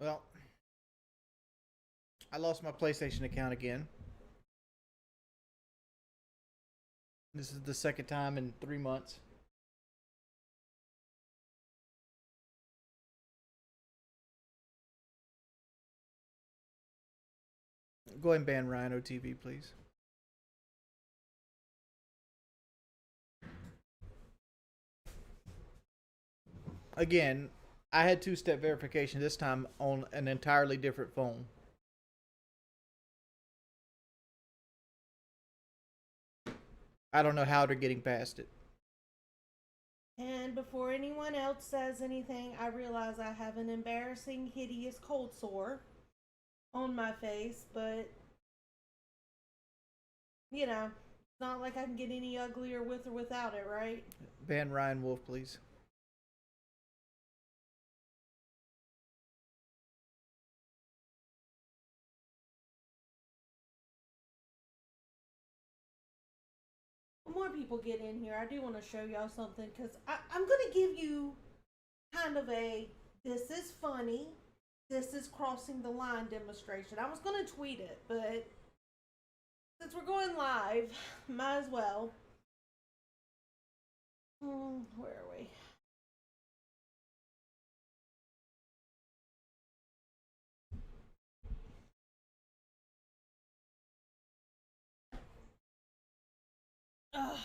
Well, I lost my PlayStation account again. This is the second time in 3 months. Go ahead and ban Rhino TV, please. Again, I had two-step verification this time on an entirely different phone. I don't know how they're getting past it. And before anyone else says anything, I realize I have an embarrassing, hideous cold sore on my face, but you know, it's not like I can get any uglier with or without it, right? Ban Ryan Wolf, please. More people get in here, I do want to show y'all something because I'm going to give you kind of a this is funny, this is crossing the line demonstration. I was going to tweet it, but since we're going live, might as well. Where are we? Ugh.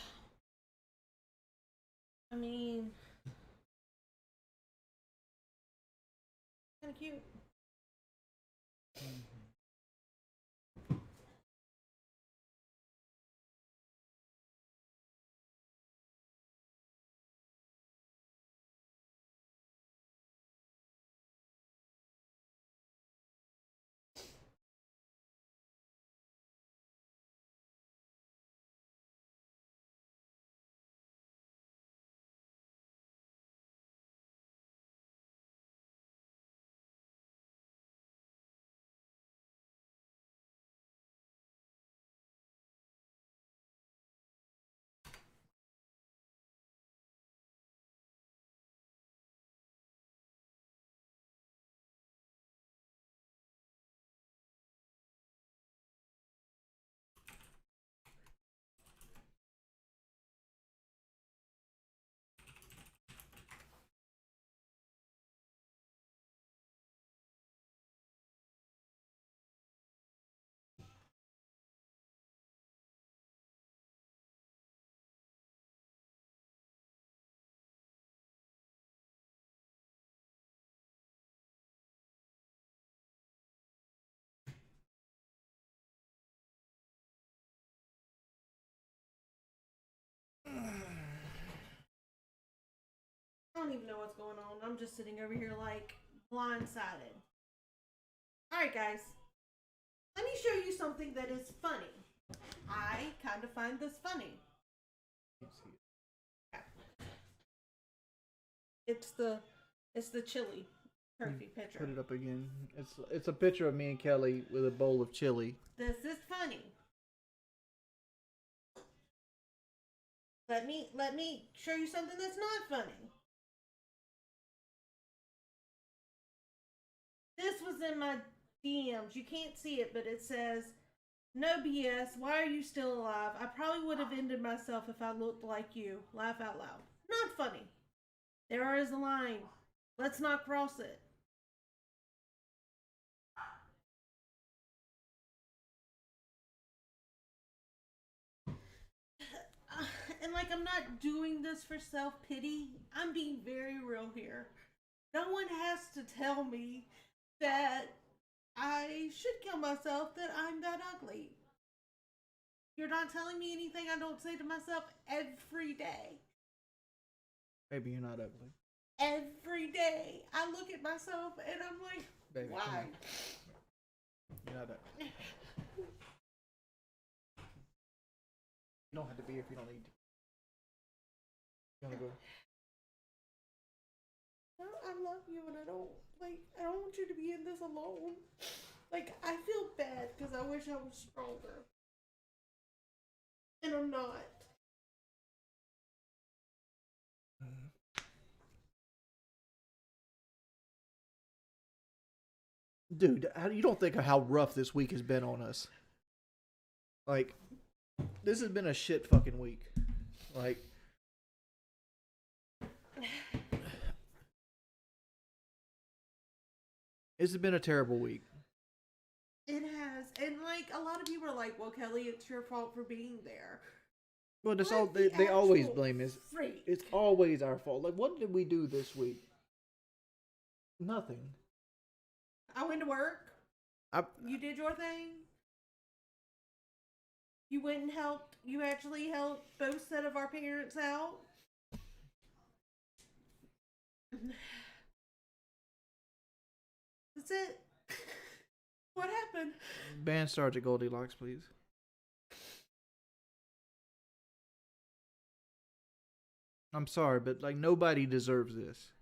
I mean, kind of cute. I don't even know what's going on. I'm just sitting over here like blindsided. Alright, guys. Let me show you something that is funny. I kind of find this funny. It's the chili trophy picture. Put it up again. It's a picture of me and Kelly with a bowl of chili. This is funny. Let me show you something that's not funny. This was in my DMs. You can't see it, but it says, "No BS. Why are you still alive? I probably would have ended myself if I looked like you." Laugh out loud. Not funny. There is a line. Let's not cross it. And like, I'm not doing this for self pity. I'm being very real here. No one has to tell me that I should kill myself, that I'm that ugly. You're not telling me anything I don't say to myself every day. Maybe you're not ugly. Every day. I look at myself and I'm like, Baby, why? You're not ugly. You don't have to be if you don't need to. You wanna go? No, I love you and I don't want you to be in this alone. Like, I feel bad because I wish I was stronger. And I'm not. Dude, you don't think of how rough this week has been on us. Like, this has been a shit fucking week. Like, this has been a terrible week. It has. And, like, a lot of people are like, well, Kelly, it's your fault for being there. Well, that's What all the they always actual blame us. freak? It's always our fault. Like, what did we do this week? Nothing. I went to work. You did your thing. You went and helped. You actually helped both set of our parents out. That's it. What happened? Ban Sergeant Goldilocks, please. I'm sorry, but like nobody deserves this.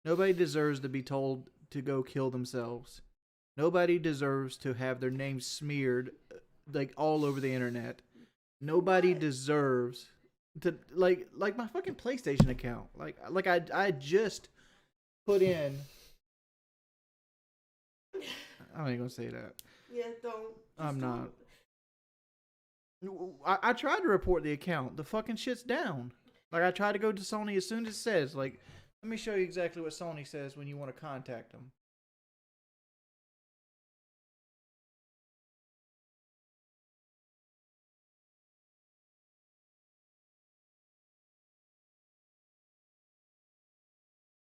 Nobody deserves to be told to go kill themselves. Nobody deserves to have their name smeared like all over the internet. Nobody What? deserves to like my fucking PlayStation account. Like I just put in. I ain't gonna say that. Yeah, don't. I'm Just not. don't. I tried to report the account. The fucking shit's down. Like I tried to go to Sony as soon as it says like, let me show you exactly what Sony says when you want to contact them.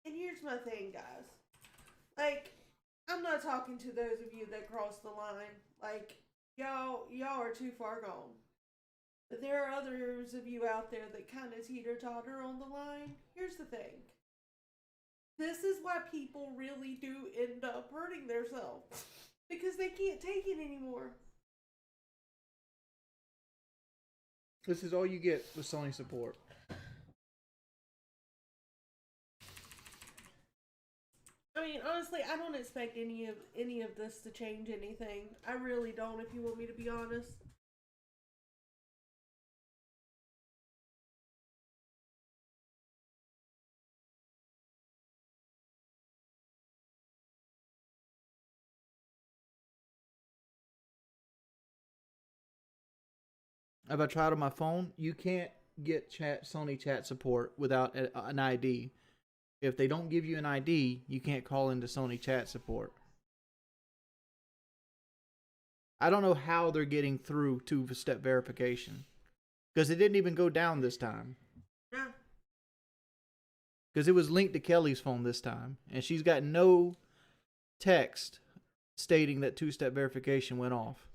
And here's my thing, guys. Like, I'm not talking to those of you that cross the line. Like, y'all are too far gone. But there are others of you out there that kind of teeter-totter on the line. Here's the thing. This is why people really do end up hurting themselves. Because they can't take it anymore. This is all you get with Sony support. I mean, honestly, I don't expect any of this to change anything. I really don't, if you want me to be honest. If I tried on my phone, you can't get Sony chat support without an ID. If they don't give you an ID, you can't call into Sony chat support. I don't know how they're getting through two-step verification. Because it didn't even go down this time. No. Because it was linked to Kelly's phone this time. And she's got no text stating that two-step verification went off.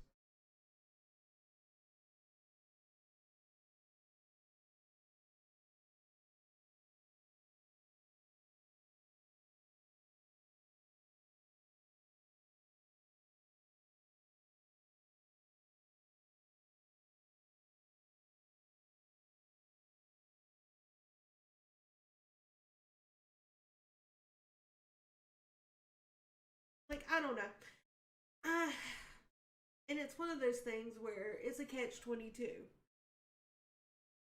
Like, I don't know. And it's one of those things where it's a catch-22.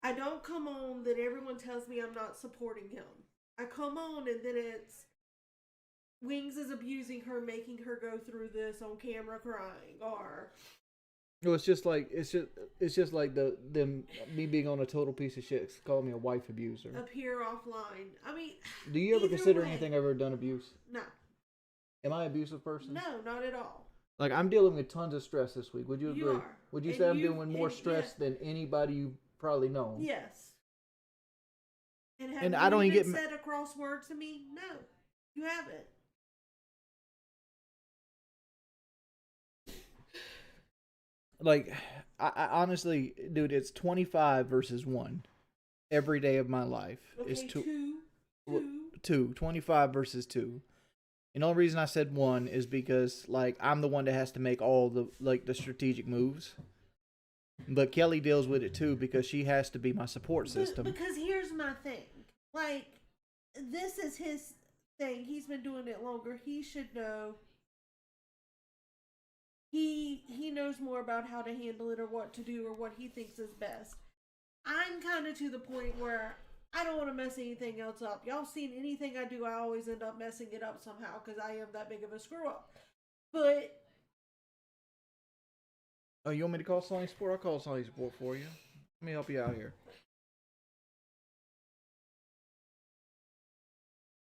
I don't come on that everyone tells me I'm not supporting him. I come on and then it's Wings is abusing her, making her go through this on camera crying, or No, it's just like me being on a total piece of shit calling me a wife abuser. appear offline. I mean, Do you ever either consider way. anything I've ever done abuse? No. Am I an abusive person? No, not at all. Like I'm dealing with tons of stress this week. Would you agree? You are. Would you And say I'm you- dealing with more and stress than anybody you've probably known? Yes. And have And you I don't even even get said a cross word to me? No, you haven't. Like I honestly, dude, it's 25 versus 1 every day of my life. Okay, It's two. 25 versus 2. And the only reason I said 1 is because like I'm the one that has to make all the strategic moves. But Kelly deals with it too because she has to be my support system. Because here's my thing. Like, this is his thing. He's been doing it longer. He should know. He knows more about how to handle it or what to do or what he thinks is best. I'm kind of to the point where I don't want to mess anything else up. Y'all seen anything I do, I always end up messing it up somehow because I am that big of a screw up. But Oh, you want me to call Sony Support? I'll call Sony Support for you. Let me help you out here.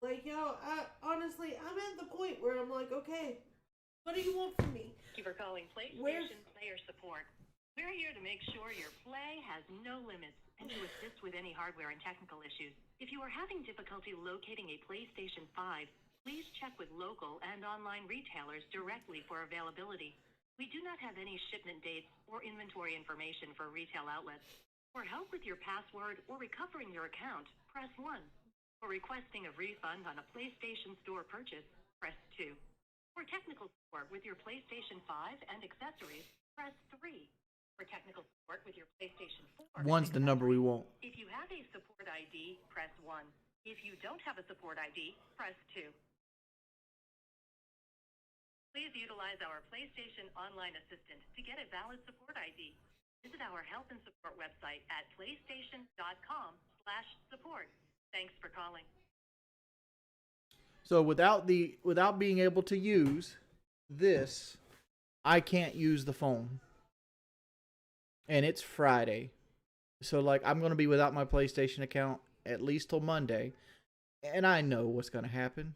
like, yo, I honestly, I'm at the point where I'm like, okay, what do you want from me? Thank you for calling Where's- PlayStation Player Support. We're here to make sure your play has no limits and to assist with any hardware and technical issues. If you are having difficulty locating a PlayStation 5, please check with local and online retailers directly for availability. We do not have any shipment dates or inventory information for retail outlets. For help with your password or recovering your account, press 1. For requesting a refund on a PlayStation Store purchase, press 2. For technical support with your PlayStation 5 and accessories, press 3. For technical support with your PlayStation 4, One's the number we want. if you have a support ID, press 1. If you don't have a support ID, press 2. Please utilize our PlayStation Online Assistant to get a valid support ID. Visit our help and support website at playstation.com/support. Thanks for calling. So without being able to use this, I can't use the phone. And it's Friday. So like I'm going to be without my PlayStation account at least till Monday. And I know what's going to happen.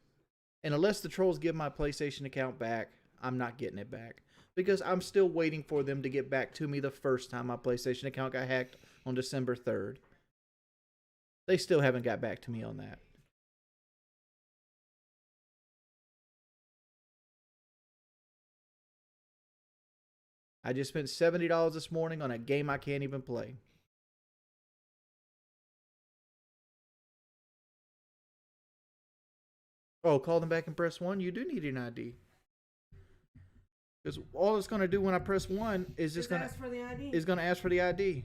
And unless the trolls give my PlayStation account back, I'm not getting it back. Because I'm still waiting for them to get back to me the first time my PlayStation account got hacked on December 3rd. They still haven't got back to me on that. I just spent $70 this morning on a game I can't even play. Oh, call them back and press 1? You do need an ID. Because all it's going to do when I press 1 is just going to ask for the ID. is going to ask for the ID.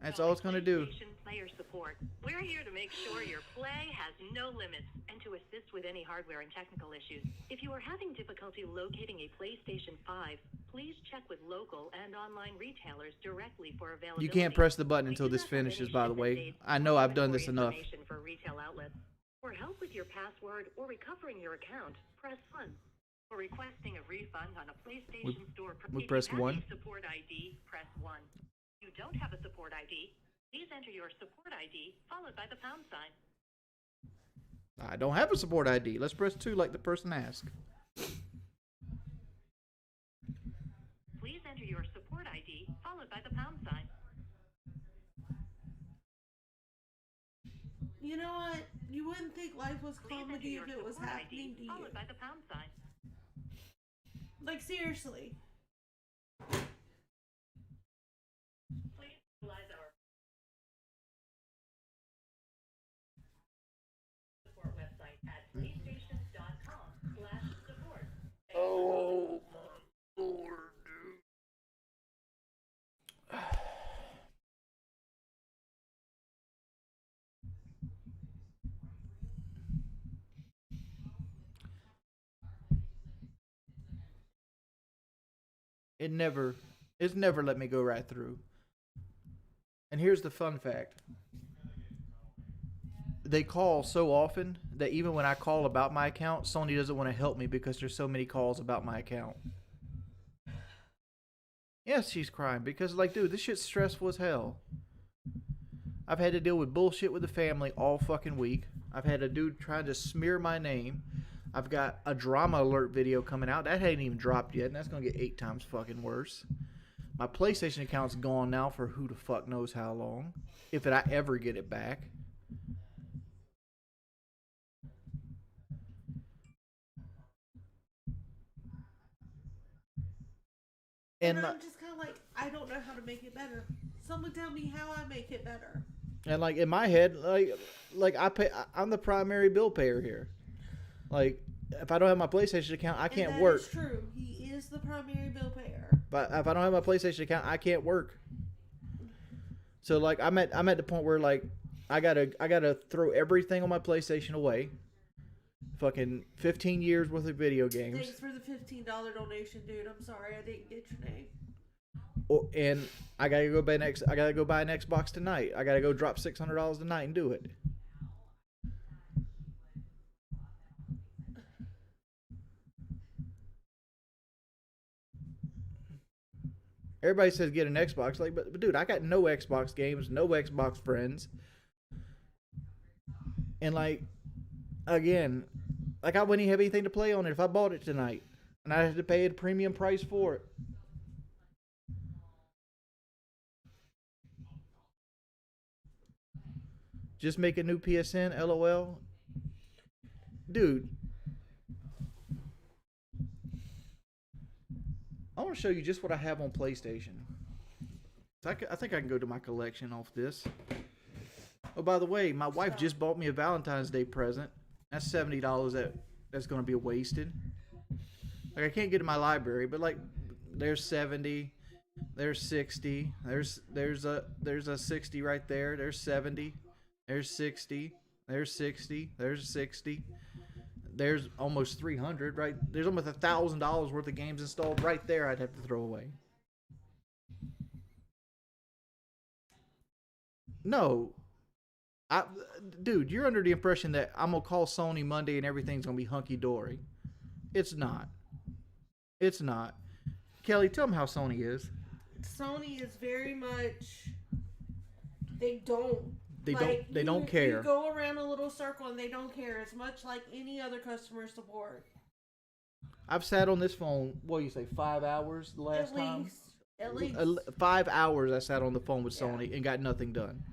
That's all it's going to do. PlayStation Player Support. We're here to make sure your play has no limits and to assist with any hardware and technical issues. If you are having difficulty locating a PlayStation 5, please check with local and online retailers directly for availability. You can't press the button We until do this not have any finishes, by the shipment way. dates I or know I've done this inventory enough. information for retail outlets. For help with your password or recovering your account, press 1. For requesting a refund on a PlayStation Store purchase, we press if you have 1. a support ID, press 1. If you don't have a support ID, please enter your support ID followed by the pound sign. I don't have a support ID. Let's press 2 like the person asked. Please enter your support ID followed by the pound sign. You know what? You wouldn't think life was Please enter comedy your if it was support happening ID to you. followed by the pound sign. Like, seriously. Please utilize our support website at playstation.com/support. Oh, my Lord, dude. It's never let me go right through. And here's the fun fact. They call so often that even when I call about my account, Sony doesn't want to help me because there's so many calls about my account. Yes, she's crying because, like, dude, this shit's stressful as hell. I've had to deal with bullshit with the family all fucking week. I've had a dude trying to smear my name. I've got a drama alert video coming out. That hadn't even dropped yet, and that's going to get 8 times fucking worse. My PlayStation account's gone now for who the fuck knows how long. If I ever get it back. And I'm just kind of like, I don't know how to make it better. Someone tell me how I make it better. And like in my head, like I'm the primary bill payer here. Like if I don't have my PlayStation account, I can't work. That's true. He is the primary bill payer. But if I don't have my PlayStation account, I can't work. So like I'm at the point where like I gotta throw everything on my PlayStation away. Fucking 15 years worth of video games. Thanks for the $15 donation, dude. I'm sorry I didn't get your name. And I gotta go buy an Xbox tonight. I gotta go drop $600 tonight and do it. Everybody says get an Xbox. Like, but dude, I got no Xbox games, no Xbox friends. And like, again, like I wouldn't even have anything to play on it if I bought it tonight. And I had to pay a premium price for it. Just make a new PSN, LOL. Dude, I want to show you just what I have on PlayStation. I think I can go to my collection off this. Oh, by the way, my wife just bought me a Valentine's Day present. That's $70 that's going to be wasted. Like, I can't get in my library, but like, there's 70, there's 60, there's a 60 right there. There's 70, there's 60, there's 60, there's 60. There's almost 300, right? There's almost $1,000 worth of games installed right there. I'd have to throw away. No, dude, you're under the impression that I'm gonna call Sony Monday and everything's gonna be hunky dory. It's not. It's not. Kelly, tell them how Sony is. Sony is very much. They don't don't care. You go around a little circle and they don't care. It's much like any other customer support. I've sat on this phone, what do you say, 5 hours the last time? At least. 5 hours I sat on the phone with Sony and got nothing done.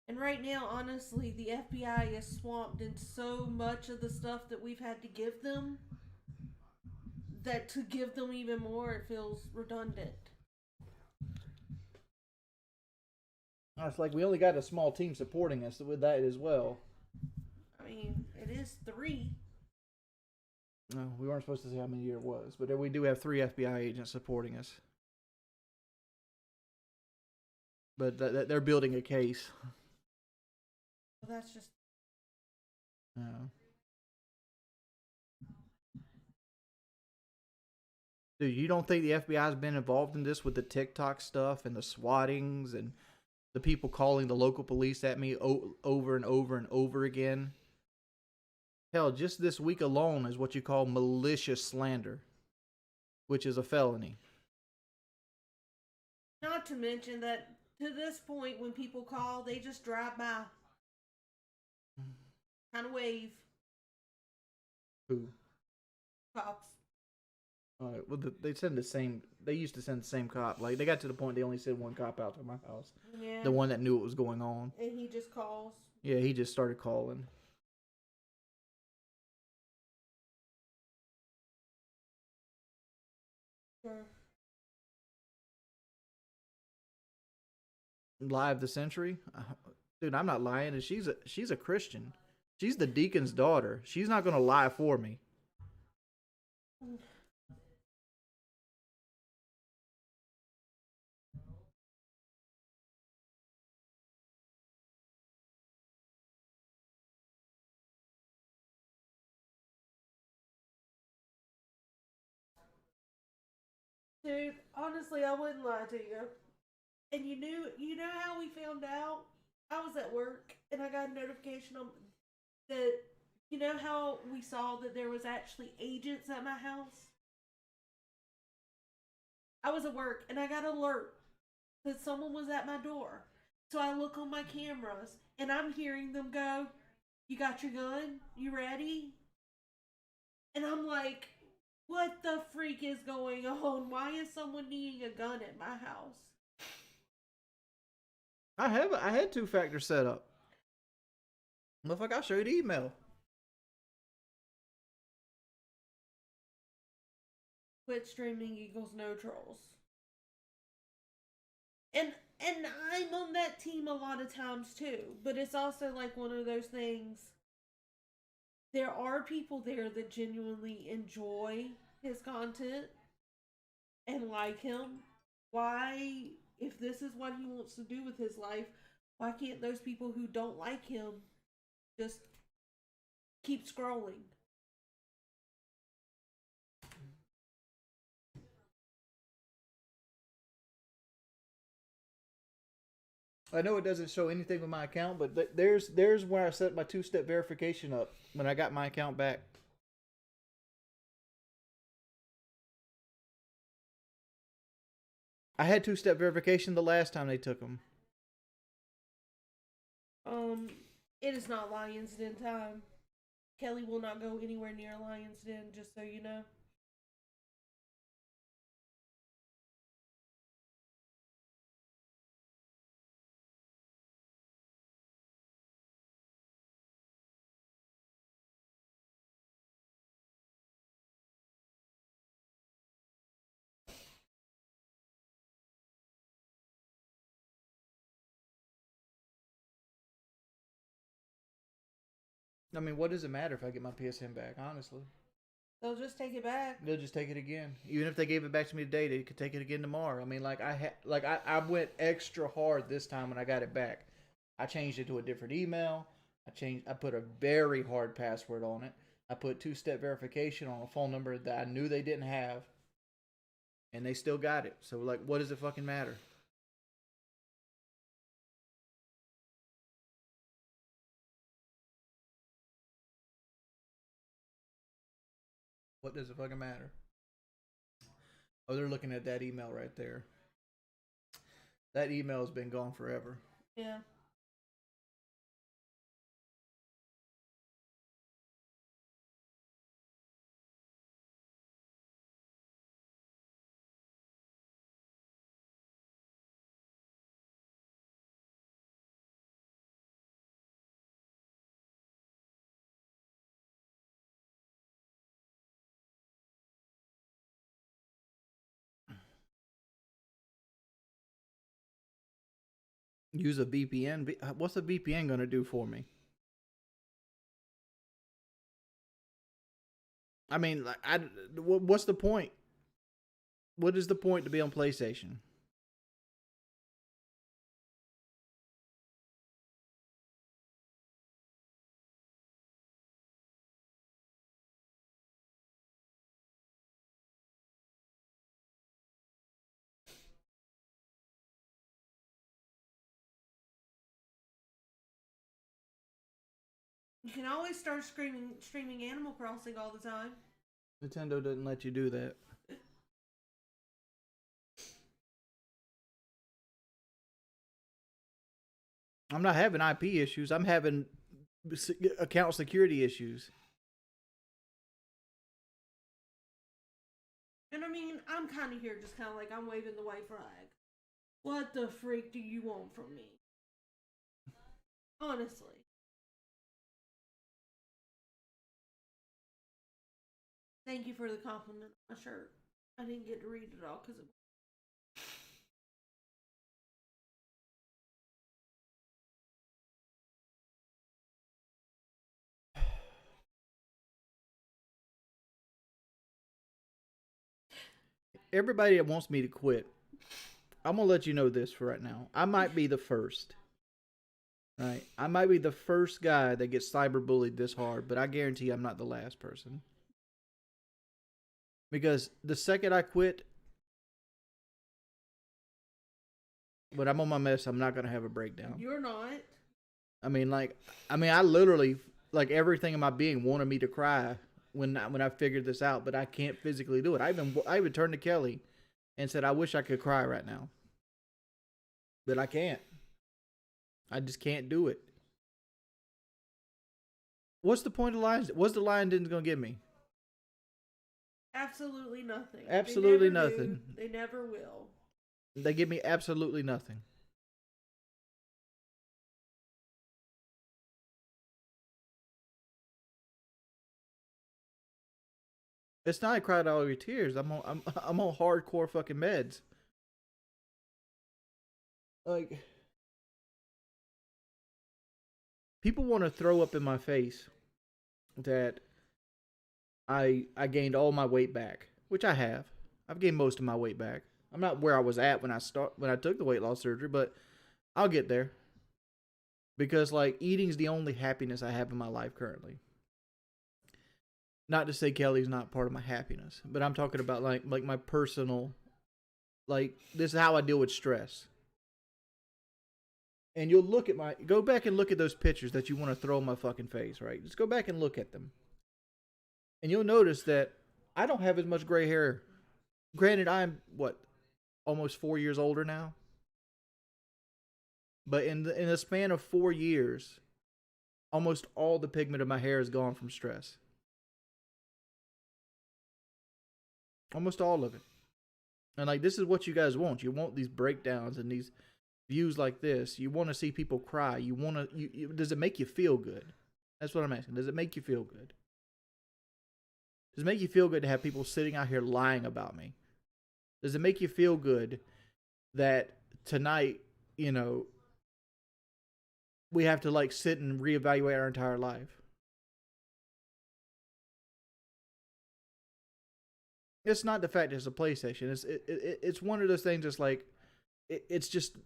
And right now, honestly, the FBI is swamped in so much of the stuff that we've had to give them that to give them even more, it feels redundant. It's like we only got a small team supporting us with that as well. I mean, it is 3. No, we weren't supposed to say how many it was, but we do have 3 FBI agents supporting us. But they're building a case. Well, that's just. Dude, you don't think the FBI's been involved in this with the TikTok stuff and the swattings and the people calling the local police at me over and over and over again? Hell, just this week alone is what you call malicious slander, which is a felony. Not to mention that to this point, when people call, they just drive by. Kind of wave. Who? Cops. All right. Well, they send the same. They used to send the same cop. Like, they got to the point they only sent one cop out to my house. Yeah. The one that knew what was going on. And he just calls. Yeah, he just started calling. Sure. Lie of the century, dude. I'm not lying. And she's a Christian. She's the deacon's daughter. She's not gonna lie for me. Dude, honestly, I wouldn't lie to you. And you know how we found out? I was at work and I got a notification that, you know how we saw that there was actually agents at my house? I was at work and I got an alert that someone was at my door. So I look on my cameras and I'm hearing them go, "You got your gun? You ready?" And I'm like, what the freak is going on? Why is someone needing a gun at my house? I had 2-factor set up. Motherfucker, I'll show you the email. Quit streaming equals no trolls. And I'm on that team a lot of times too. But it's also like one of those things. There are people there that genuinely enjoy his content and like him. Why, if this is what he wants to do with his life, why can't those people who don't like him just keep scrolling? I know it doesn't show anything with my account, but there's where I set my 2-step verification up when I got my account back. I had 2-step verification the last time they took them. It is not Lion's Den time. Kelly will not go anywhere near Lion's Den, just so you know. I mean, what does it matter if I get my PSN back, honestly? They'll just take it back. They'll just take it again. Even if they gave it back to me today, they could take it again tomorrow. I mean, like I went extra hard this time when I got it back. I changed it to a different email. I put a very hard password on it. I put 2-step verification on a phone number that I knew they didn't have. And they still got it. So, like, what does it fucking matter? What does it fucking matter? Oh, they're looking at that email right there. That email has been gone forever. Yeah. Use a VPN. What's a VPN going to do for me? I mean, like, what's the point? What is the point to be on PlayStation? You can always start streaming Animal Crossing all the time. Nintendo doesn't let you do that. I'm not having IP issues. I'm having account security issues. And I mean, I'm kind of here just kind of like, I'm waving the white flag. What the freak do you want from me? Honestly. Thank you for the compliment on my shirt. I didn't get to read it all because it. Everybody that wants me to quit, I'm gonna let you know this for right now. I might be the first. Right? I might be the first guy that gets cyberbullied this hard, but I guarantee I'm not the last person. Because the second I quit, when I'm on my mess, I'm not gonna have a breakdown. You're not. I mean, I literally, like, everything in my being wanted me to cry when I figured this out, but I can't physically do it. I even turned to Kelly and said, I wish I could cry right now, but I can't. I just can't do it. What's the point of lions? What's the lion didn't gonna give me? Absolutely nothing. Absolutely They never nothing. do. They never will. They give me absolutely nothing. It's not I cried all your tears. I'm on hardcore fucking meds. Like, people want to throw up in my face that I gained all my weight back, which I have. I've gained most of my weight back. I'm not where I was at when I took the weight loss surgery, but I'll get there. Because, like, eating's the only happiness I have in my life currently. Not to say Kelly's not part of my happiness, but I'm talking about like my personal, like, this is how I deal with stress. And you'll go back and look at those pictures that you want to throw in my fucking face, right? Just go back and look at them. And you'll notice that I don't have as much gray hair. Granted, I'm, almost 4 years older now. But in the span of 4 years, almost all the pigment of my hair is gone from stress. Almost all of it. And like, this is what you guys want. You want these breakdowns and these views like this. You want to see people cry. You want to. Does it make you feel good? That's what I'm asking. Does it make you feel good? Does it make you feel good to have people sitting out here lying about me? Does it make you feel good that tonight, you know, we have to like sit and reevaluate our entire life? It's not the fact that it's a PlayStation. It's one of those things that's like, it's just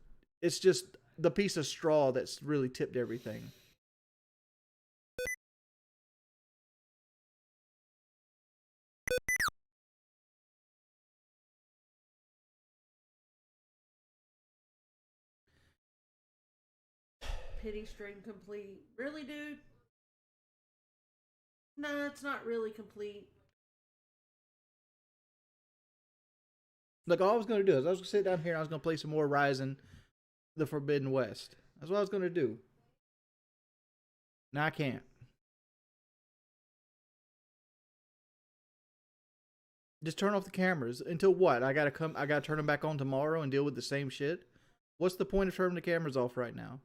the piece of straw that's really tipped everything. Pity stream complete. Really, dude? No, it's not really complete. Like, all I was going to do is I was going to sit down here and I was going to play some more Horizon the Forbidden West. That's what I was going to do. Now I can't. Just turn off the cameras. Until what? I gotta turn them back on tomorrow and deal with the same shit? What's the point of turning the cameras off right now?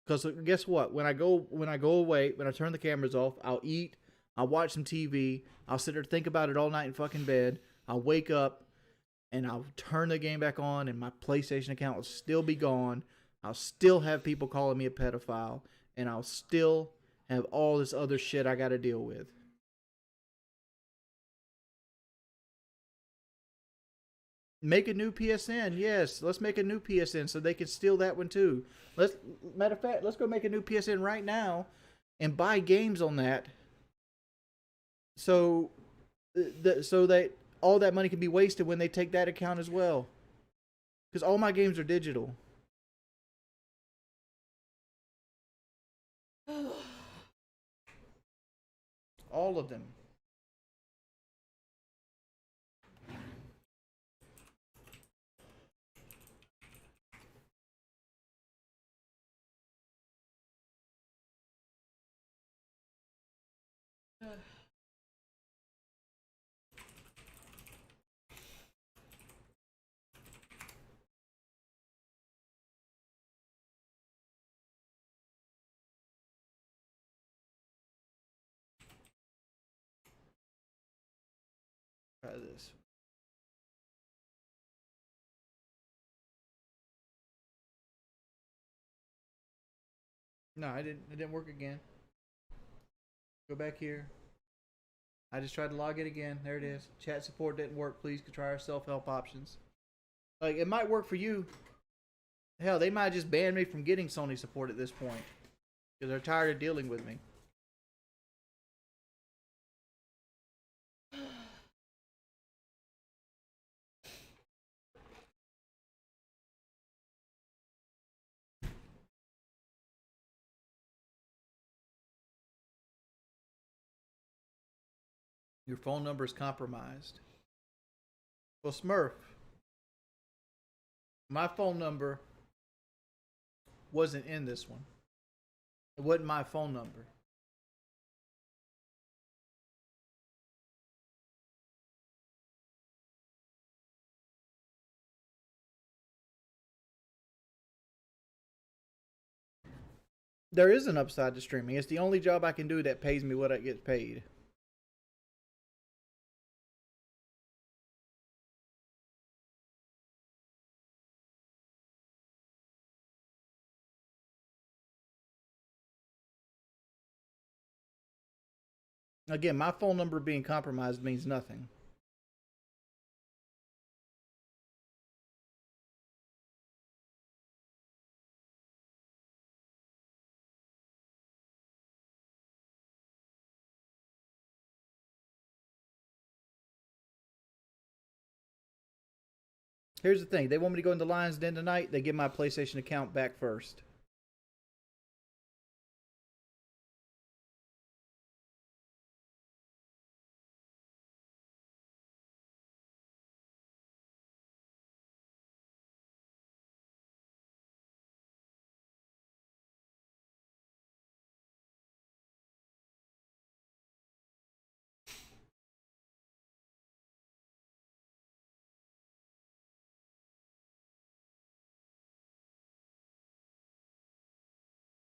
Because guess what? When I go away, when I turn the cameras off, I'll eat, I'll watch some TV, I'll sit there and think about it all night in fucking bed. I'll wake up and I'll turn the game back on and my PlayStation account will still be gone. I'll still have people calling me a pedophile and I'll still have all this other shit I gotta deal with. Make a new PSN, yes. Let's make a new PSN so they can steal that one too. Matter of fact, let's go make a new PSN right now and buy games on that. So that all that money can be wasted when they take that account as well. Because all my games are digital. All of them. Try this. No, it didn't work again. Go back here. I just tried to log in again. There it is. Chat support didn't work. Please try our self-help options. Like, it might work for you. Hell, they might just ban me from getting Sony support at this point. Because they're tired of dealing with me. Your phone number is compromised. Well, Smurf, my phone number wasn't in this one. It wasn't my phone number. There is an upside to streaming. It's the only job I can do that pays me what I get paid. Again, my phone number being compromised means nothing. Here's the thing. They want me to go into Lion's Den tonight. They give my PlayStation account back first.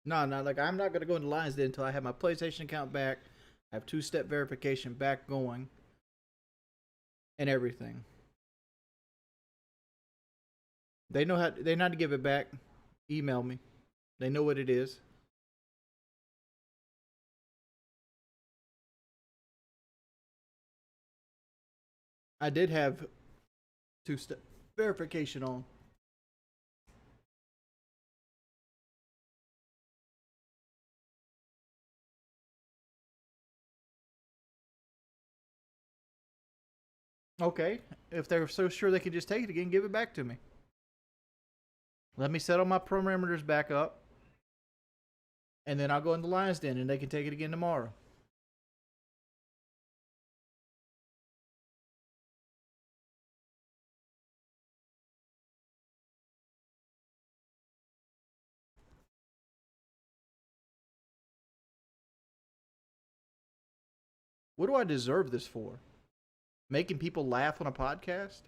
No, no, like I'm not gonna go into Lions Den until I have my PlayStation account back, I have two-step verification back going, and everything. They know how. They know how to give it back. Email me. They know what it is. I did have two-step verification on. Okay, if they're so sure they can just take it again, give it back to me. Let me set all my parameters back up, and then I'll go into Lions Den, and they can take it again tomorrow. What do I deserve this for? Making people laugh on a podcast?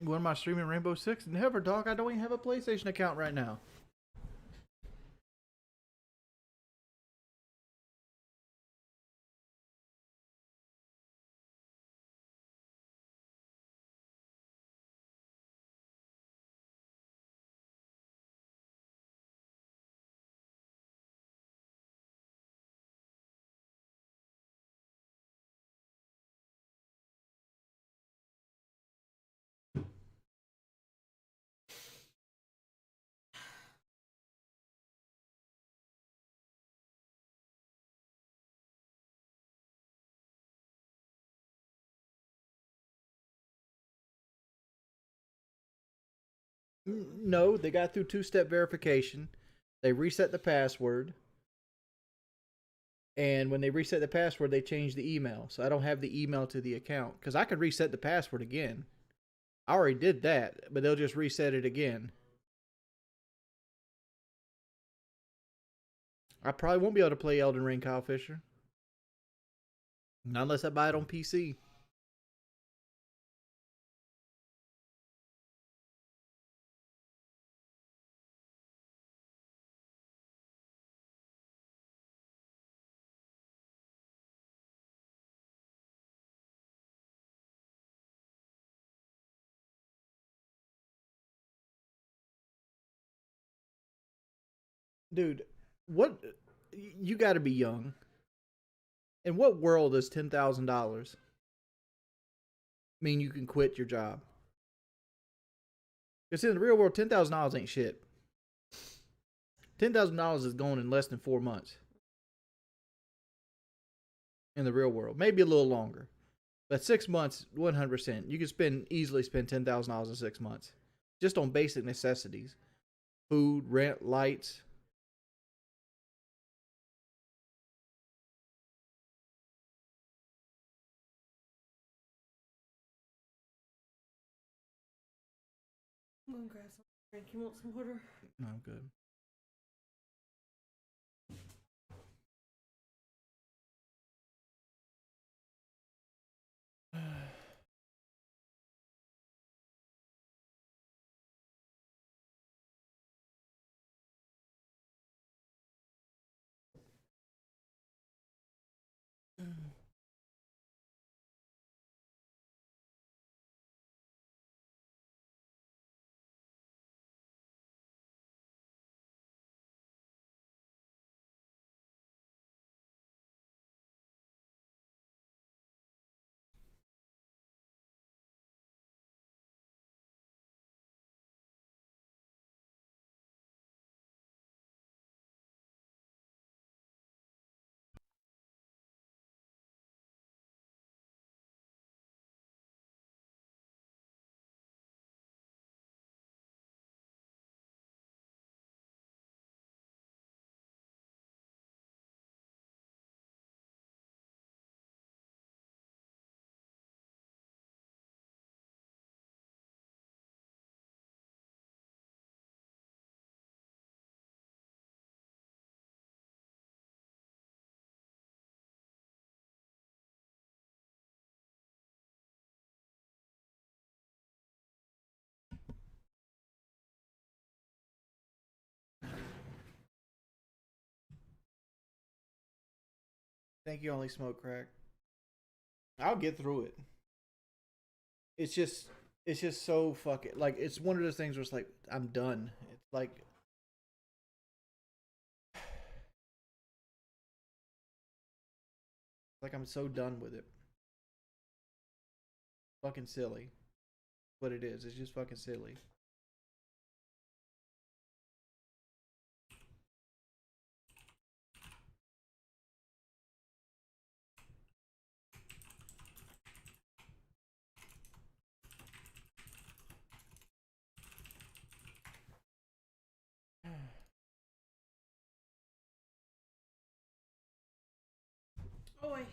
When am I streaming Rainbow Six? Never, dog. I don't even have a PlayStation account right now. No, they got through two-step verification. They reset the password. And when they reset the password, they changed the email. So I don't have the email to the account. Because I could reset the password again. I already did that, but they'll just reset it again. I probably won't be able to play Elden Ring, Kyle Fisher. Not unless I buy it on PC. Dude, what? You got to be young. In what world does $10,000 mean you can quit your job? Because in the real world, $10,000 ain't shit. $10,000 is gone in less than 4 months. In the real world, maybe a little longer, but 6 months, 100%. You can easily spend $10,000 in 6 months, just on basic necessities, food, rent, lights. I'm gonna grab some drink. You want some water? No, I'm good. think you only smoke crack. I'll get through it. It's just so fucking like it's one of those things where it's like I'm done. It's like I'm so done with it. Fucking silly. What it is. It's just fucking silly. Oi.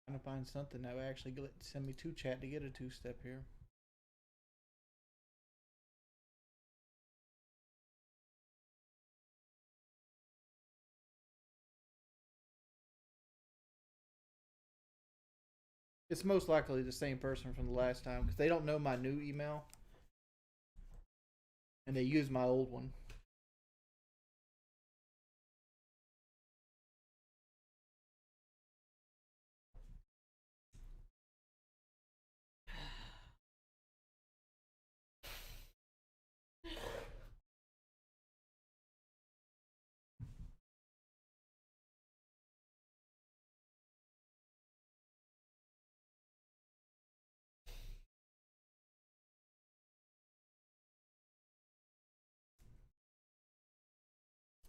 Trying to find something that would actually send me to chat to get a two-step here. It's most likely the same person from the last time because they don't know my new email and they use my old one.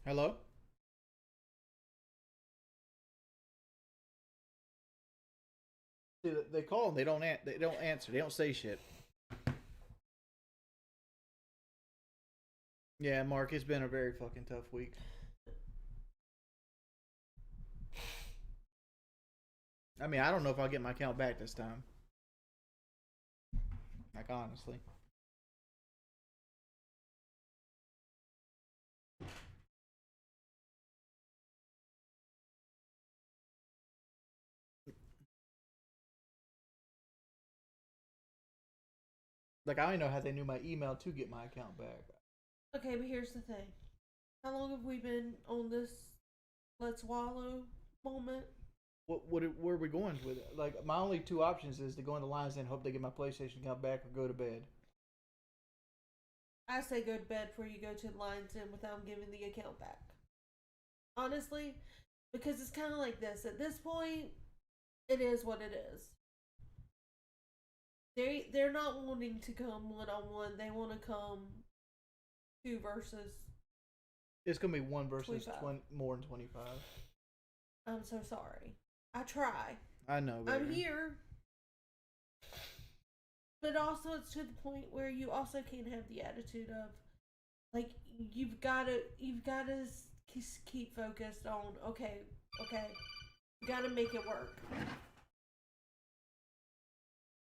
Hello? See, they call and they don't answer. They don't say shit. Yeah, Mark, it's been a very fucking tough week. I mean, I don't know if I'll get my account back this time. Like, honestly. Like, I don't even know how they knew my email to get my account back. Okay, but here's the thing. How long have we been on this let's wallow moment? Where are we going with it? Like, my only two options is to go in the lines and hope they get my PlayStation account back or go to bed. I say go to bed before you go to the Lions Den without giving the account back. Honestly, because it's kind of like this. At this point, it is what it is. They're not wanting to come 1-on-1. They want to come 2 versus. It's gonna be 1 versus 25. more than 25. I'm so sorry. I try. I know. Baby. I'm here. But also, it's to the point where you also can't have the attitude of, like, you've got to keep focused on, okay, you got to make it work.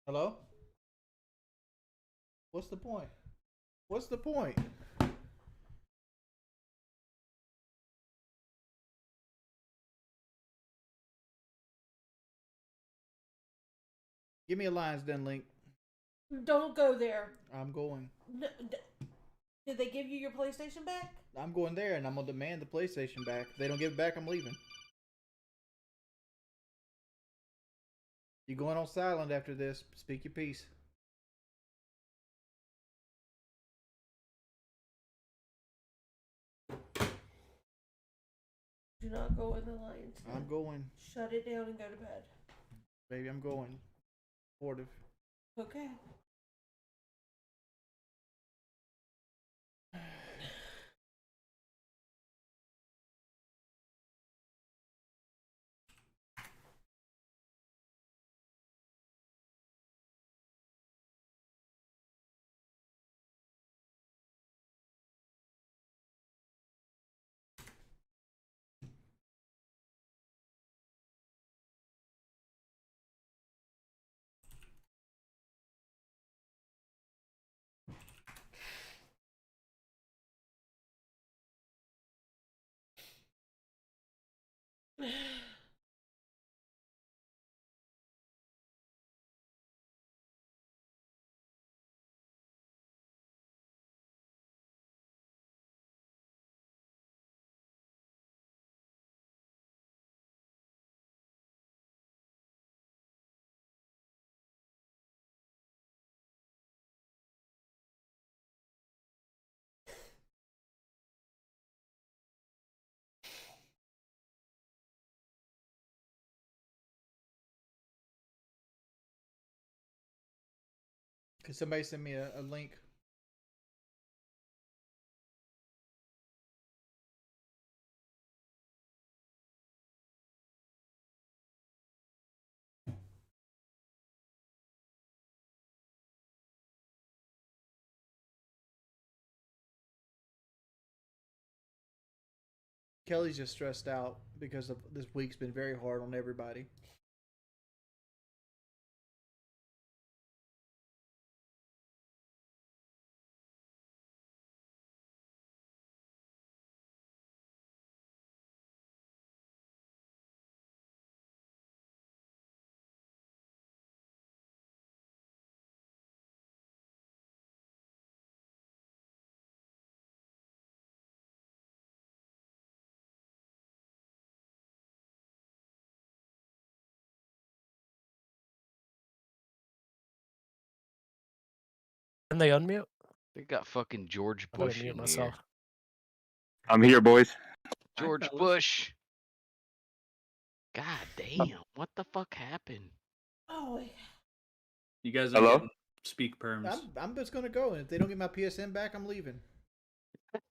Hello? What's the point? What's the point? Give me a Lions Den link. Don't go there. I'm going. No, did they give you your PlayStation back? I'm going there, and I'm gonna demand the PlayStation back. If they don't give it back, I'm leaving. You going on silent after this? Speak your piece. Do not go in the Lions Den. I'm going, Shut it down and go to bed. baby. I'm going. Supportive. Okay. Could somebody send me a link? Kelly's just stressed out because of this week's been very hard on everybody. Can they unmute? They got fucking George I gotta Bush mute in myself. here. I'm here, boys. George Bush. God damn, what the fuck happened? Oh, You guys Hello? don't get speak perms. I'm just gonna go, and if they don't get my PSN back, I'm leaving.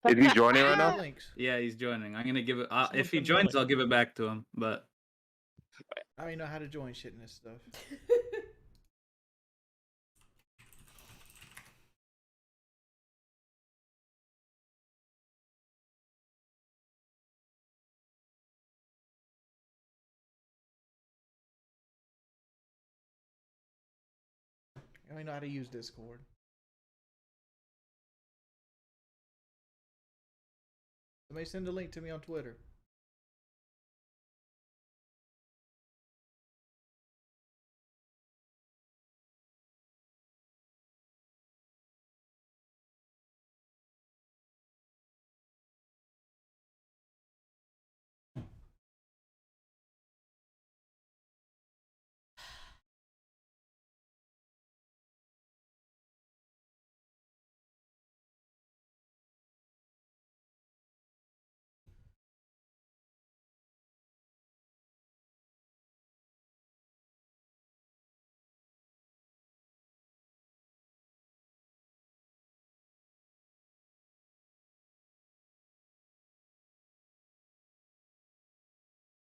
Is he joining right Give me now? the links. Yeah, he's joining. I'm gonna give it. Someone If he send me a joins, link. I'll give it back to him. But I don't even know how to join shit in this stuff. I don't even know how to use Discord. Somebody send a link to me on Twitter.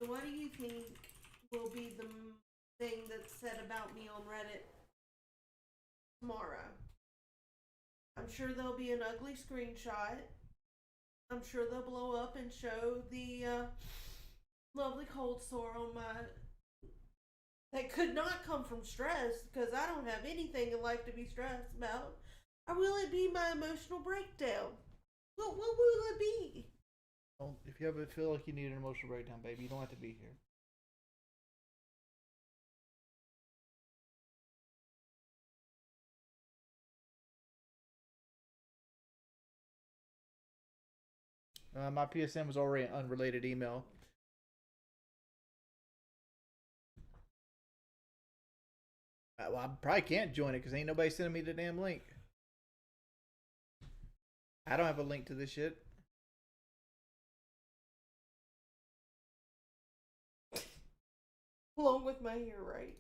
what do you think will be the thing that's said about me on Reddit tomorrow? I'm sure there'll be an ugly screenshot. I'm sure they'll blow up and show the lovely cold sore on my. That could not come from stress because I don't have anything in life to be stressed about. Or will it be my emotional breakdown? What will it be? Well, if you ever feel like you need an emotional breakdown, baby, you don't have to be here. My PSN was already an unrelated email. Well, I probably can't join it because ain't nobody sending me the damn link. I don't have a link to this shit. Along with my hair, right?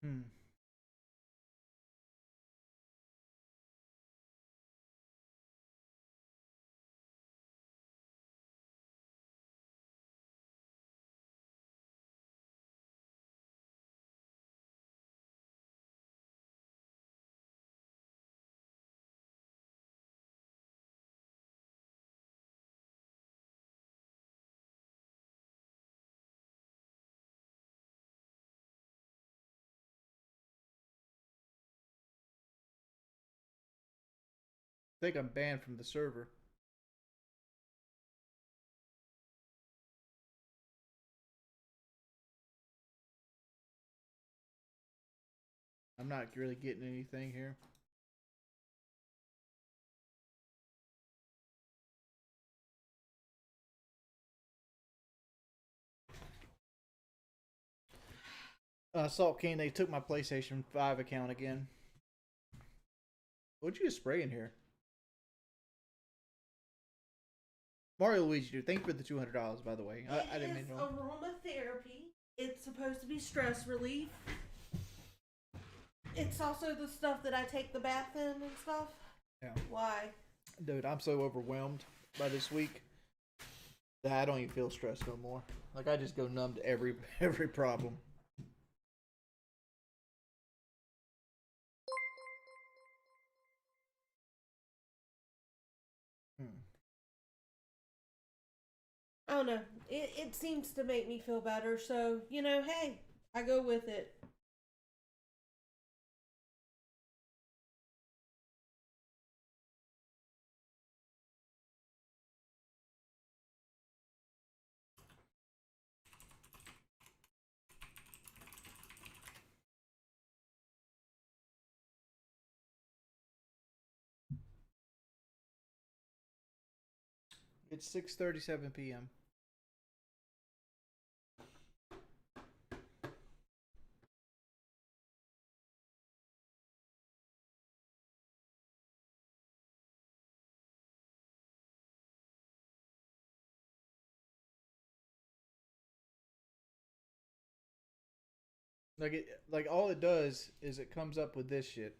Hmm. I think I'm banned from the server. I'm not really getting anything here. Salt King, they took my PlayStation 5 account again. What'd you just spray in here? Mario Luigi, dude, thank you for the $200, by the way. I didn't mean It's to. aromatherapy. It's supposed to be stress relief. It's also the stuff that I take the bath in and stuff. Yeah. Why? Dude, I'm so overwhelmed by this week that I don't even feel stressed no more. Like, I just go numb to every problem. I don't know. It seems to make me feel better. So, hey, I go with it. It's 6:37 p.m. Like all it does is it comes up with this shit.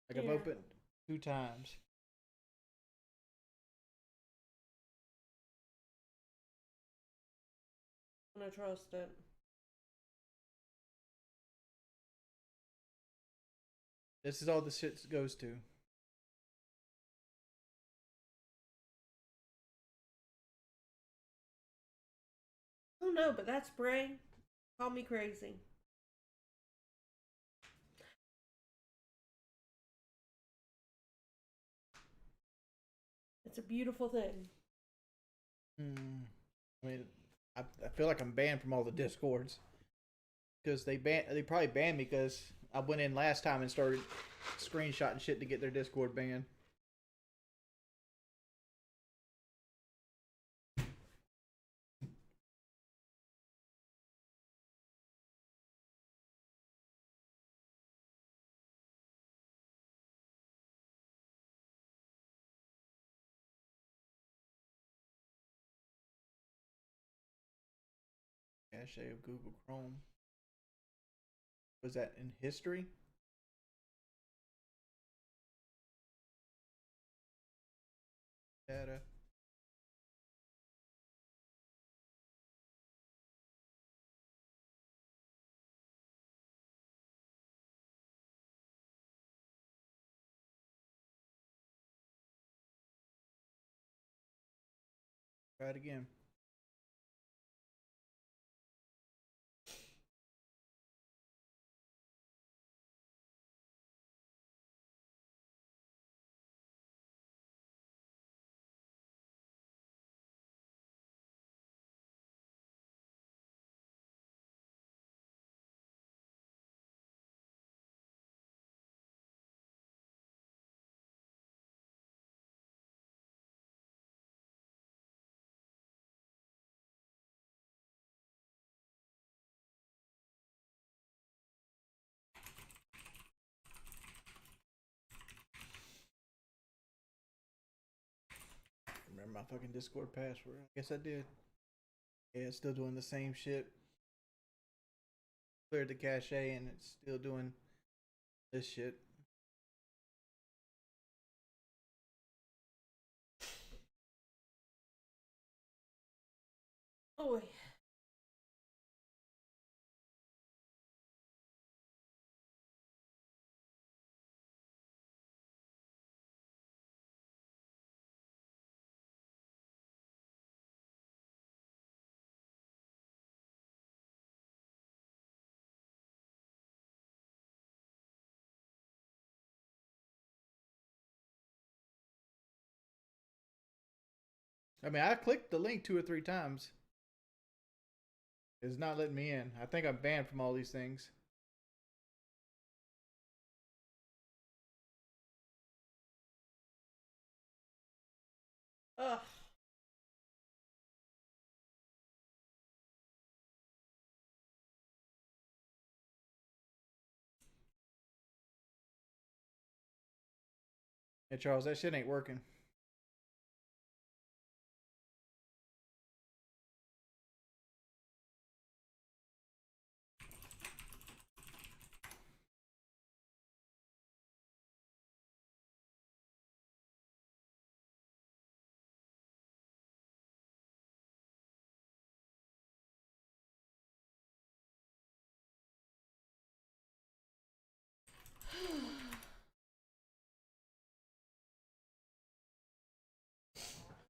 Like I've opened 2 times. I'm gonna trust it. This is all the shit goes to. Oh no, but that spray called me crazy. It's a beautiful thing. I mean, I feel like I'm banned from all the discords because they probably banned me because I went in last time and started screenshotting shit to get their discord banned. Cache of Google Chrome. Was that in history? Data. Try it again. Remember my fucking Discord password? I guess I did. Yeah, it's still doing the same shit. Cleared the cache and it's still doing this shit. Oh wait. I mean, I clicked the link 2 or 3 times. It's not letting me in. I think I'm banned from all these things. Ugh. Hey, Charles, that shit ain't working.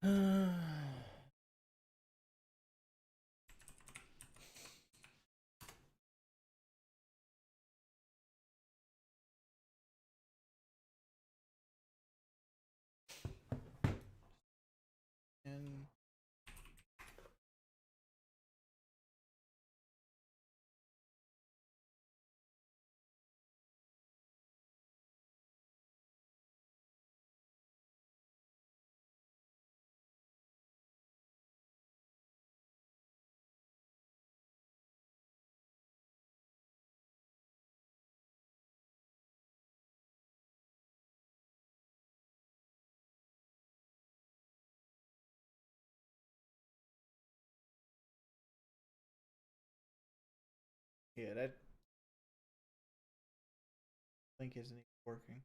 And yeah, that link isn't even working.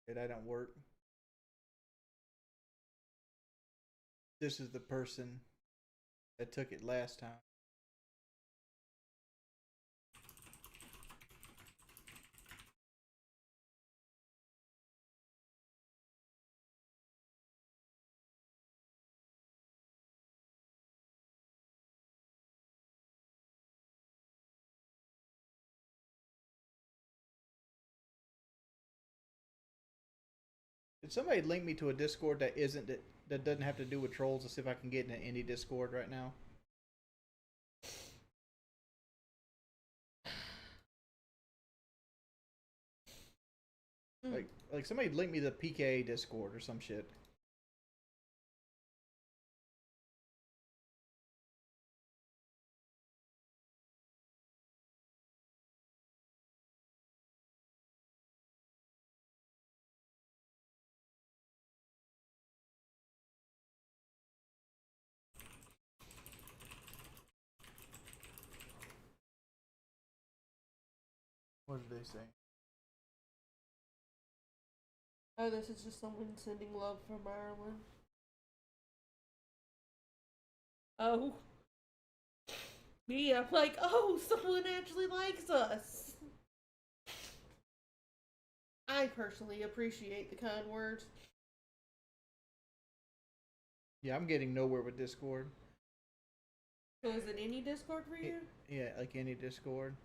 That don't work. This is the person that took it last time. Did somebody link me to a Discord that doesn't have to do with trolls to see if I can get into any Discord right now? Like somebody link me the PKA Discord or some shit. What did they say? Oh, this is just someone sending love from Ireland. Oh. Me, I'm like, oh, someone actually likes us. I personally appreciate the kind words. Yeah, I'm getting nowhere with Discord. So is it any Discord for you? Yeah, like any Discord.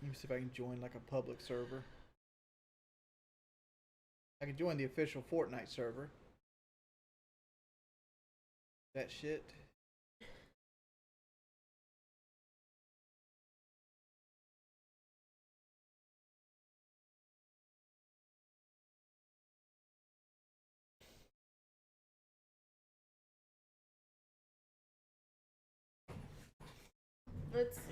Let me see if I can join like a public server. I can join the official Fortnite server. That shit. Let's see.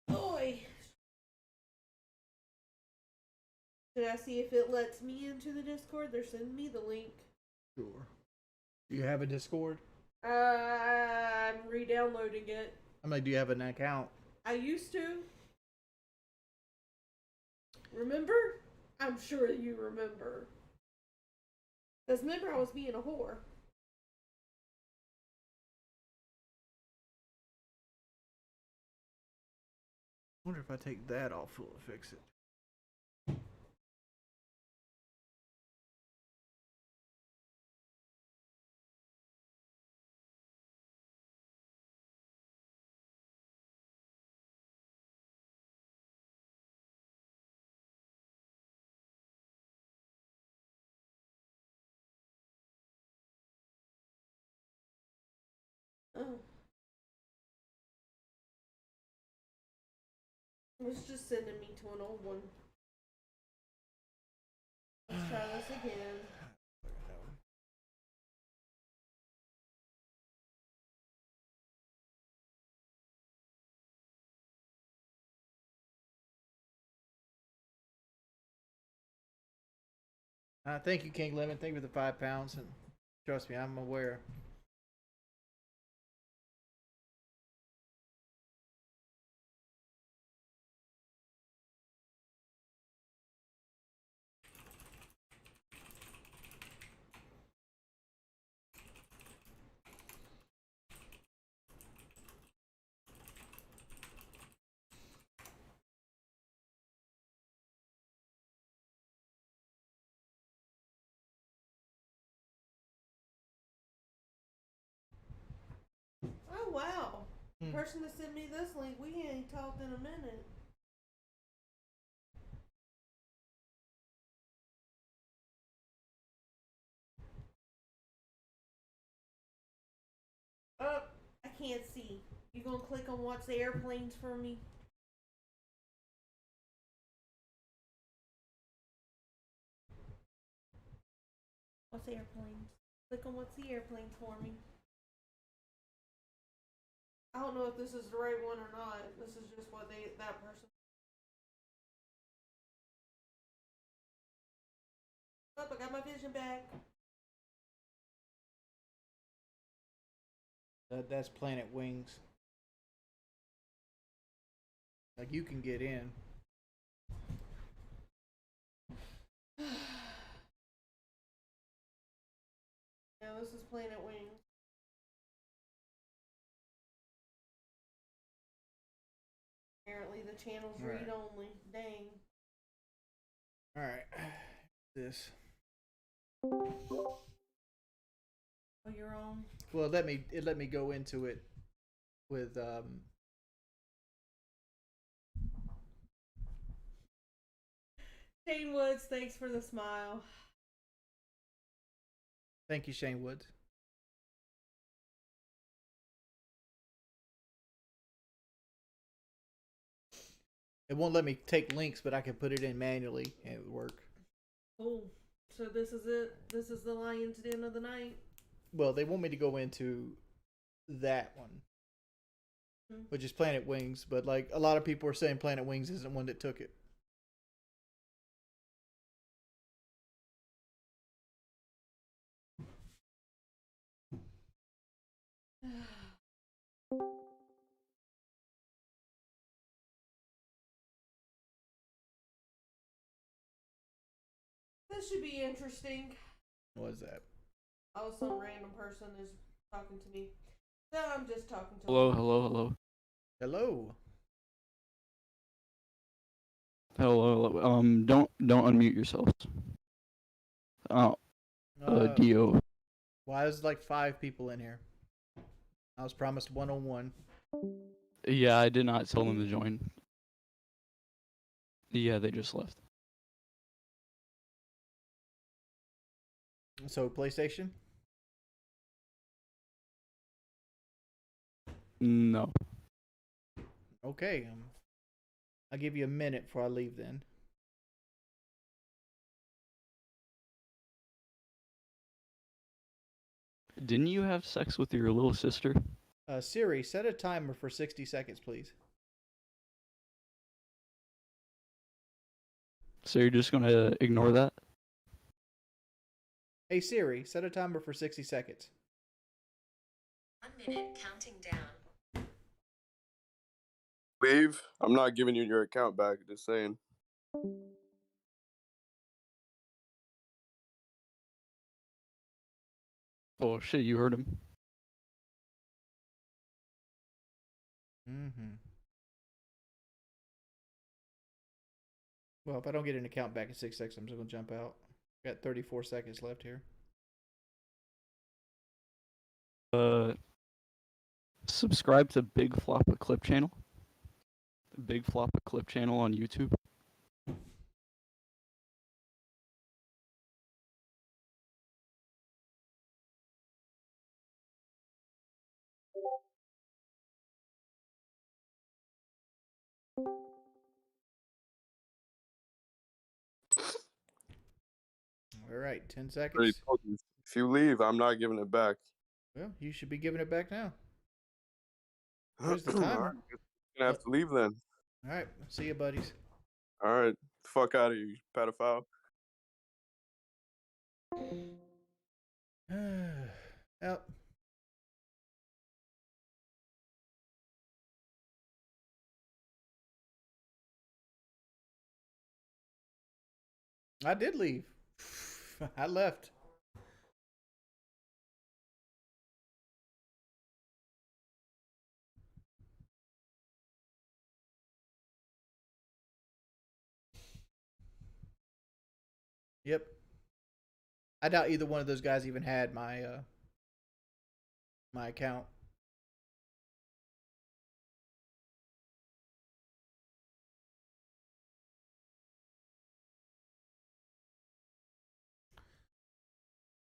Boy. Should I see if it lets me into the Discord? They're sending me the link. Sure. Do you have a Discord? I'm re-downloading it. I'm like, do you have an account? I used to. Remember? I'm sure you remember. Because remember I was being a whore. I wonder if I take that off, will it fix it? Oh. It's just sending me to an old one. Let's try this again. Thank you, King Lemon. Thank you for the £5. And trust me, I'm aware. Oh, wow. The person that sent me this link, we ain't talked in a minute. Oh, I can't see. You gonna click on watch the airplanes for me? What's airplanes? Click on what's the airplanes for me. I don't know if this is the right one or not. This is just what that person. Oh, I got my vision back. That's Planet Wings. Like, you can get in. Yeah, this is Planet Wings. Apparently the channel's Right. read only. Dang. Alright. This. Oh, you're on. Well, it let me go into it with Shane Woods, thanks for the smile. thank you, Shane Woods. It won't let me take links, but I can put it in manually and it would work. Cool. So this is it. This is the Lion's Den of the night. Well, they want me to go into that one, which is Planet Wings, but like a lot of people are saying Planet Wings isn't one that took it. This should be interesting. What is that? Oh, some random person is talking to me. So I'm just talking to Hello, him. hello, hello. Hello. Hello, hello. Don't unmute yourselves. Dio. Why is like 5 people in here? I was promised 1-on-1. Yeah, I did not tell them to join. Yeah, they just left. So PlayStation? No. Okay. I'll give you a minute before I leave then. Didn't you have sex with your little sister? Siri, set a timer for 60 seconds, please. So you're just gonna ignore that? Hey Siri, set a timer for 60 seconds. 1 minute counting down. Leave. I'm not giving you your account back. Just saying. Oh shit, you heard him. Mm-hmm. Well, if I don't get an account back in 6 seconds, I'm just gonna jump out. Got 34 seconds left here. Subscribe to Big Floppa Clip channel. Big Floppa Clip channel on YouTube. All right, 10 Already seconds. told you. If you leave, I'm not giving it back. Well, you should be giving it back now. Where's the timer? Alright, you're gonna have to leave then. All right, see you, buddies. Alright, fuck out of here, you pedophile. Yep. I did leave. I left. Yep. I doubt either one of those guys even had my my account.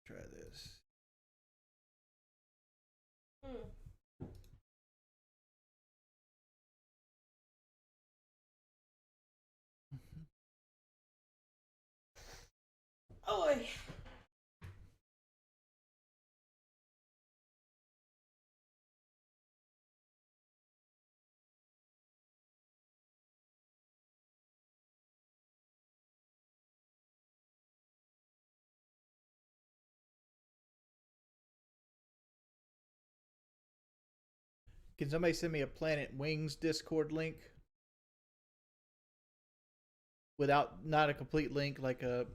Try this. Oi. Can somebody send me a Planet Wings Discord link? Without, not a complete link, like a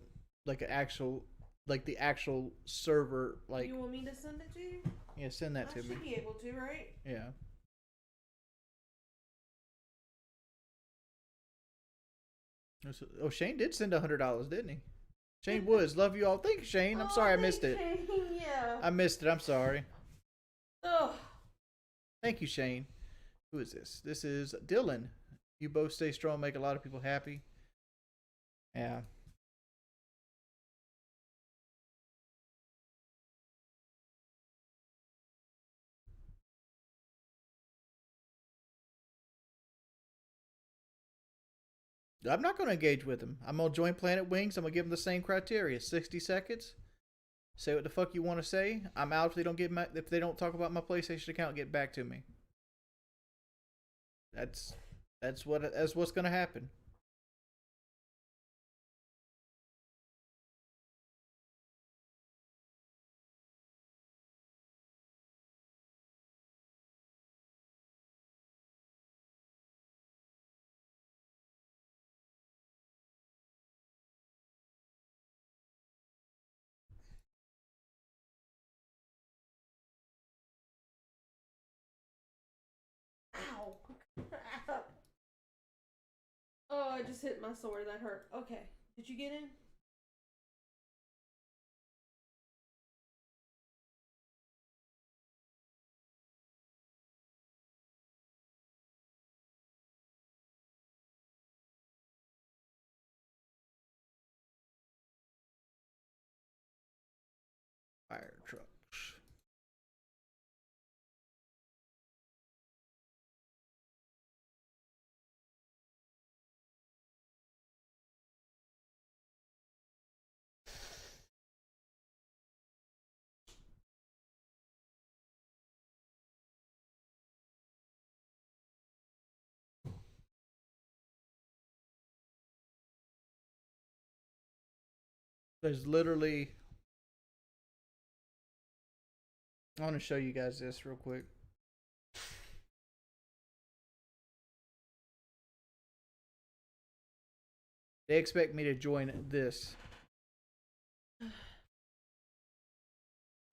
actual, like the actual server, like. You want me to send it to you? Yeah, send that I to me. should be able to, right? Yeah. Oh, Shane did send $100, didn't he? Shane Woods, love you all. Thank you, Shane. I'm sorry I missed it. Shane, yeah. I missed it. I'm sorry. Ugh. Thank you, Shane. Who is this? This is Dylan. You both stay strong, make a lot of people happy. Yeah. I'm not going to engage with him. I'm going to join Planet Wings. I'm going to give him the same criteria. 60 seconds. Say what the fuck you want to say. I'm out if they don't if they don't talk about my PlayStation account, get back to me. That's what's going to happen. Ow. Crap. Oh, I just hit my sword. That hurt. Okay. Did you get in? Fire trucks. There's literally, I want to show you guys this real quick. They expect me to join this.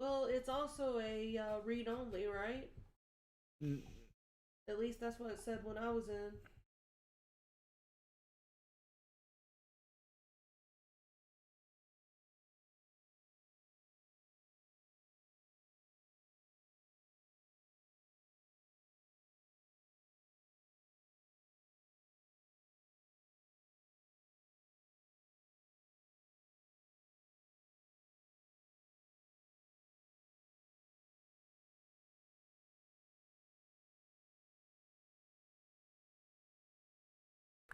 Well, it's also a read only, right? At least that's what it said when I was in.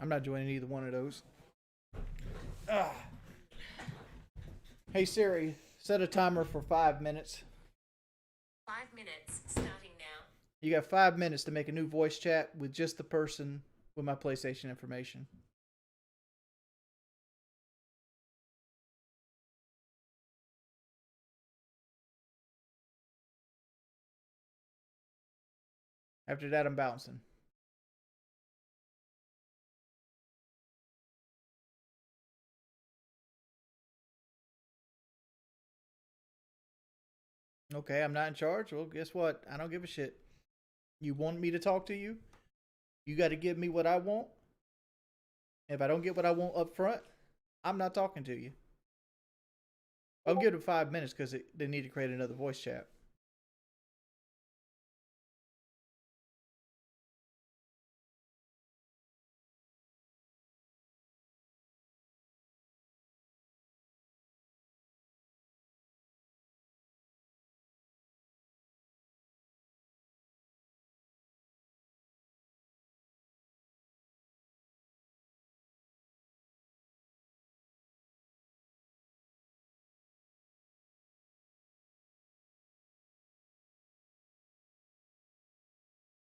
I'm not joining either one of those. Ugh. Hey Siri, set a timer for 5 minutes. 5 minutes starting now. You got 5 minutes to make a new voice chat with just the person with my PlayStation information. After that, I'm bouncing. Okay, I'm not in charge. Well, guess what? I don't give a shit. You want me to talk to you? You got to give me what I want. If I don't get what I want up front, I'm not talking to you. I'll give them 5 minutes because they need to create another voice chat.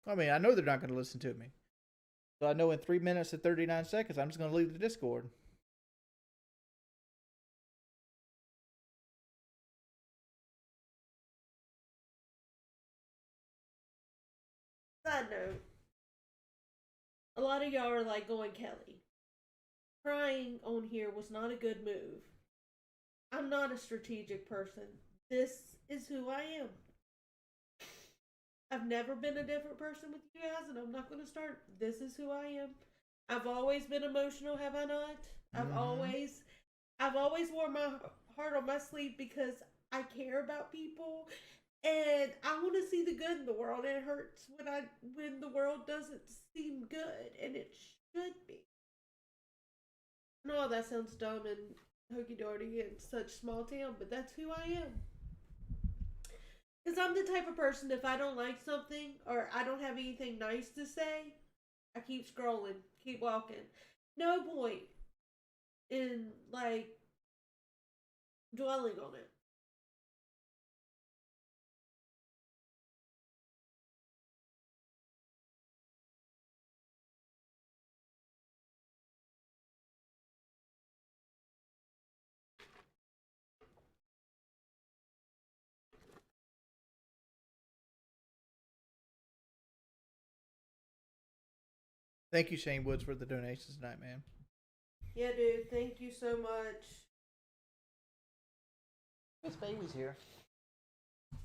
I mean, I know they're not going to listen to me. So I know in 3 minutes and 39 seconds, I'm just going to leave the Discord. side note, a lot of y'all are like going, Kelly, crying on here was not a good move. I'm not a strategic person. This is who I am. I've never been a different person with you guys, and I'm not going to start. This is who I am. I've always been emotional, have I not? I've always wore my heart on my sleeve because I care about people, and I want to see the good in the world. And it hurts when the world doesn't seem good, and it should be. No, that sounds dumb and hokey dorky in such small town, but that's who I am. Because I'm the type of person, if I don't like something or I don't have anything nice to say, I keep scrolling, keep walking. No point in, like, dwelling on it. Thank you, Shane Woods, for the donations tonight, man. Yeah, dude, thank you so much. Miss Bailey's here.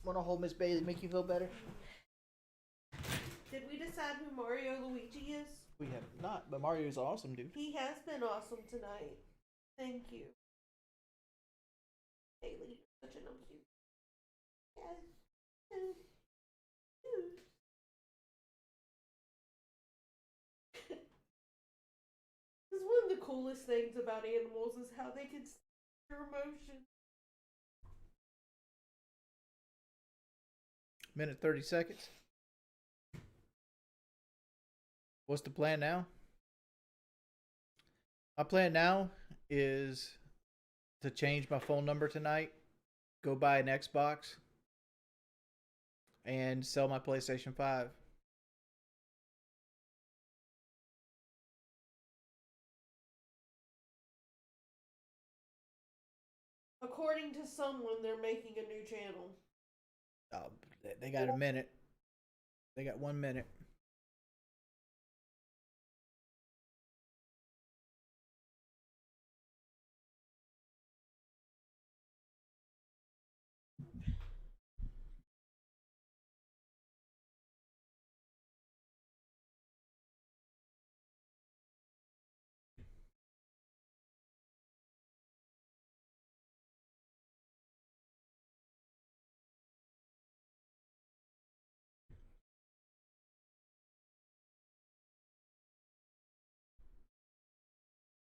Want to hold Miss Bailey, make you feel better? Did we decide who Mario Luigi is? We have not, but Mario's awesome, dude. He has been awesome tonight. Thank you. Bailey, such a number. Yes. This is one of the coolest things about animals is how they can see your emotion. Minute 30 seconds. What's the plan now? My plan now is to change my phone number tonight, go buy an Xbox, and sell my PlayStation 5. According to someone, they're making a new channel. Oh, they got a minute. They got 1 minute.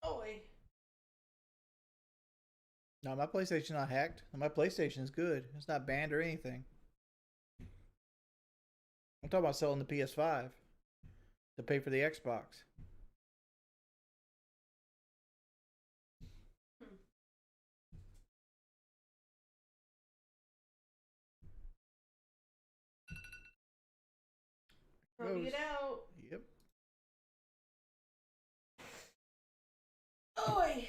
Oi. No, my PlayStation's not hacked. My PlayStation is good. It's not banned or anything. I'm talking about selling the PS5 to pay for the Xbox. Time to get out. Yep. Oi.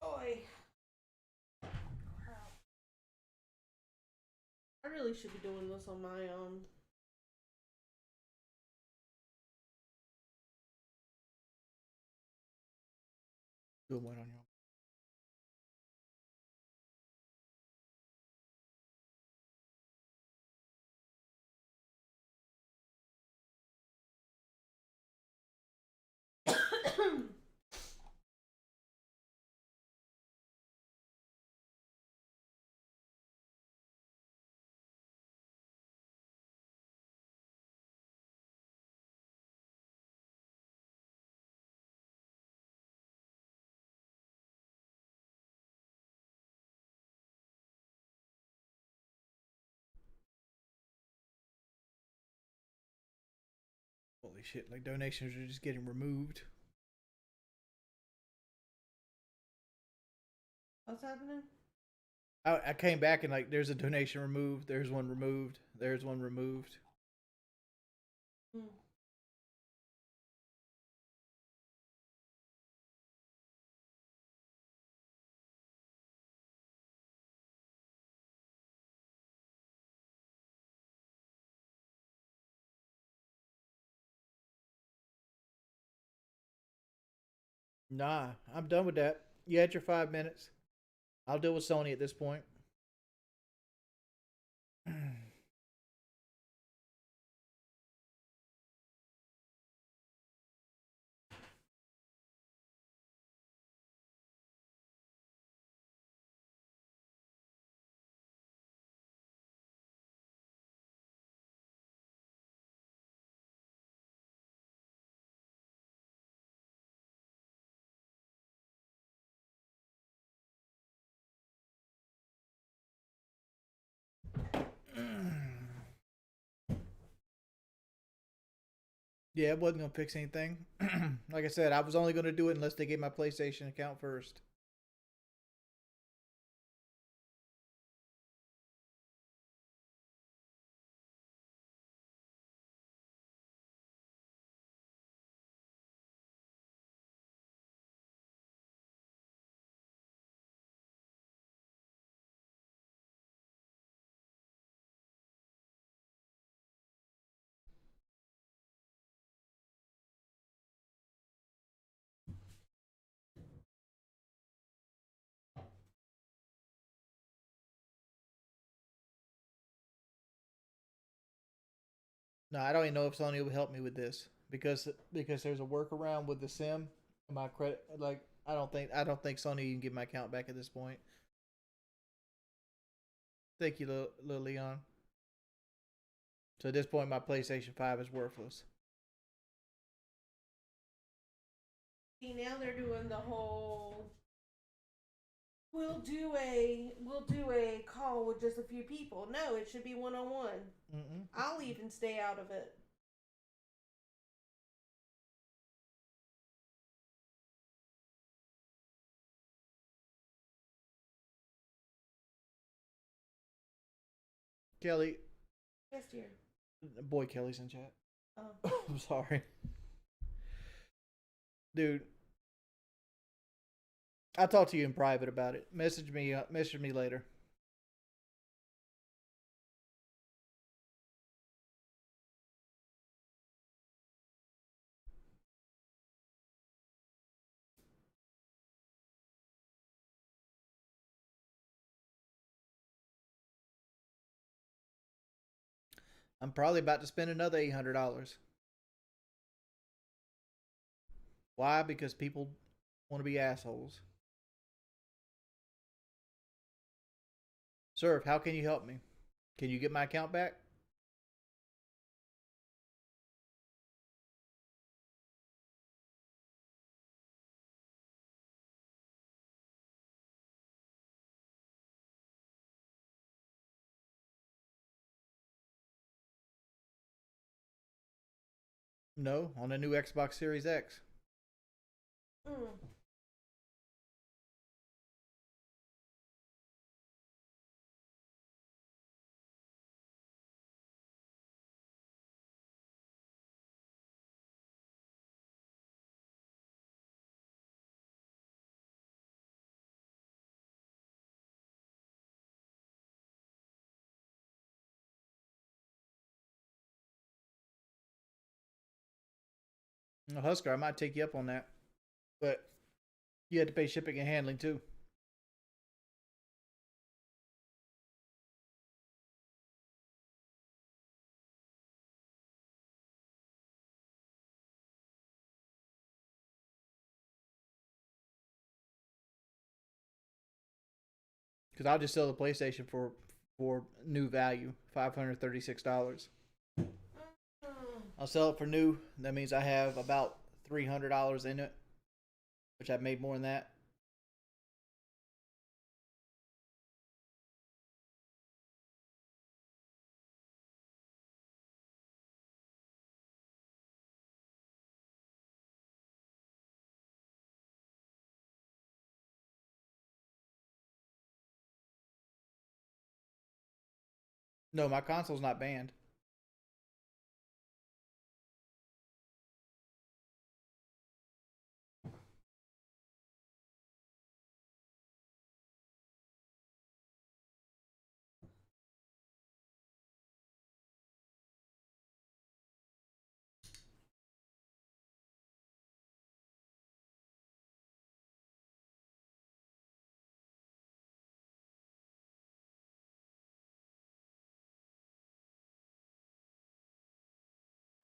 Oi. Crap. I really should be doing this on my own. Doing what on your shit, like donations are just getting removed. What's happening? I came back and like there's a donation removed, there's one removed, there's one removed. Hmm. Nah, I'm done with that. You had your 5 minutes. I'll deal with Sony at this point. Yeah, it wasn't gonna fix anything. Like I said, I was only gonna do it unless they gave my PlayStation account first. No, I don't even know if Sony will help me with this because there's a workaround with the sim. My credit, like I don't think Sony can get my account back at this point. Thank you, Lil Leon. So at this point, my PlayStation 5 is worthless. See, now they're doing the whole. We'll do a call with just a few people. No, it should be 1-on-1. I'll even stay out of it. Kelly. Yes, dear. Boy, Kelly's in chat. Oh. I'm sorry. Dude. I'll talk to you in private about it. Message me later. I'm probably about to spend another $800. Why? Because people want to be assholes. Surf, how can you help me? Can you get my account back? No, on the new Xbox Series X. Husker, I might take you up on that. But you had to pay shipping and handling too. Because I'll just sell the PlayStation for new value, $536. I'll sell it for new. That means I have about $300 in it, which I've made more than that. No, my console's not banned.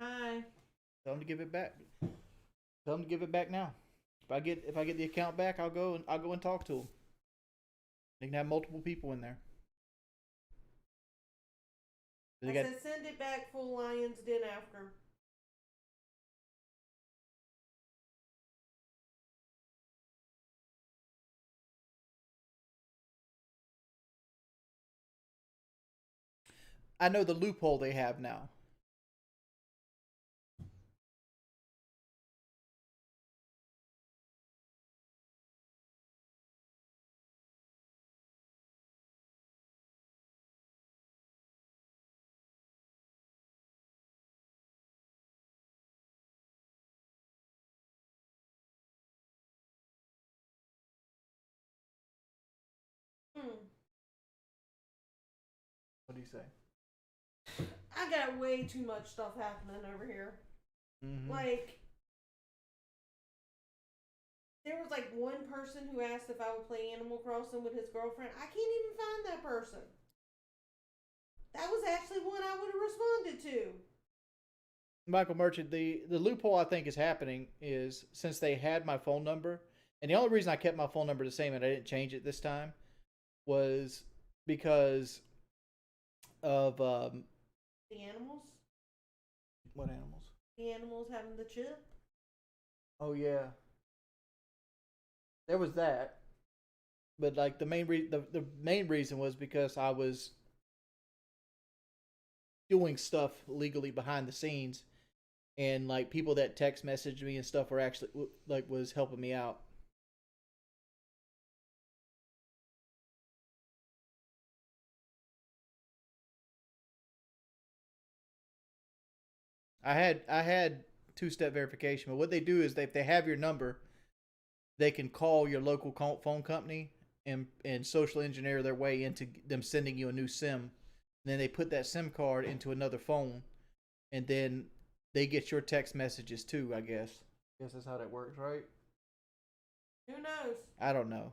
Hi. Tell them to give it back. Tell them to give it back now. If I get the account back, I'll go and talk to them. They can have multiple people in there. They I got, said send it back full Lion's Den after. I know the loophole they have now. What do you say? I got way too much stuff happening over here. Mm-hmm. Like, there was like one person who asked if I would play Animal Crossing with his girlfriend. I can't even find that person. That was actually one I would have responded to. Michael Merchant, the loophole I think is happening is since they had my phone number, and the only reason I kept my phone number the same and I didn't change it this time was because of The animals? what animals? The animals having the chip? Oh yeah, there was that, but like the main reason was because I was doing stuff legally behind the scenes, and like people that text messaged me and stuff were actually like was helping me out. I had two-step verification, but what they do is if they have your number, they can call your local phone company and social engineer their way into them sending you a new SIM. And then they put that SIM card into another phone, and then they get your text messages too, I guess. I guess that's how that works, right? Who knows? I don't know.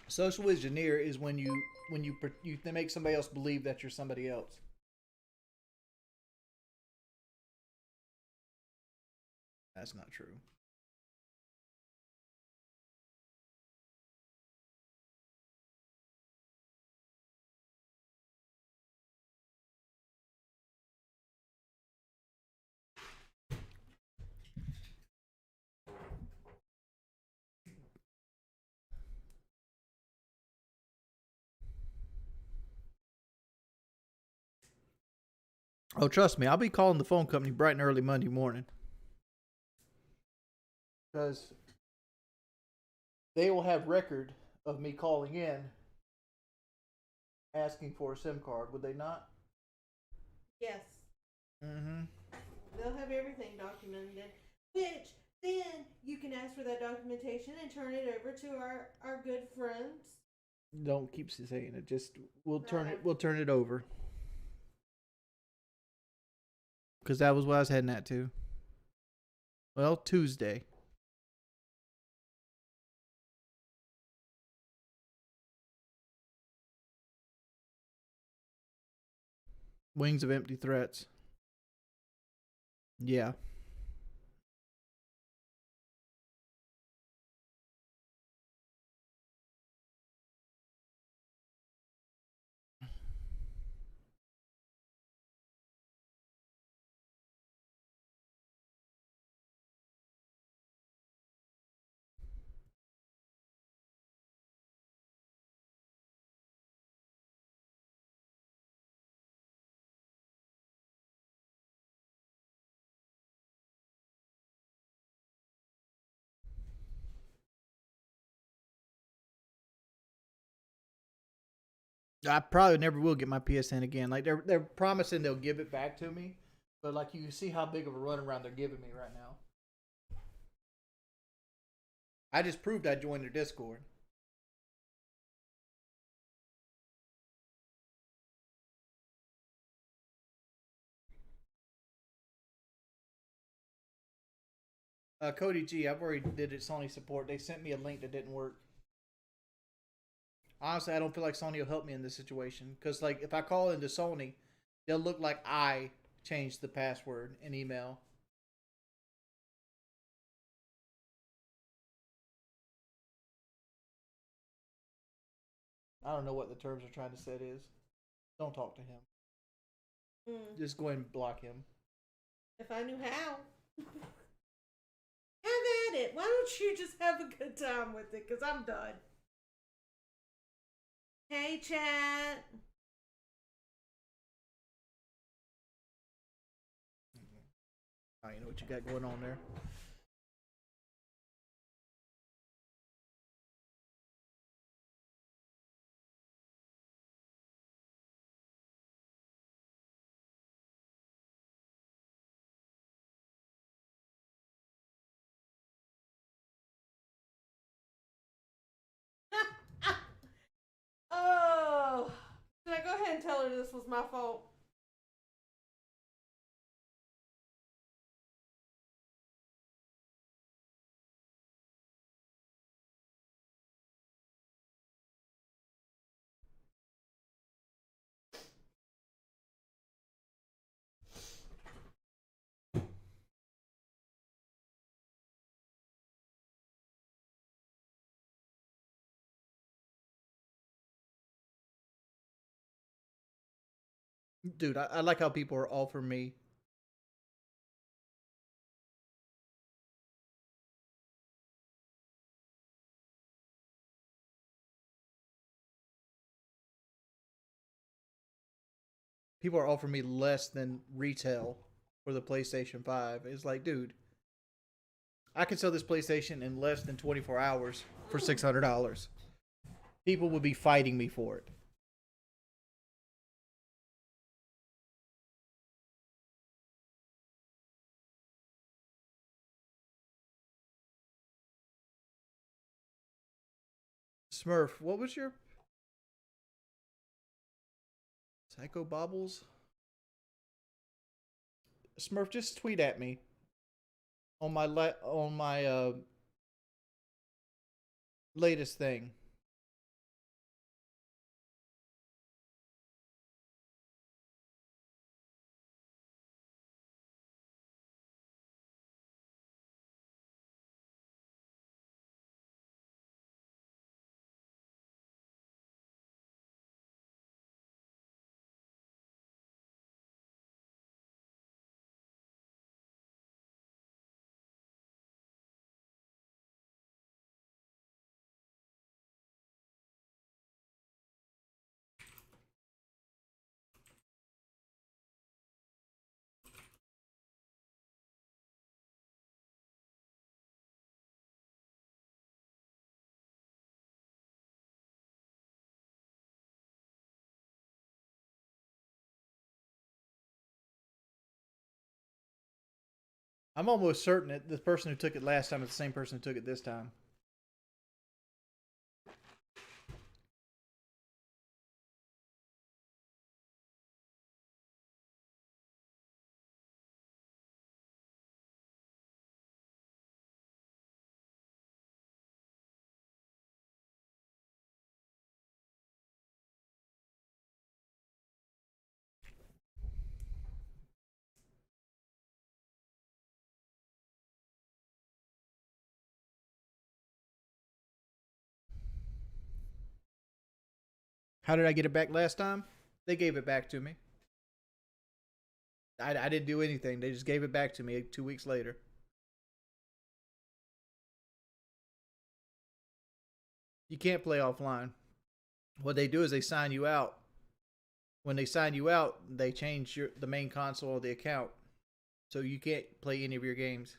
Social engineer is when you make somebody else believe that you're somebody else. That's not true. Oh, trust me, I'll be calling the phone company bright and early Monday morning. Because they will have record of me calling in asking for a SIM card, would they not? Yes. Mm-hmm. They'll have everything documented. Which, then, you can ask for that documentation and turn it over to our good friends. Don't keep saying it. Just we'll turn it over. Because that was what I was heading at too. Well, Tuesday. Wings of Empty Threats. Yeah. I probably never will get my PSN again. Like they're promising they'll give it back to me, but like you see how big of a runaround they're giving me right now. I just proved I joined their Discord. Cody G, I've already did it. Sony support. They sent me a link that didn't work. Honestly, I don't feel like Sony will help me in this situation because, like, if I call into Sony, they'll look like I changed the password in email. I don't know what the terms are trying to set is. Don't talk to him. Just go ahead and block him. If I knew how. Have at it. Why don't you just have a good time with it? Because I'm done. Hey, chat. Oh, you know what you got going on there. Oh. Should I go ahead and tell her this was my fault? Dude, I like how people are offering me. People are offering me less than retail for the PlayStation 5. It's like, dude, I can sell this PlayStation in less than 24 hours for $600. People would be fighting me for it. Smurf, what was your Psycho Bobbles? Smurf, just tweet at me on my latest thing. I'm almost certain that the person who took it last time is the same person who took it this time. How did I get it back last time? They gave it back to me. I didn't do anything. They just gave it back to me 2 weeks later. You can't play offline. What they do is they sign you out. When they sign you out, they change the main console of the account. So you can't play any of your games.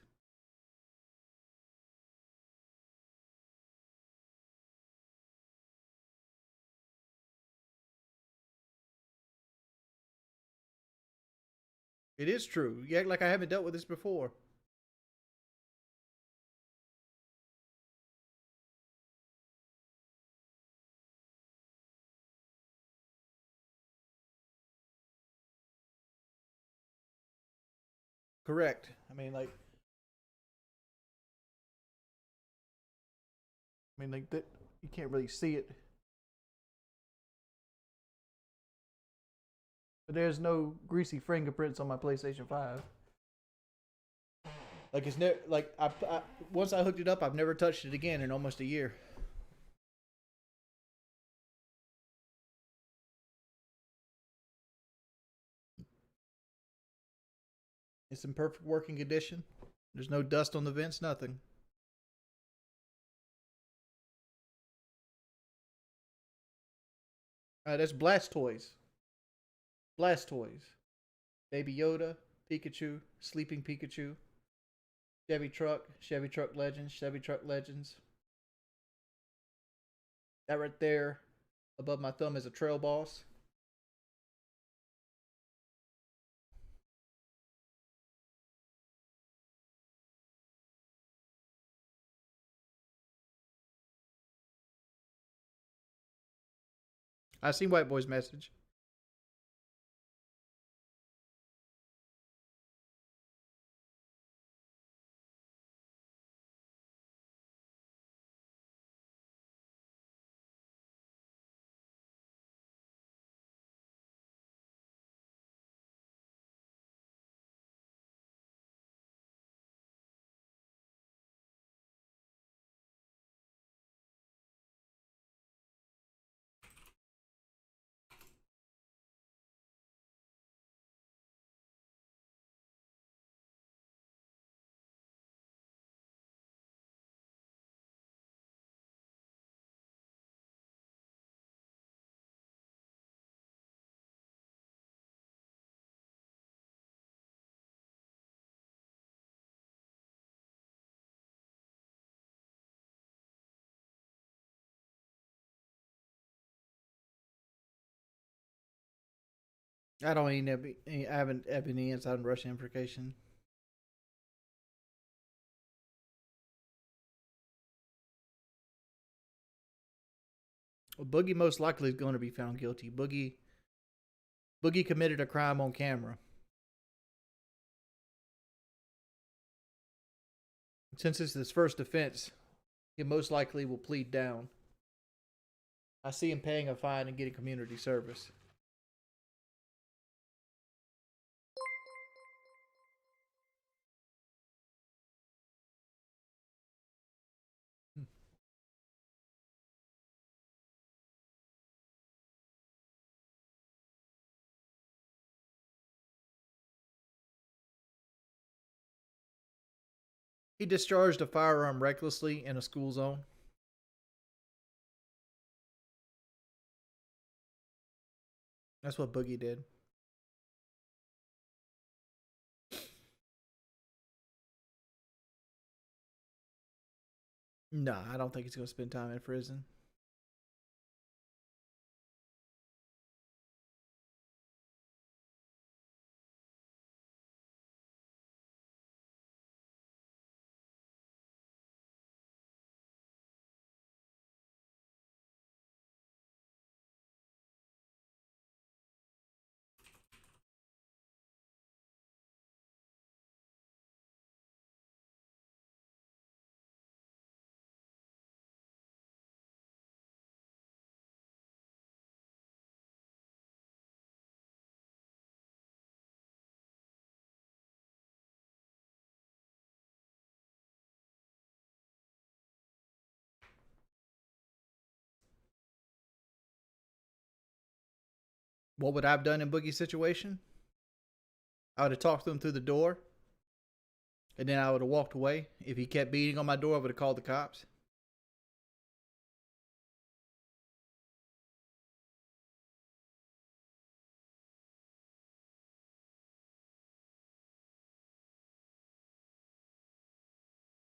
It is true. You act like I haven't dealt with this before. Correct. I mean, like that. You can't really see it, but there's no greasy fingerprints on my PlayStation 5. Like it's never like I once I hooked it up, I've never touched it again in almost a year. It's in perfect working condition. There's no dust on the vents, nothing. That's Blastoise. Blastoise. Baby Yoda, Pikachu, Sleeping Pikachu, Chevy Truck Legends, Chevy Truck Legends. That right there above my thumb is a Trail Boss. I seen White Boy's message. I don't even have any, I haven't have any inside Russian implication. Well, Boogie most likely is going to be found guilty. Boogie committed a crime on camera. Since it's his first offense, he most likely will plead down. I see him paying a fine and getting community service. He discharged a firearm recklessly in a school zone. That's what Boogie did. Nah, I don't think he's going to spend time in prison. What would I have done in Boogie's situation? I would have talked to him through the door, and then I would have walked away. If he kept beating on my door, I would have called the cops.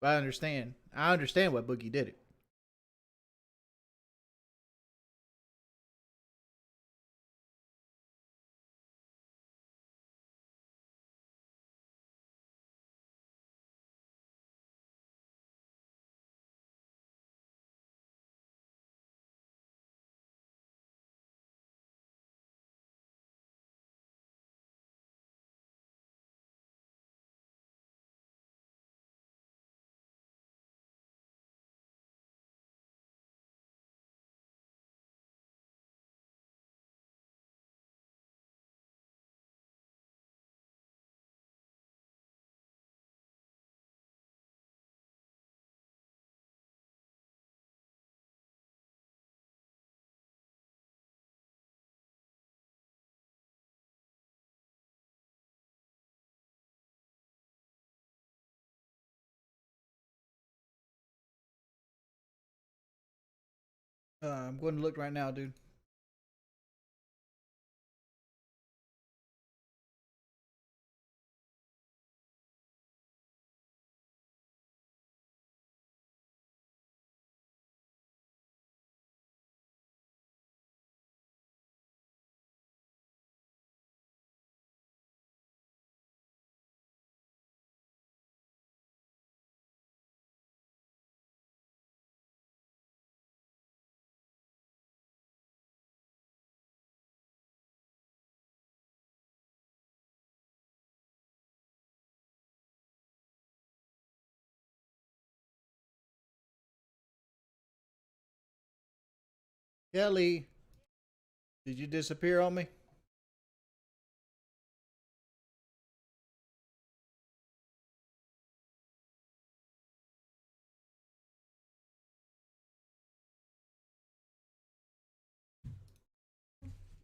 But I understand. I understand why Boogie did it. I'm going to look right now, dude. Kelly, did you disappear on me?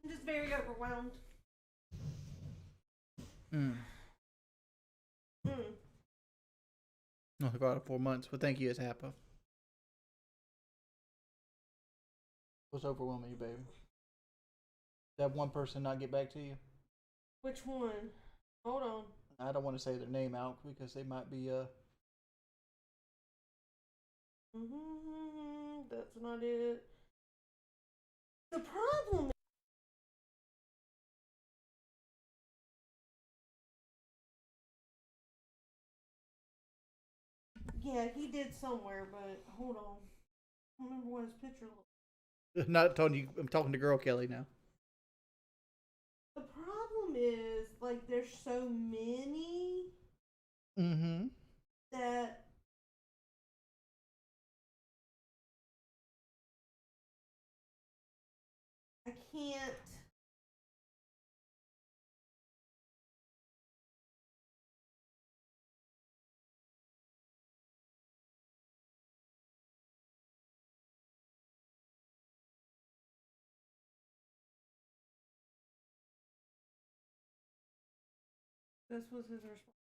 I'm just very overwhelmed. Mm. Mm. No, about 4 months, but thank you, it's Happa. What's overwhelming you, baby? That one person not get back to you? Which one? Hold on. I don't want to say their name out because they might be That's not it. The problem. Yeah, he did somewhere, but hold on. I don't remember what his picture looked. not telling you. I'm talking to girl Kelly now. The problem is, like, there's so many Mm-hmm. that I can't. This was his response.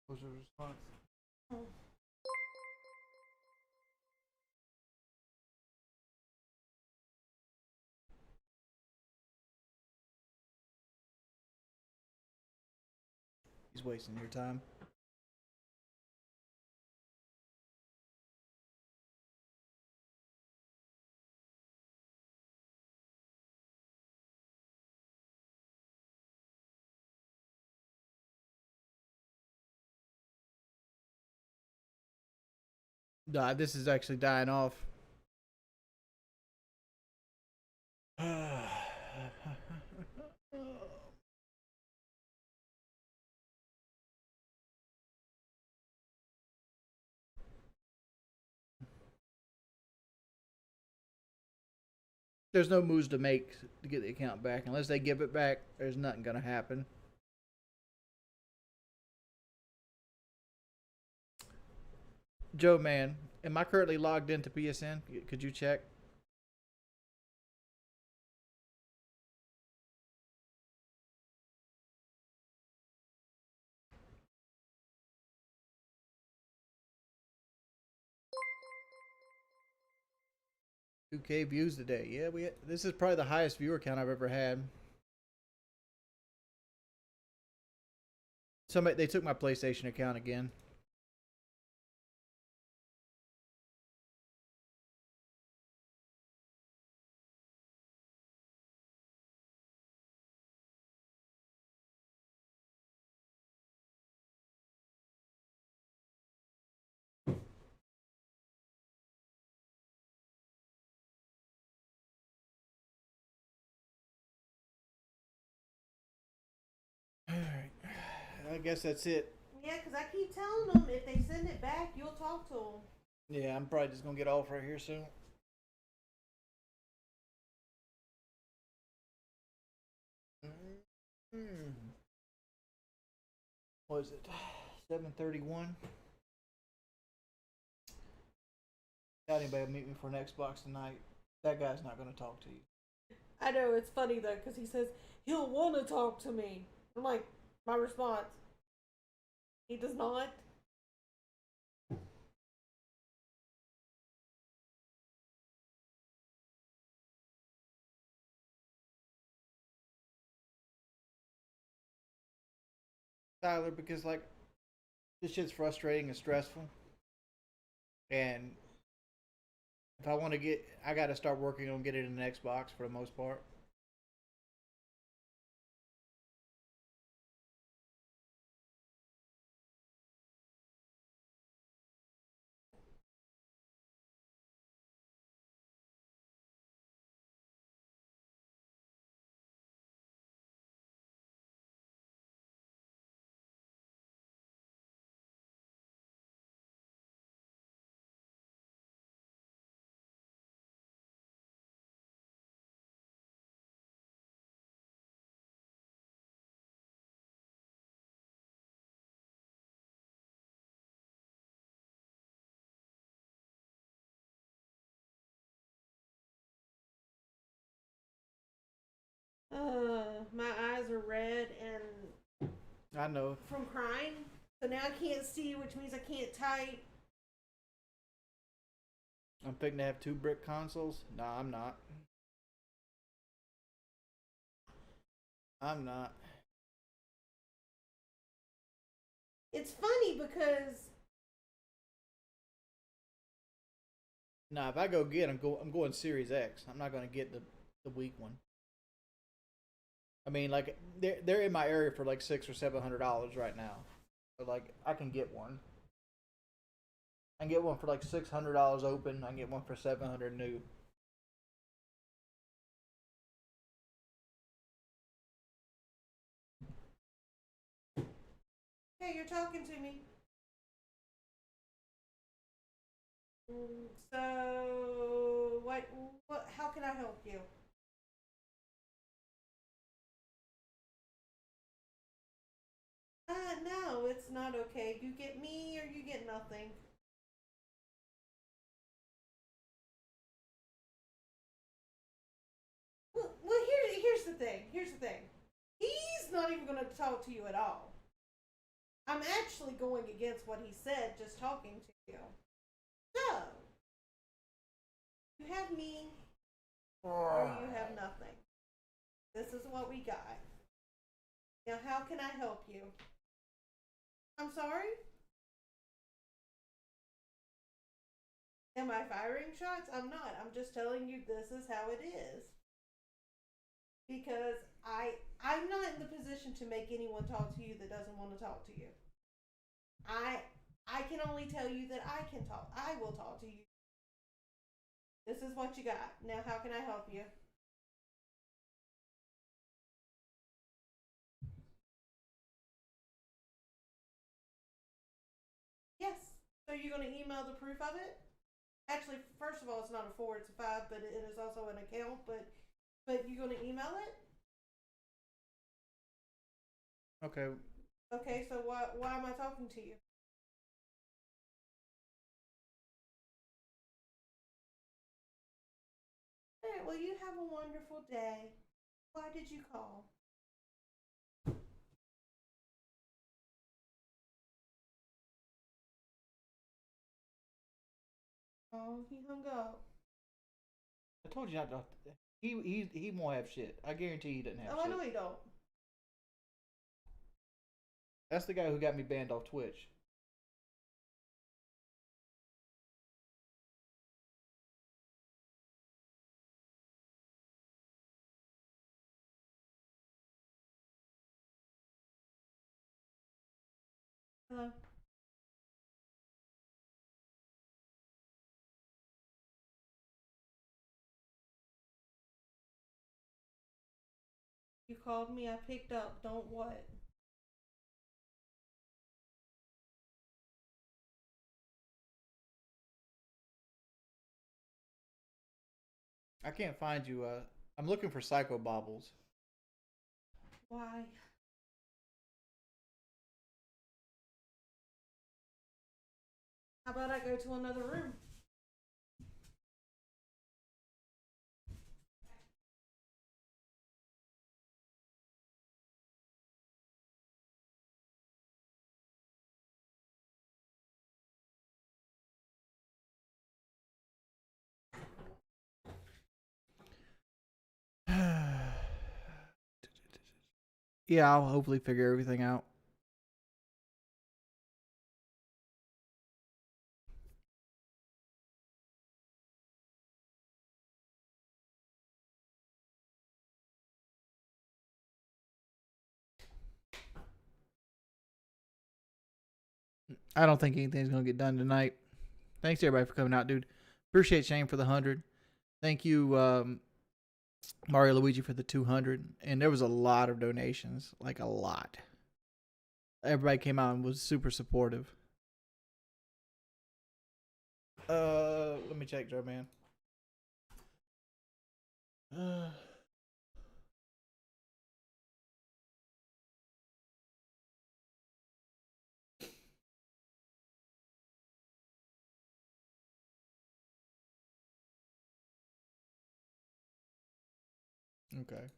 What was your response? He's wasting your time. Nah, this is actually dying off. There's no moves to make to get the account back. Unless they give it back, there's nothing gonna happen. Joe, man, am I currently logged into PSN? Could you check? $2K views today. Yeah, this is probably the highest viewer count I've ever had. Somebody they took my PlayStation account again. Alright. I guess that's it. Yeah, because I keep telling them if they send it back, you'll talk to them. Yeah, I'm probably just gonna get off right here soon. What is it? 7:31. Got anybody meet me for an Xbox tonight? That guy's not gonna talk to you. I know, it's funny though, because he says he'll want to talk to me. I'm like, my response, he does not. Tyler, because like this shit's frustrating and stressful, and if I want to get, I got to start working on getting an Xbox for the most part. My eyes are red and I know. from crying, so now I can't see, which means I can't type. I'm thinking to have 2 brick consoles. Nah, I'm not. I'm not. It's funny because Nah, if I go get, I'm going Series X. I'm not gonna get the weak one. I mean, like they're in my area for like $600 or $700 right now, but like I can get one. I can get one for like $600 open. I can get one for $700 new. hey, you're talking to me. So what? How can I help you? No, it's not okay. You get me or you get nothing. Well, here's the thing. Here's the thing. He's not even going to talk to you at all. I'm actually going against what he said just talking to you. So, you have me or you have nothing. This is what we got. Now, how can I help you? I'm sorry? Am I firing shots? I'm not. I'm just telling you this is how it is. Because I'm not in the position to make anyone talk to you that doesn't want to talk to you. I can only tell you that I can talk. I will talk to you. This is what you got. Now how can I help you? Yes. So you're going to email the proof of it? Actually, first of all, it's not a 4, it's a 5, but it is also an account, but you're going to email it? Okay. Okay, so why am I talking to you? Alright, well, you have a wonderful day. Why did you call? Oh, he hung up. I told you not to. He won't have shit. I guarantee he doesn't have Oh, shit. I know he don't. That's the guy who got me banned off Twitch. Hello. You called me, I picked up. Don't what? I can't find you. I'm looking for Psycho Bobbles. Why? How about I go to another room? Yeah, I'll hopefully figure everything out. I don't think anything's gonna get done tonight. Thanks everybody for coming out, dude. Appreciate Shane for the 100. Thank you, Mario Luigi for the 200. And there was a lot of donations, like a lot. Everybody came out and was super supportive. Let me check, Joe, man. Okay.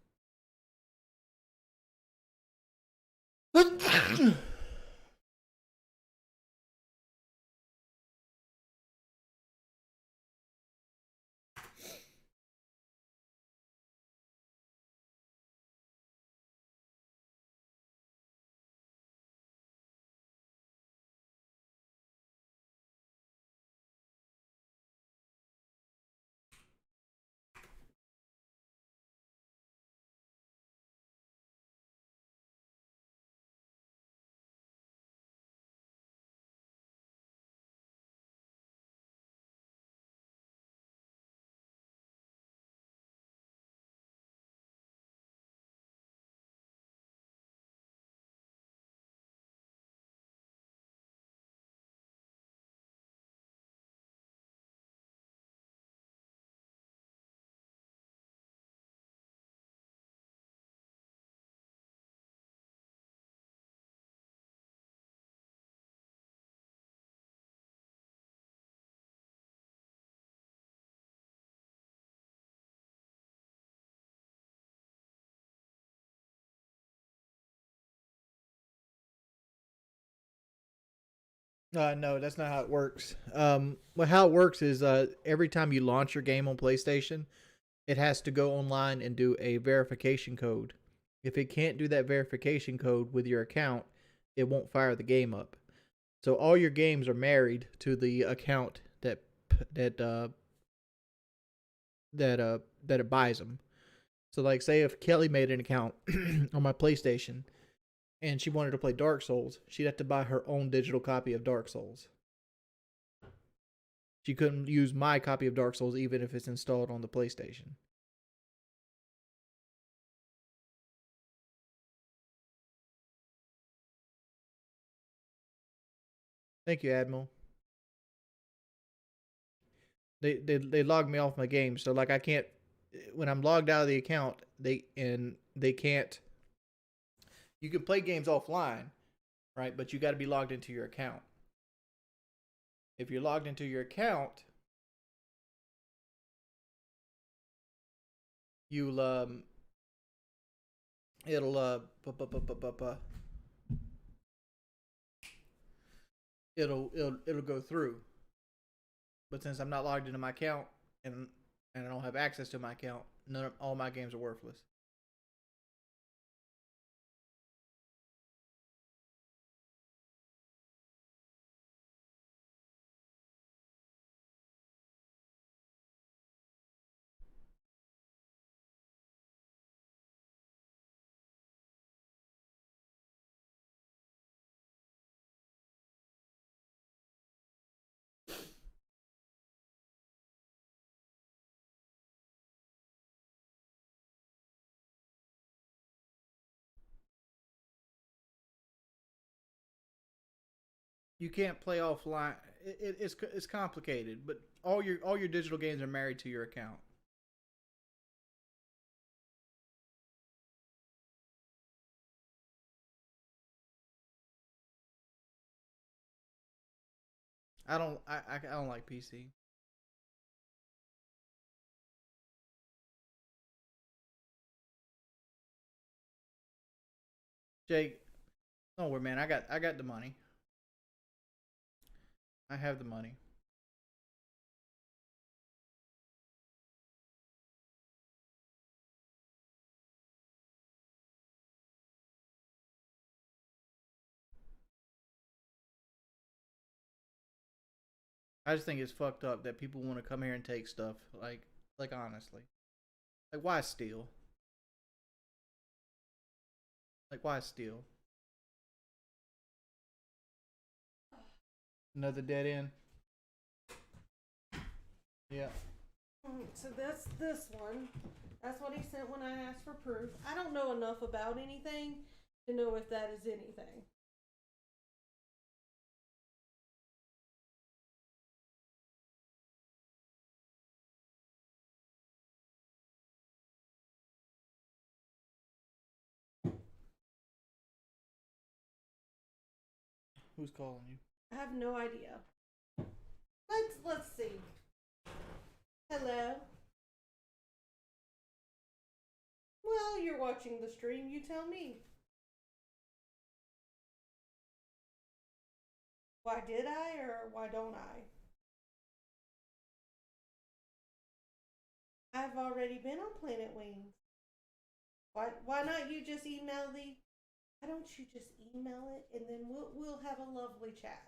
No, that's not how it works. How it works is every time you launch your game on PlayStation, it has to go online and do a verification code. If it can't do that verification code with your account, it won't fire the game up. So all your games are married to the account that it buys them. So like, say if Kelly made an account on my PlayStation and she wanted to play Dark Souls, she'd have to buy her own digital copy of Dark Souls. She couldn't use my copy of Dark Souls even if it's installed on the PlayStation. Thank you, Admiral. They logged me off my game, so like I can't, when I'm logged out of the account, they can't. You can play games offline, right? But you got to be logged into your account. If you're logged into your account, you'll it'll go through. But since I'm not logged into my account and I don't have access to my account, all my games are worthless. You can't play offline. It's complicated, but all your digital games are married to your account. I don't like PC. Jake, don't worry, man. I got the money. I have the money. I just think it's fucked up that people want to come here and take stuff. Like honestly, like why steal? Like why steal? Another dead end. Yeah. So that's this one. That's what he sent when I asked for proof. I don't know enough about anything to know if that is anything. Who's calling you? I have no idea. Let's see. Hello. Well, you're watching the stream. You tell me. Why did I or why don't I? I've already been on Planet Wings. Why not you just email the? Why don't you just email it and then we'll have a lovely chat.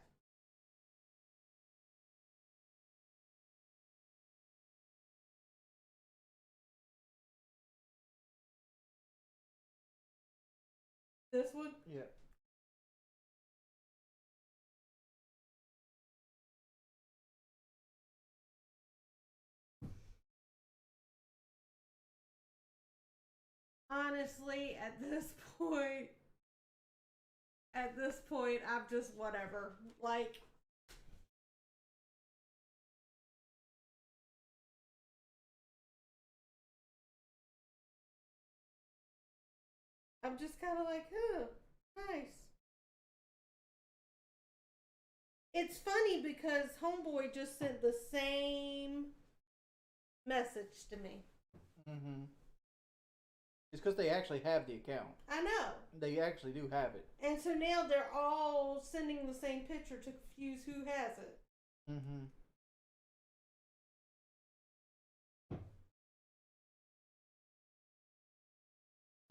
This one? Yeah. Honestly, at this point, I'm just whatever. Like, I'm just kind of like, oh, nice. It's funny because Homeboy just sent the same message to me. Mm-hmm. It's because they actually have the account. I know. They actually do have it. And so now they're all sending the same picture to confuse who has it. Mm-hmm.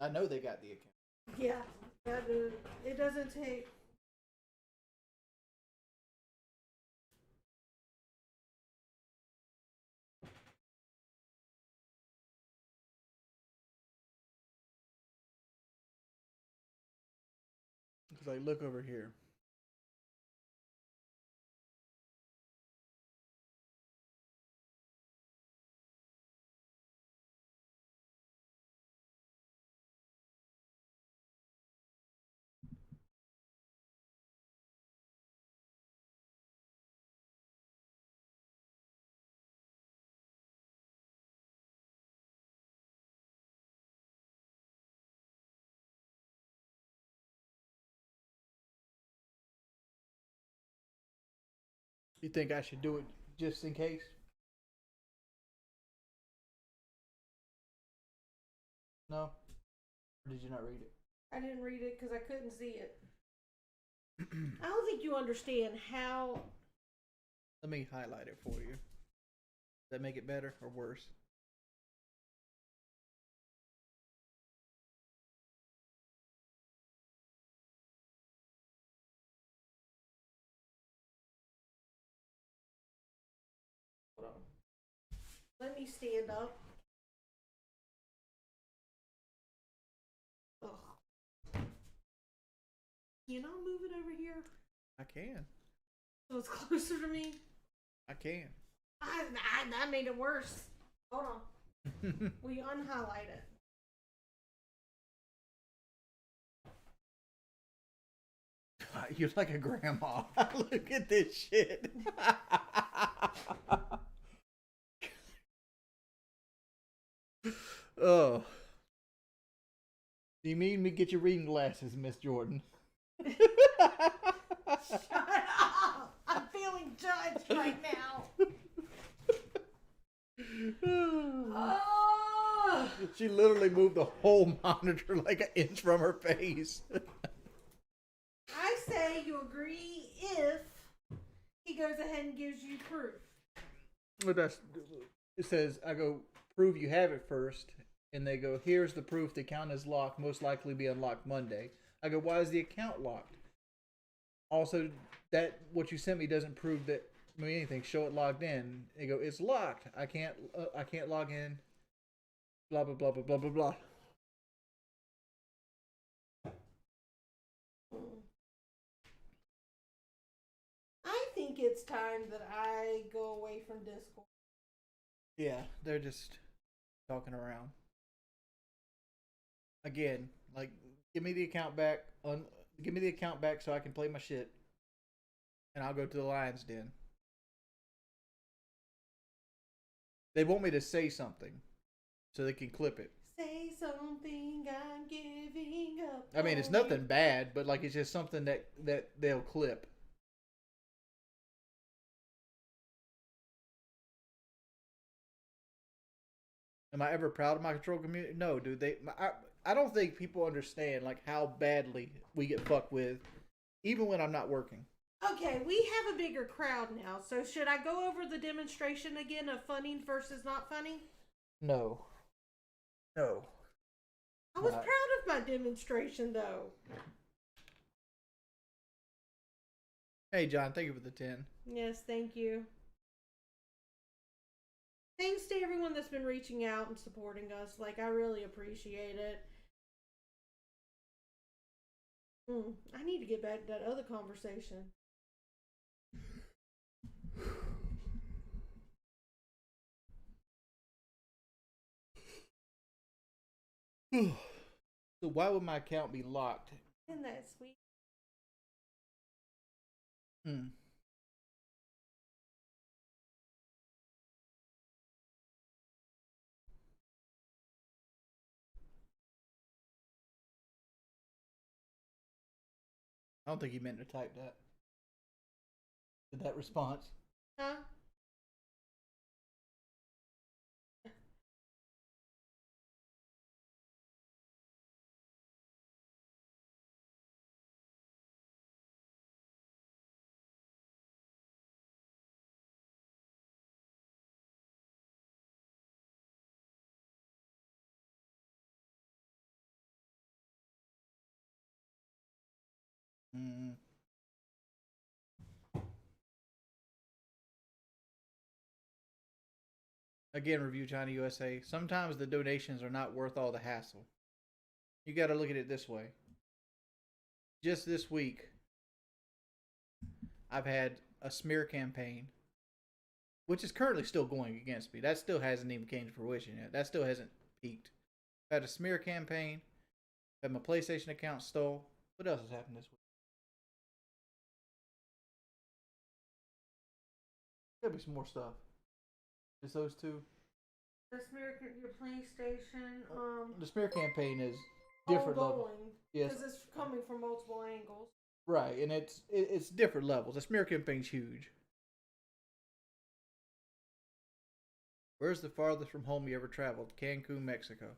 I know they got the account. Yeah, it doesn't take. It's like, look over here. You think I should do it just in case? No? Or did you not read it? I didn't read it because I couldn't see it. I don't think you understand how. Let me highlight it for you. Does that make it better or worse? Hold on. Let me stand up. Ugh. Can I move it over here I can. so it's closer to me? I can. That made it worse. Hold on. Will you unhighlight it? You're like a grandma. Look at this shit. Oh. Do you mean me get your reading glasses, Miss Jordan? Shut up! I'm feeling judged right now. Oh. She literally moved the whole monitor like an inch from her face. I say you agree if he goes ahead and gives you proof. Well, it says, I go, prove you have it first. And they go, here's the proof. The account is locked. Most likely be unlocked Monday. I go, why is the account locked? Also, that what you sent me doesn't prove that anything. Show it logged in. They go, it's locked. I can't log in. Blah blah blah blah blah blah blah. I think it's time that I go away from Discord. Yeah, they're just talking around. Again, like, give me the account back. Give me the account back so I can play my shit. And I'll go to the Lion's Den. They want me to say something so they can clip it. Say something, I'm giving up. I mean, it's nothing bad, but like it's just something that they'll clip. Am I ever proud of my control community? No, dude. I don't think people understand like how badly we get fucked with, even when I'm not working. Okay, we have a bigger crowd now, so should I go over the demonstration again of funning versus not funning? No. No. I was proud of my demonstration, though. Hey, John, thank you for the 10. Yes, thank you. Thanks to everyone that's been reaching out and supporting us. Like, I really appreciate it. I need to get back to that other conversation. So why would my account be locked? Isn't that sweet? I don't think he meant to type that. Did that response? Huh? Again, Review China USA. Sometimes the donations are not worth all the hassle. You got to look at it this way. Just this week, I've had a smear campaign, which is currently still going against me. That still hasn't even came to fruition yet. That still hasn't peaked. I've had a smear campaign. Had my PlayStation account stole. What else has happened this week? There'll be some more stuff. Just those two. The smear, your PlayStation, The smear campaign is different level. Yes, because it's coming from multiple angles. right, and it's different levels. The smear campaign's huge. Where's the farthest from home you ever traveled? Cancun, Mexico.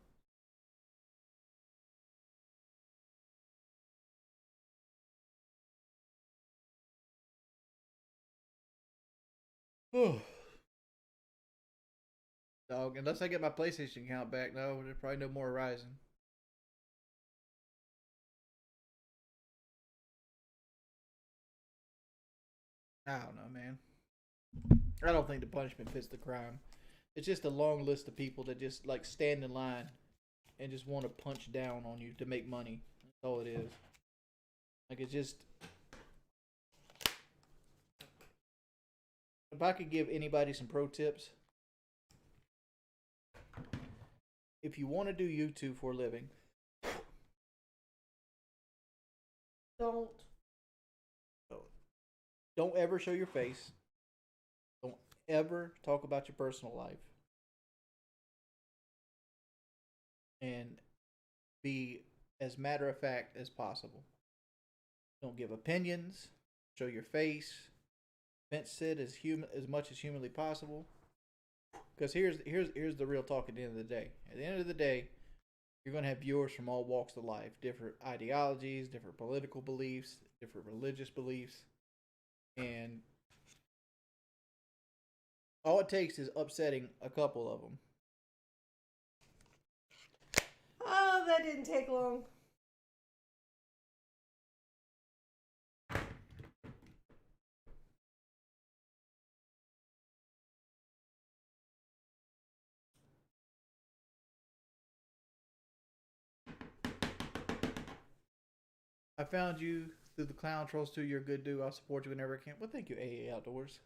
Dog, unless I get my PlayStation account back, no, there's probably no more Horizon. I don't know, man. I don't think the punishment fits the crime. It's just a long list of people that just like stand in line and just want to punch down on you to make money. That's all it is. Like, it's just. If I could give anybody some pro tips, if you want to do YouTube for a living, don't ever show your face. Don't ever talk about your personal life. And be as matter of fact as possible. Don't give opinions. Show your face. fence sit as much as humanly possible. Because here's the real talk at the end of the day. At the end of the day, you're going to have viewers from all walks of life, different ideologies, different political beliefs, different religious beliefs, and all it takes is upsetting a couple of them. Oh, that didn't take long. I found you through the clown trolls too. You're a good dude. I'll support you whenever I can. Well, thank you, AA Outdoors.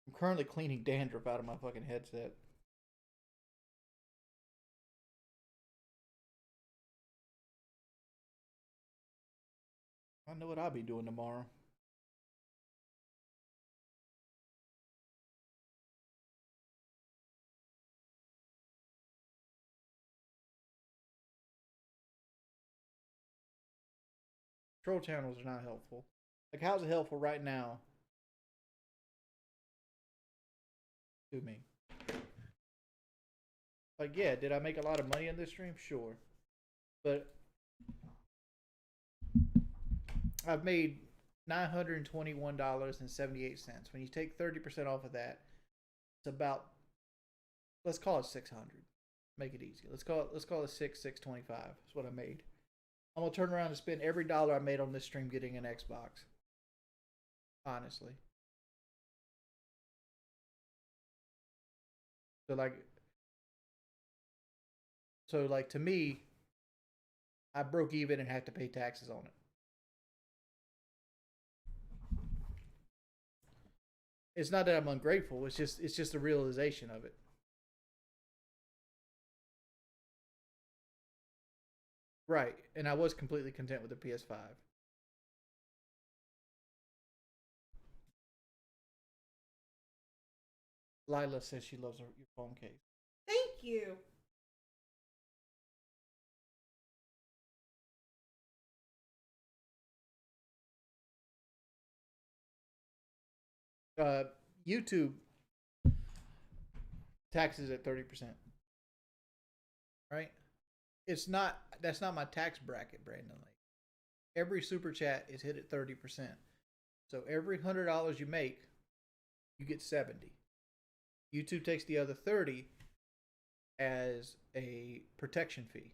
I'm currently cleaning dandruff out of my fucking headset. I know what I'll be doing tomorrow. Troll channels are not helpful. Like, how's it helpful right now to me? Like, yeah, did I make a lot of money on this stream? Sure. But I've made $921.78. When you take 30% off of that, it's about, let's call it 600. Make it easy. Let's call it 625. That's what I made. I'm gonna turn around and spend every dollar I made on this stream getting an Xbox. Honestly. So like to me, I broke even and had to pay taxes on it. It's not that I'm ungrateful, it's just a realization of it. Right, and I was completely content with the PS5. Lila says she loves your phone case. Thank you. YouTube taxes at 30%. Right? That's not my tax bracket, Brandon. Like, every super chat is hit at 30%. So every $100 you make, you get 70. YouTube takes the other 30 as a protection fee,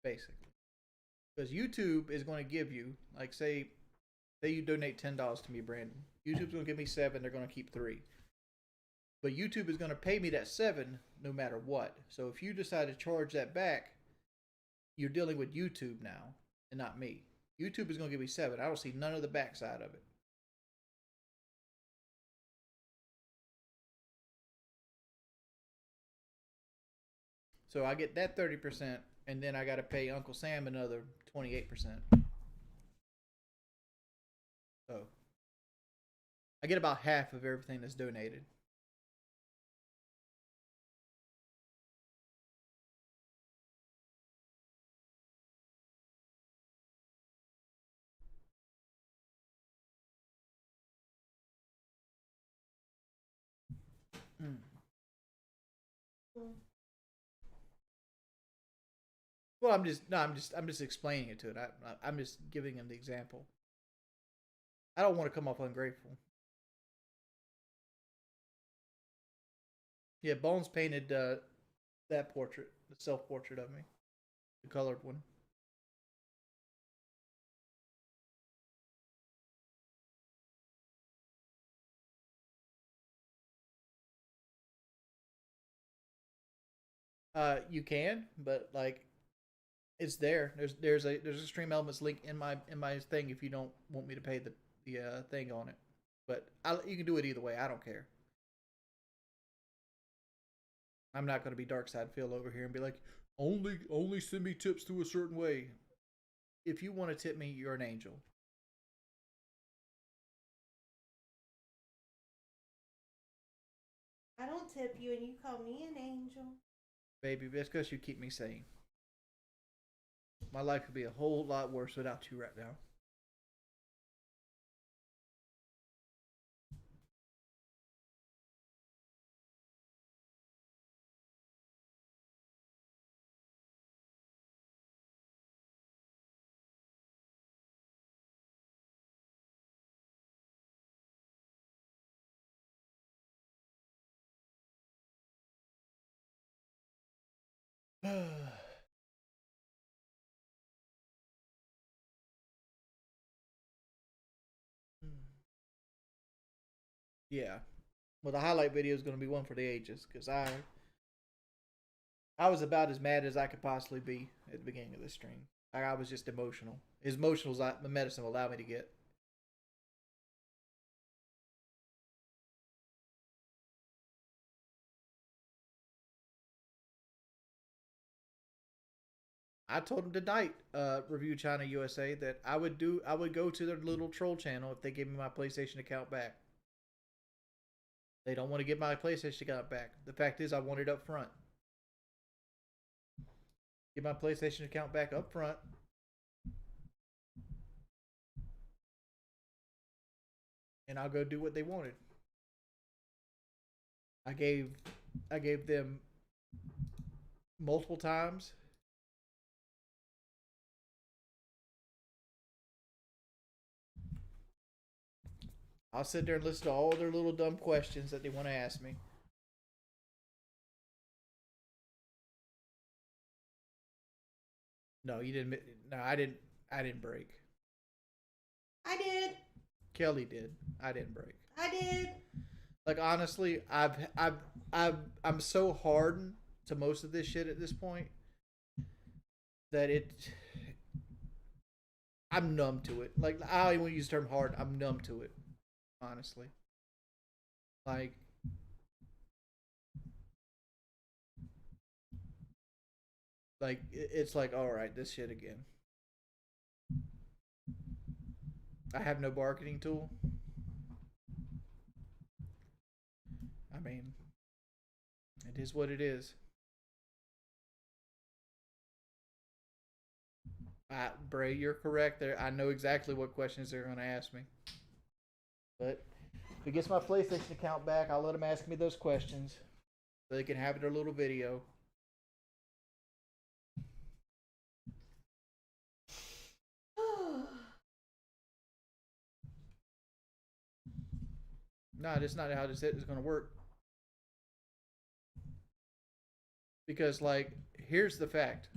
basically. Because YouTube is going to give you, like, say you donate $10 to me, Brandon. YouTube's going to give me 7, they're going to keep 3. But YouTube is going to pay me that 7 no matter what. So if you decide to charge that back, you're dealing with YouTube now and not me. YouTube is going to give me 7. I don't see none of the backside of it. So I get that 30%, and then I got to pay Uncle Sam another 28%. So I get about half of everything that's donated. Mm. Well, I'm just explaining it to it. I'm just giving him the example. I don't want to come off ungrateful. Yeah, Bones painted that portrait, the self-portrait of me, the colored one. You can, but like, it's there. There's a Stream Elements link in my thing if you don't want me to pay the thing on it. But you can do it either way. I don't care. I'm not going to be dark side Phil over here and be like, only send me tips through a certain way. If you want to tip me, you're an angel. I don't tip you and you call me an angel. Baby, that's because you keep me sane. My life would be a whole lot worse without you right now. Yeah. Well, the highlight video is going to be one for the ages because I was about as mad as I could possibly be at the beginning of this stream. I was just emotional. As emotional as the medicine will allow me to get. I told them tonight, Review China USA, that I would go to their little troll channel if they gave me my PlayStation account back. They don't want to give my PlayStation account back. The fact is, I want it up front. Get my PlayStation account back up front. And I'll go do what they wanted. I gave them multiple times. I'll sit there and listen to all their little dumb questions that they want to ask me. No, you didn't. No, I didn't. I didn't break. I did. Kelly did. I didn't break. I did. Like honestly, I'm so hardened to most of this shit at this point that I'm numb to it. Like I don't even want to use the term hard. I'm numb to it. Honestly, like it's like, all right, this shit again. I have no marketing tool. I mean, it is what it is. Bray, you're correct there. I know exactly what questions they're going to ask me. But if it gets my PlayStation account back, I'll let them ask me those questions so they can have their little video. No, that's not how this is going to work. Because, like, here's the fact.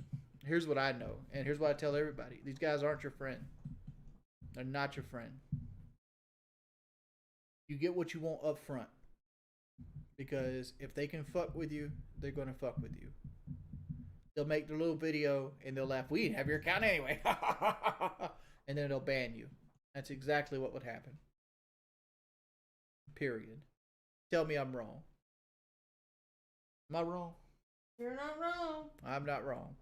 Here's what I know. And here's what I tell everybody. These guys aren't your friend. They're not your friend. You get what you want up front. Because if they can fuck with you, they're going to fuck with you. They'll make their little video and they'll laugh. We didn't have your account anyway. And then they'll ban you. That's exactly what would happen. Period. Tell me I'm wrong. Am I wrong? You're not wrong. I'm not wrong.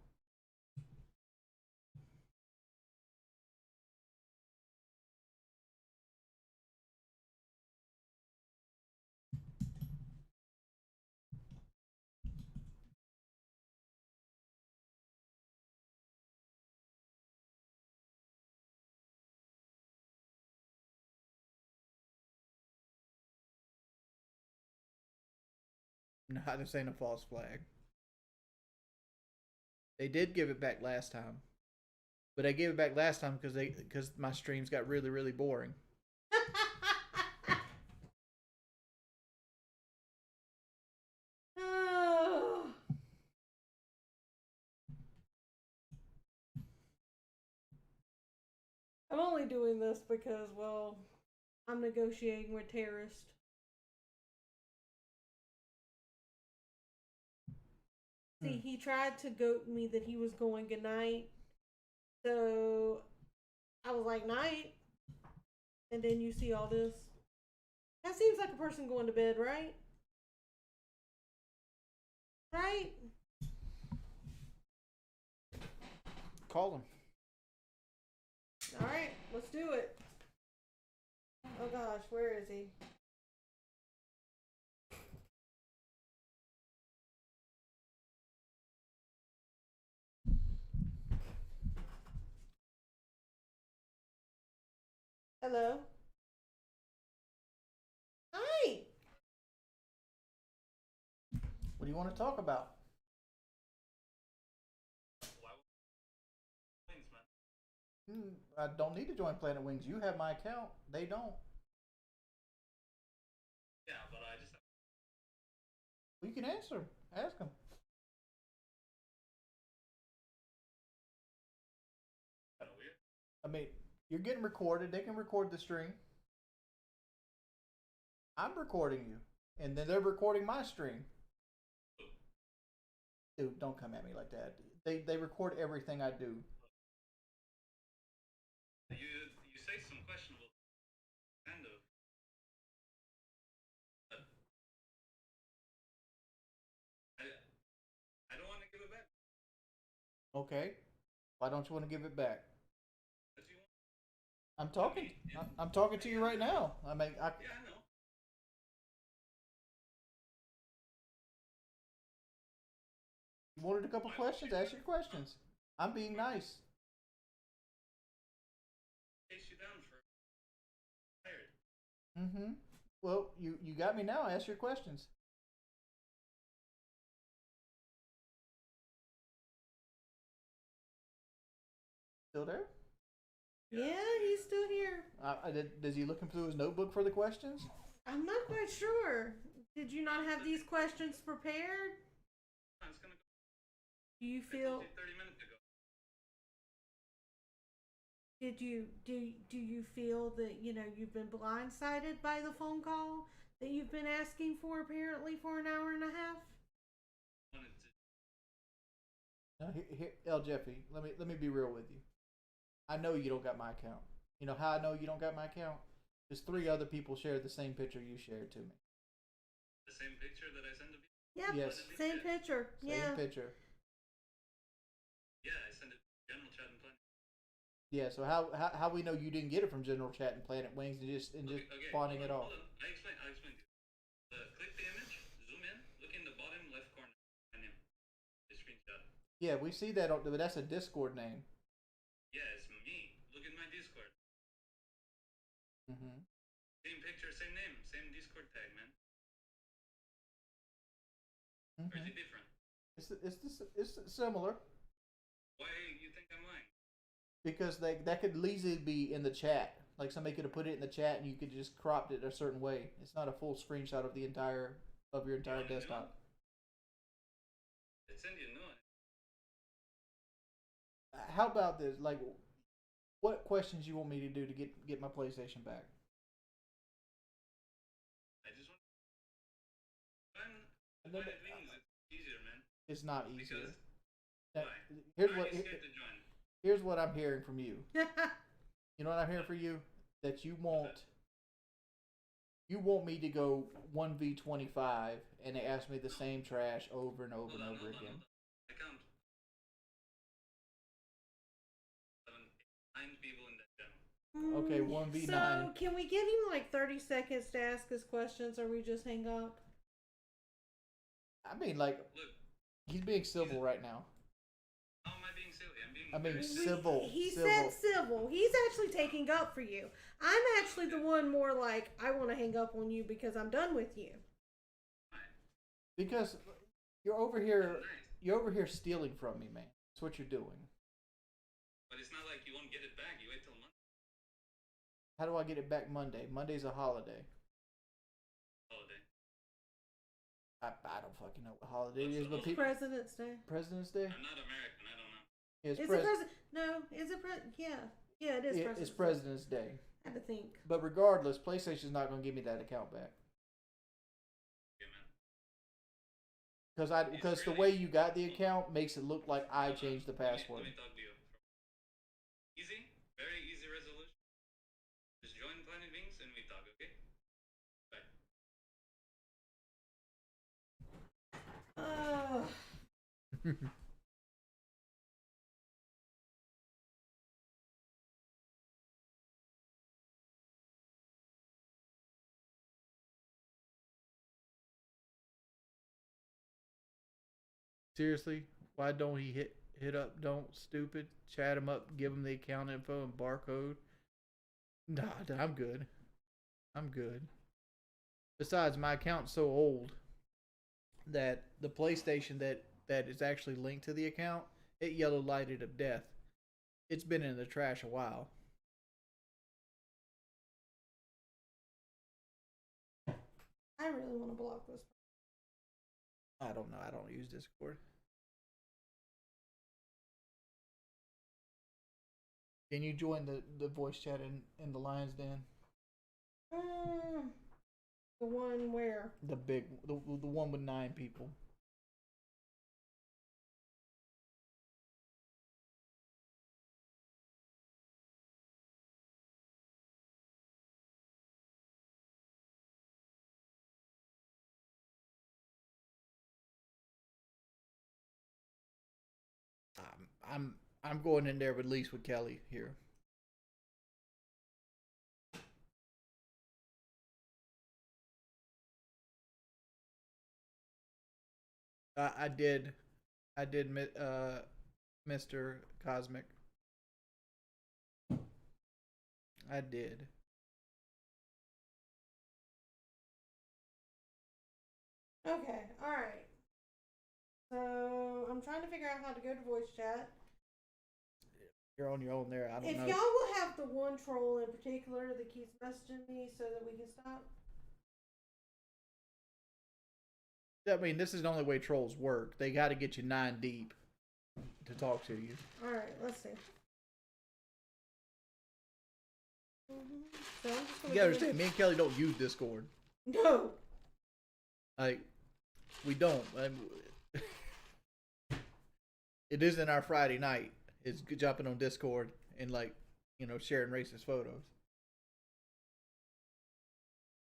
No, this ain't a false flag. They did give it back last time. But I gave it back last time because my streams got really, really boring. I'm only doing this because, well, I'm negotiating with terrorists. See, he tried to goat me that he was going good night. So I was like, night. And then you see all this. That seems like a person going to bed, right? Right? Call him. Alright, let's do it. Oh gosh, where is he? Hello? Hi! What do you want to talk about? I don't need to join Planet Wings. You have my account. They don't. Yeah, but I just... You can answer. Ask them. I mean, you're getting recorded. They can record the stream. I'm recording you, and then they're recording my stream. Dude, don't come at me like that. They record everything I do. You say some questionable, kind of. I don't want to give it back. Okay. Why don't you want to give it back? Because you want. I'm talking. I'm talking to you right now. I mean, Yeah, I know. you wanted a couple questions. Ask your questions. I'm being nice. Chase you down for tired. Mm-hmm. Well, you got me now. Ask your questions. Still there? Yeah, he's still here. Does he looking through his notebook for the questions? I'm not quite sure. Did you not have these questions prepared? It's gonna go. Do you I feel? told you 30 minutes ago. Do you feel that you've been blindsided by the phone call that you've been asking for apparently for an hour and a half? Wanted to. Now, here, L. Jeffy, let me be real with you. I know you don't got my account. You know how I know you don't got my account? Because 3 other people shared the same picture you shared to me. The same picture that I sent to people? Yep. Yes. Same picture. Same picture. Yeah, I sent it to General Chat and Planet. Yeah. So how we know you didn't get it from General Chat and Planet Wings and just spawning it off? Hold on. I'll explain to you. Click the image, zoom in, look in the bottom left corner. My name. The screenshot. Yeah, we see that, but that's a Discord name. Yeah, it's me. Look at my Discord. Mm-hmm. Same picture, same name, same Discord tag, man. Or is it different? It's similar. Why you think I'm lying? Because that could easily be in the chat. Like somebody could have put it in the chat and you could just cropped it a certain way. It's not a full screenshot of your entire desktop. It's Indian, no. How about this? Like, what questions you want me to do to get my PlayStation back? I just want. Planet Wings, it's easier, man. It's not easier. Because Here's what I'm hearing from you. You know what I'm hearing from you? That you want me to go 1v25 and they ask me the same trash over and over and over again. I count 9 people in that channel. Okay, 1v9. So can we give him like 30 seconds to ask his questions, or we just hang up? I mean, like, look, he's being civil right now. How am I being silly? I mean, civil. He said civil. He's actually taking up for you. I'm actually the one more like, I want to hang up on you because I'm done with you. Because you're over here stealing from me, man. That's what you're doing. But it's not like you won't get it back. You wait till Monday. How do I get it back Monday? Monday's a holiday. Holiday. I don't fucking know what holiday it is, but It's President's Day. President's Day? I'm not American. I don't know. It's Is it President? No, is it Yeah, it is. It's President's Day. I had to think. But regardless, PlayStation's not going to give me that account back. Yeah, man. Because the way you got the account makes it look like I changed the password. Let me talk to you. Easy, very easy resolution. Just join Planet Wings and we talk, okay? Bye. Seriously, why don't he hit up Don't Stupid, chat him up, give him the account info and barcode? Nah, I'm good. I'm good. Besides, my account's so old that the PlayStation that is actually linked to the account, it yellow lighted of death. It's been in the trash a while. I really want to block this. I don't know. I don't use Discord. Can you join the voice chat in the Lions Den? The one where? The one with 9 people. I'm going in there at least with Kelly here. I did, Mr. Cosmic. I did. Okay, alright. So, I'm trying to figure out how to go to voice chat. You're on your own there. I don't If know. y'all will have the one troll in particular that keeps messaging me so that we can stop. I mean, this is the only way trolls work. They got to get you 9 deep to talk to you. Alright, let's see. So I'm just gonna You gotta understand, me and Kelly don't use Discord. No. Like, we don't. It isn't our Friday night. It's jumping on Discord and, like, sharing racist photos.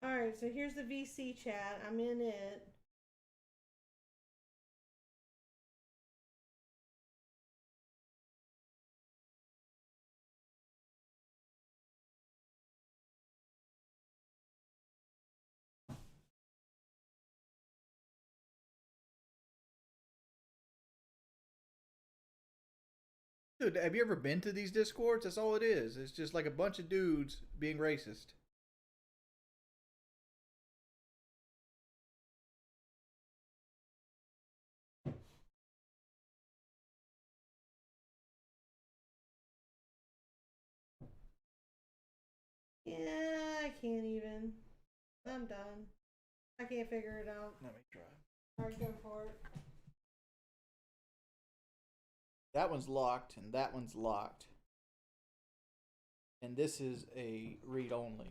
Alright, so here's the VC chat. I'm in it. Dude, have you ever been to these Discords? That's all it is. It's just like a bunch of dudes being racist. Yeah, I can't even. I'm done. I can't figure it out. Let me try. Alright, go for it. That one's locked, and that one's locked. And this is a read only.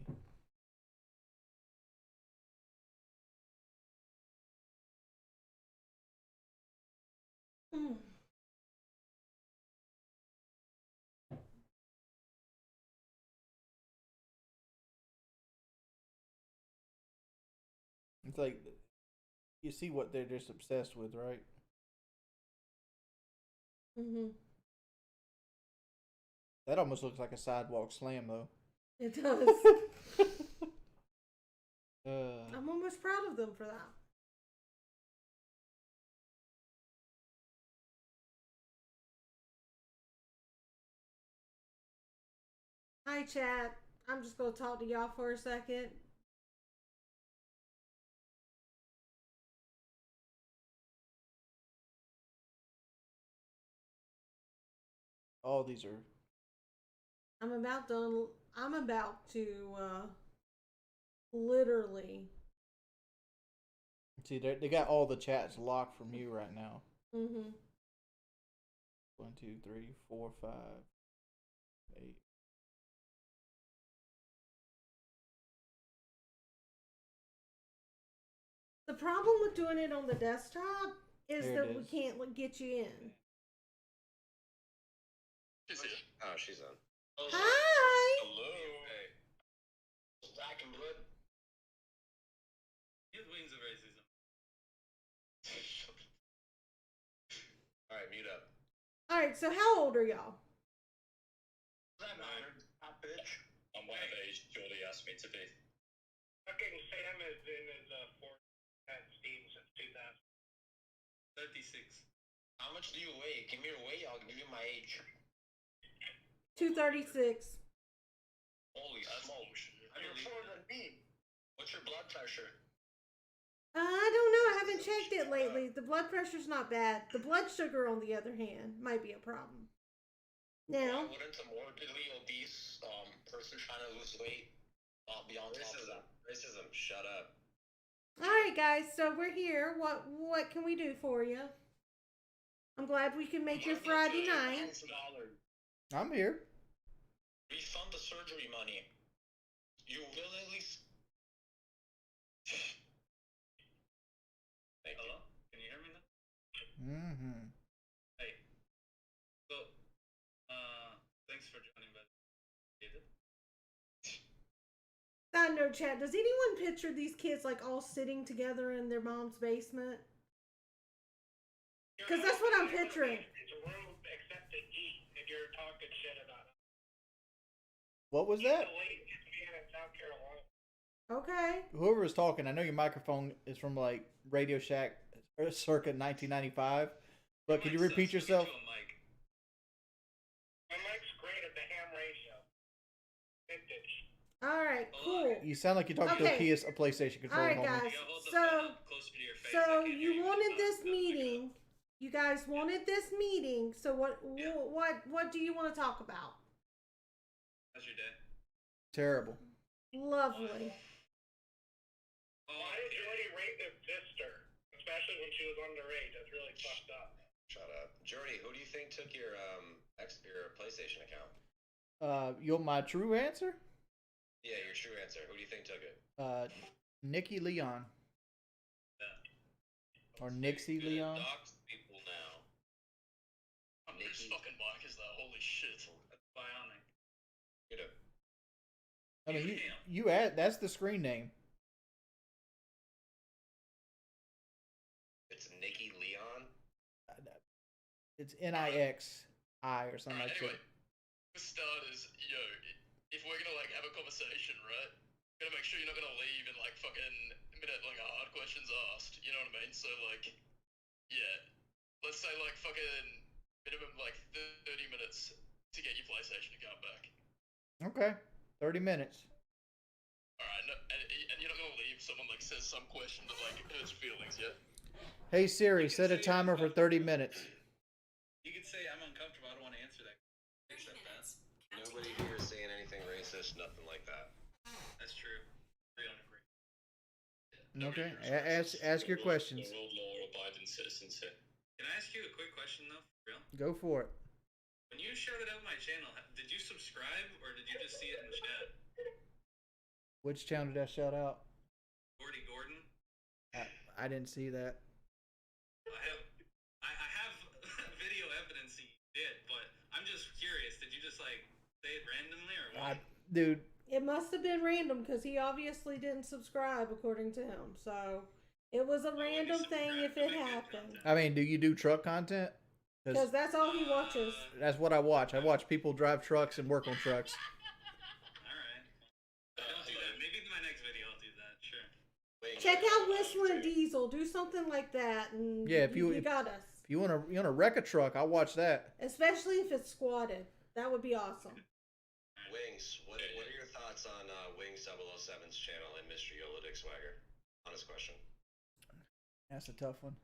It's like, you see what they're just obsessed with, right? That almost looks like a sidewalk slam, though. It does. I'm almost proud of them for that. Hi, chat. I'm just going to talk to y'all for a second. All these are. I'm about to literally. See, they got all the chats locked from you right now. 1, 2, 3, 4, 5, 8. The problem with doing it on the desktop is There that it we is. can't get you in. Oh, she's on. Hi! Hello. Hey. Back in blood. His wings of racism. Alright, mute up. Alright, so how old are y'all? That mattered. Hot bitch. I'm one of the age Jordy asked me to be. Fucking Sam has been in the Fort Steam since 2000. 36. How much do you weigh? Give me your weight, I'll give you my age. 236. Holy smokes. You're shorter than me. What's your blood pressure? I don't know. I haven't checked it lately. The blood pressure's not bad. The blood sugar, on the other hand, might be a problem. Now, Wouldn't a morbidly obese person trying to lose weight be on top of that? Racism, shut up. alright guys, so we're here. What can we do for you? I'm glad we can make your Friday night. I'm here. refund the surgery money. You willingly. Thank Hello? you. Can you hear me now? Mm-hmm. Hey. So, thanks for joining, but Side note, chat. Does anyone picture these kids like all sitting together in their mom's basement? Because that's what I'm picturing. It's a room except to eat if you're talking shit about it. What was that? The latest man in South Carolina. Okay. Whoever is talking, I know your microphone is from like Radio Shack circa 1995, but can you repeat yourself? My mic's great at the ham ratio. Vintage. All right. Cool. You sound like you're talking to a PlayStation All controller. right, homie. guys. So you wanted this meeting. You guys wanted this meeting. So what do you want to talk about? How's your day? Terrible. Lovely. Why did Jordy rape his sister? Especially when she was underage. That's really fucked up. Shut up. Jordy, who do you think took your your PlayStation account? You want my true answer? Yeah, your true answer. Who do you think took it? Nikki Leon. Or Nixie Leon. Dox people now. Whose fucking mic is that? Holy shit. That's bionic. Get it. I mean, you add that's the screen name. It's Nikki Leon? It's Nixi or something like Anyway, that. for starters, yo, if we're gonna like have a conversation, right? Gotta make sure you're not gonna leave in like fucking minute like a hard questions asked. You know what I mean? So like, yeah, let's say like fucking minimum like 30 minutes to get your PlayStation account back. Okay, 30 minutes. All right, no, and you're not gonna leave someone like says some question that like hurts your feelings, yeah? Hey Siri, set a timer for 30 minutes. You could say I'm uncomfortable. I don't want to answer that. Accept that. Nobody here is saying anything racist, nothing like that. That's true. I don't agree. Okay, ask your questions. No law-abiding citizens here. Can I ask you a quick question though? For real? Go for it. When you shouted out my channel, did you subscribe or did you just see it in the chat? Which channel did I shout out? Gordy Gordon. I didn't see that. I have video evidence that you did, but I'm just curious. Did you just like say it randomly or what? Dude. It must have been random because he obviously didn't subscribe according to him. So it was a random thing if it happened. I mean, do you do truck content? Because that's all he watches. That's what I watch. I watch people drive trucks and work on trucks. Alright. I'll do that. Maybe in my next video I'll do that. Sure. Check out Whistler Diesel. Do something like that, and Yeah, if you got us. If you wanna wreck a truck, I'll watch that. Especially if it's squatted. That would be awesome. Wings, what are your thoughts on Wings 007's channel and Mr. Yola Dick Swagger? Honest question. That's a tough one.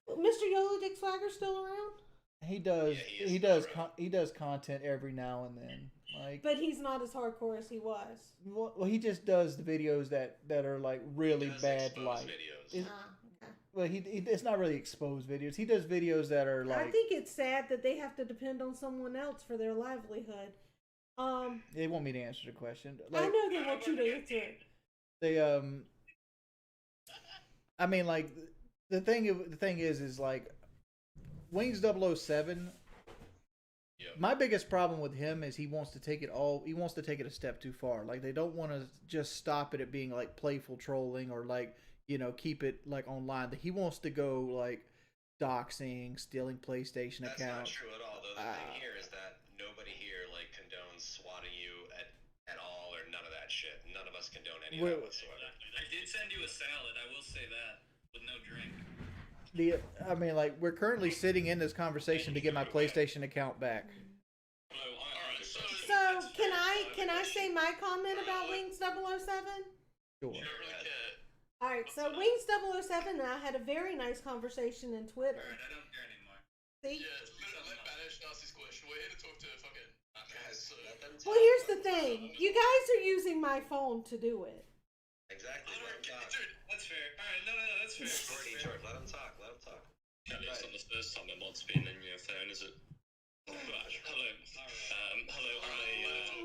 Mr. Yola Dick Swagger still around? He does. Yeah, he does content every now and then. Like, but he's not as hardcore as he was. Well, he just does the videos that are like really bad light. Videos. Okay. Well, it's not really exposed videos. He does videos that are like. I think it's sad that they have to depend on someone else for their livelihood. They want me to answer the question. Like, I know they want you to answer it. They I mean, like the thing is like Wings 007. Yep. My biggest problem with him is he wants to take it a step too far. Like, they don't want to just stop it at being like playful trolling or like, you know, keep it like online. He wants to go like doxing, stealing PlayStation accounts. That's not true at all. Though the thing here is that nobody here like condones swatting you at all or none of that shit. None of us condone any of that whatsoever. I did send you a salad. I will say that with no drink. I mean, like, we're currently sitting in this conversation to get my PlayStation account back. So can I say my comment about Wings 007? Sure. All right. So Wings 007 and I had a very nice conversation in Twitter. Alright, I don't care anymore. See? Yeah, let Banish ask this question. We're here to talk to fucking Guys, let them Well, here's the thing. You guys are using my phone to do it. Exactly. Let them talk. Dude, that's fair. Alright, no, that's fair. Jordy, let them talk. Let them talk. It's not the first time I'm on speaking in your phone, is it? Right. Hello. Hello. I'm a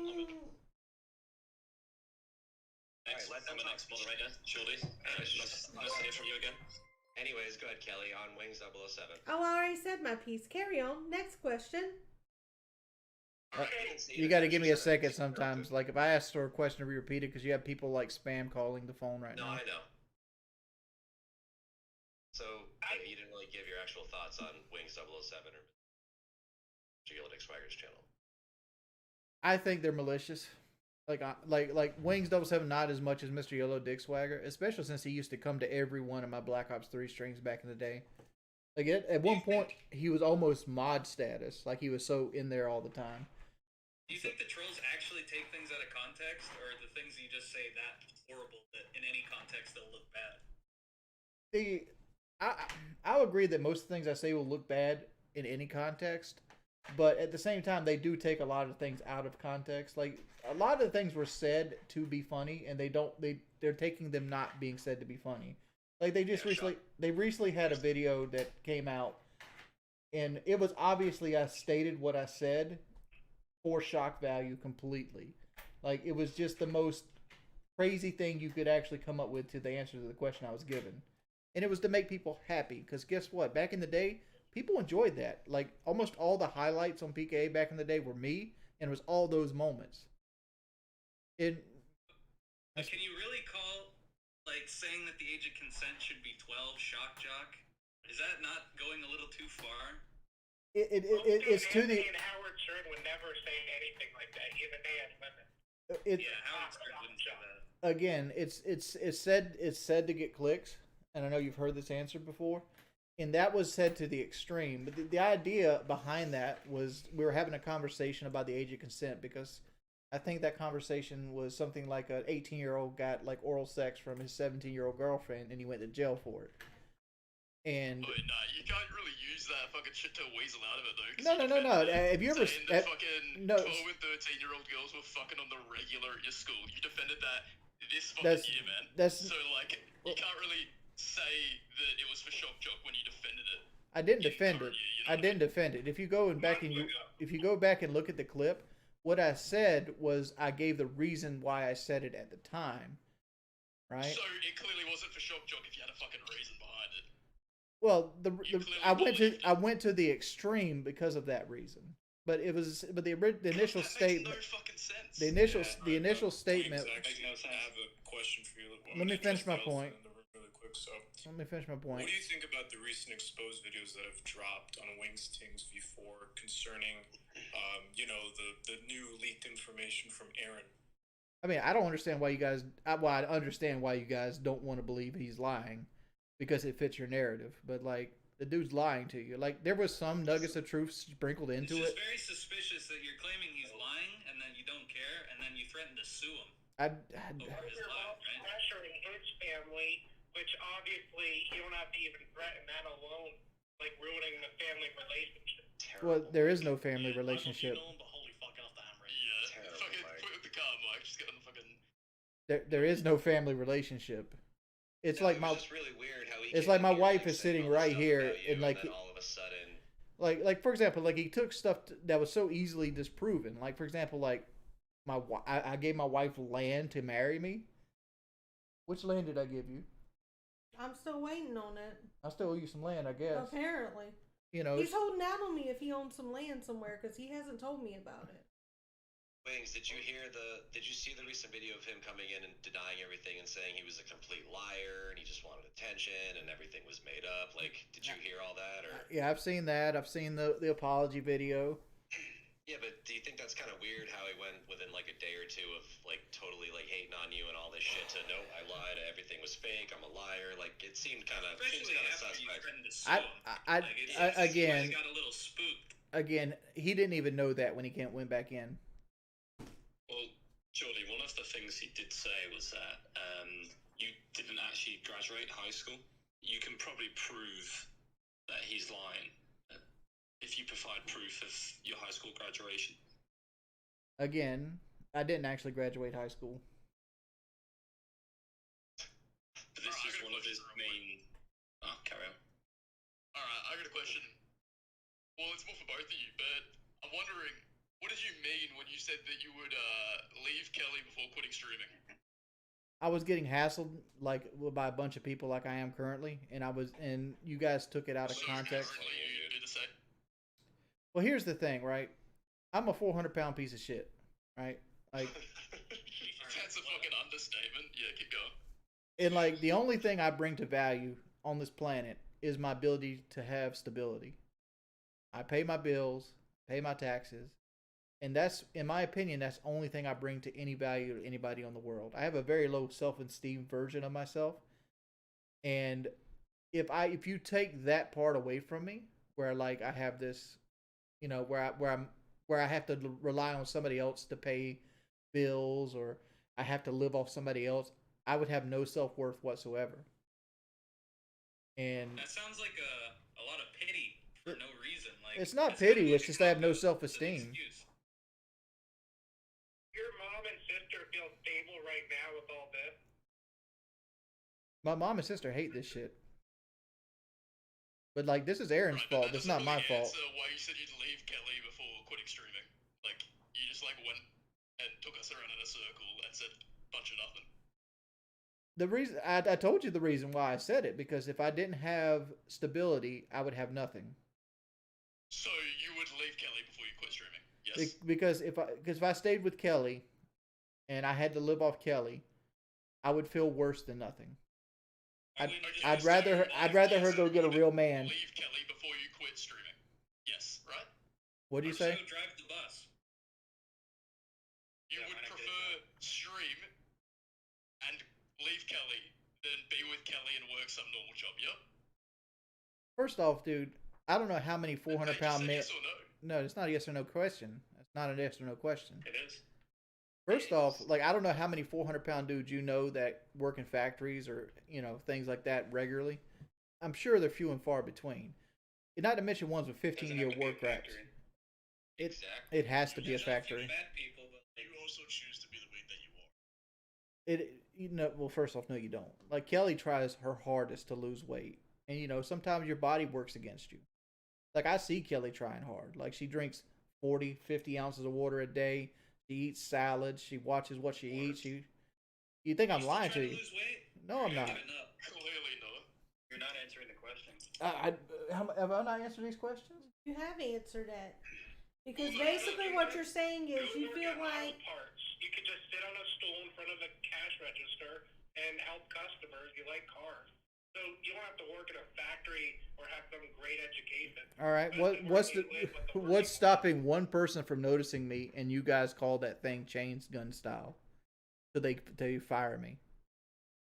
let I'm them the talk. next moderator, Shorty. Nice to hear from you again. Anyways, go ahead, Kelly, on Wings 007. Oh, I already said my piece. Carry on. Next question. You got to give me a second sometimes. Like if I ask for a question to be repeated, because you have people like spam calling the phone right No, now. I know. So, you didn't really give your actual thoughts on Wings 007 or Jiggle Dick Swagger's channel. I think they're malicious. Like Wings 007 not as much as Mr. Yellow Dick Swagger, especially since he used to come to every one of my Black Ops 3 streams back in the day. Like at one point he was almost mod status, like he was so in there all the time. Do you think the trolls actually take things out of context, or are the things you just say that horrible that in any context they'll look bad? I'll agree that most things I say will look bad in any context, but at the same time they do take a lot of things out of context. Like a lot of the things were said to be funny, and they're taking them not being said to be funny. Like they recently had a video that came out, and it was obviously I stated what I said for shock value completely. Like it was just the most crazy thing you could actually come up with to the answer to the question I was given. And it was to make people happy, because guess what? Back in the day, people enjoyed that. Like almost all the highlights on PKA back in the day were me, and it was all those moments. Can you really call like saying that the age of consent should be 12 shock jock? Is that not going a little too far? It's to the. And Howard Stern would never say anything like that. Even they had women. Howard Stern wouldn't say that. Again, it's said to get clicks, and I know you've heard this answer before, and that was said to the extreme. But the idea behind that was we were having a conversation about the age of consent, because I think that conversation was something like an 18-year-old got like oral sex from his 17-year-old girlfriend, and he went to jail for it. And nah, you can't really use that fucking shit to weasel out of it though. No. Have you ever? Saying that fucking no. 12 and 13-year-old girls were fucking on the regular at your school. You defended that this fucking year, man. So like, you can't really say that it was for shock jock when you defended it. I didn't defend it. I didn't defend it. If you go back and look at the clip, what I said was I gave the reason why I said it at the time, right? So it clearly wasn't for shock jock if you had a fucking reason behind it. Well, I went to the extreme because of that reason. But the initial statement. No fucking sense. The initial statement. I have a question for you. Let me finish my point. Really quick, so. Let me finish my point. What do you think about the recent exposed videos that have dropped on Wings Tings V4 concerning, the new leaked information from Aaron? I mean, I don't understand why you guys. I understand why you guys don't want to believe he's lying, because it fits your narrative. But like, the dude's lying to you. Like, there was some nuggets of truth sprinkled into it. It's just very suspicious that you're claiming he's lying, and then you don't care, and then you threaten to sue him. Over his life, right? Pressuring his family, which obviously you don't have to even threaten that alone, like ruining the family relationship. Well, there is no family relationship. There is no family relationship. It's like my. It's really weird how he. It's like my wife is sitting right here, and like. All of a sudden. Like for example, like he took stuff that was so easily disproven. Like for example, like I gave my wife land to marry me. Which land did I give you? I'm still waiting on it. I still owe you some land, I guess. Apparently. You know, he's holding out on me if he owns some land somewhere, because he hasn't told me about it. Wings, did you see the recent video of him coming in and denying everything and saying he was a complete liar and he just wanted attention and everything was made up? Like, did you hear all that? Or yeah, I've seen that. I've seen the apology video. Yeah, but do you think that's kind of weird how he went within like a day or two of like totally like hating on you and all this shit to no, I lied, everything was fake, I'm a liar. Like it seemed kind of suspect. Again, got a little spooked. Again, he didn't even know that when he went back in. Well, Jordy, one of the things he did say was that you didn't actually graduate high school. You can probably prove that he's lying if you provide proof of your high school graduation. Again, I didn't actually graduate high school. But this is one of his main... Oh, carry on. Alright, I got a question. Well, it's more for both of you, but I'm wondering, what did you mean when you said that you would leave Kelly before quitting streaming? I was getting hassled like by a bunch of people like I am currently, and you guys took it out of context. Currently, you do the same. Well, here's the thing, right? I'm a 400-pound piece of shit, right? Like, That's a fucking understatement. Yeah, keep going. and like the only thing I bring to value on this planet is my ability to have stability. I pay my bills, pay my taxes, and that's, in my opinion, that's the only thing I bring to any value to anybody on the world. I have a very low self-esteem version of myself, and if you take that part away from me, where like I have this, you know, where I have to rely on somebody else to pay bills, or I have to live off somebody else, I would have no self-worth whatsoever. And that sounds like a lot of pity for no reason. Like, it's not pity, it's just I have no self-esteem. Your mom and sister feel stable right now with all this? My mom and sister hate this shit. But like, this is Aaron's fault. It's not my fault. Why you said you'd leave Kelly before quitting streaming? Like, you just like went and took us around in a circle and said a bunch of nothing. The reason I told you the reason why I said it, because if I didn't have stability, I would have nothing. So you would leave Kelly before you quit streaming? Yes. Because if I stayed with Kelly, and I had to live off Kelly, I would feel worse than nothing. I'd rather her go get a real man. Leave Kelly before you quit streaming. Yes, right? What do you say? Drive the bus. You would prefer stream and leave Kelly than be with Kelly and work some normal job, yep? First off, dude, I don't know how many 400-pound men. Yes or no? No, it's not a yes or no question. It's not a yes or no question. It is. First off, like, I don't know how many 400-pound dudes you know that work in factories or, you know, things like that regularly. I'm sure they're few and far between. And not to mention ones with 15-year work reps. It has to be a factory. You also choose to be the weight that you are. You know, well, first off, no, you don't. Like, Kelly tries her hardest to lose weight. And, you know, sometimes your body works against you. Like, I see Kelly trying hard. Like, she drinks 40, 50 ounces of water a day. She eats salads. She watches what she eats. You think I'm lying to you? No, I'm not. Clearly not. You're not answering the question. Have I not answered these questions? You have answered it. Because basically what you're saying is you feel like Parts. You could just sit on a stool in front of a cash register and help customers. You like cars. So you don't have to work in a factory or have some great education. All right. What's stopping one person from noticing me and you guys call that thing chains gun style? So they fire me.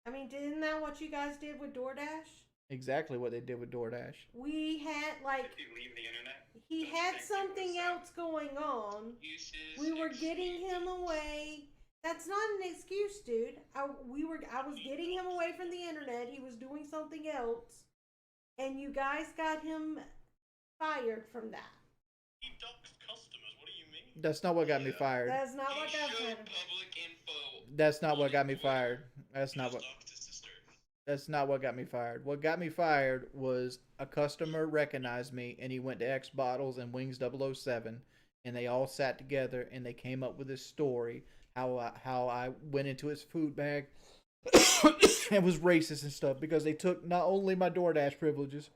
I mean, isn't that what you guys did with DoorDash? Exactly what they did with DoorDash. We had like If you leave the internet. he had something else going on. We were getting him away. That's not an excuse, dude. I was getting him away from the internet. He was doing something else, and you guys got him fired from that. He doxed customers. What do you mean? That's not what got me fired. That's not what got me fired. Public info. That's not what got me fired. That's not what got me fired. What got me fired was a customer recognized me, and he went to X Bottles and Wings 007, and they all sat together and they came up with this story. How I went into his food bag and was racist and stuff because they took not only my DoorDash privileges,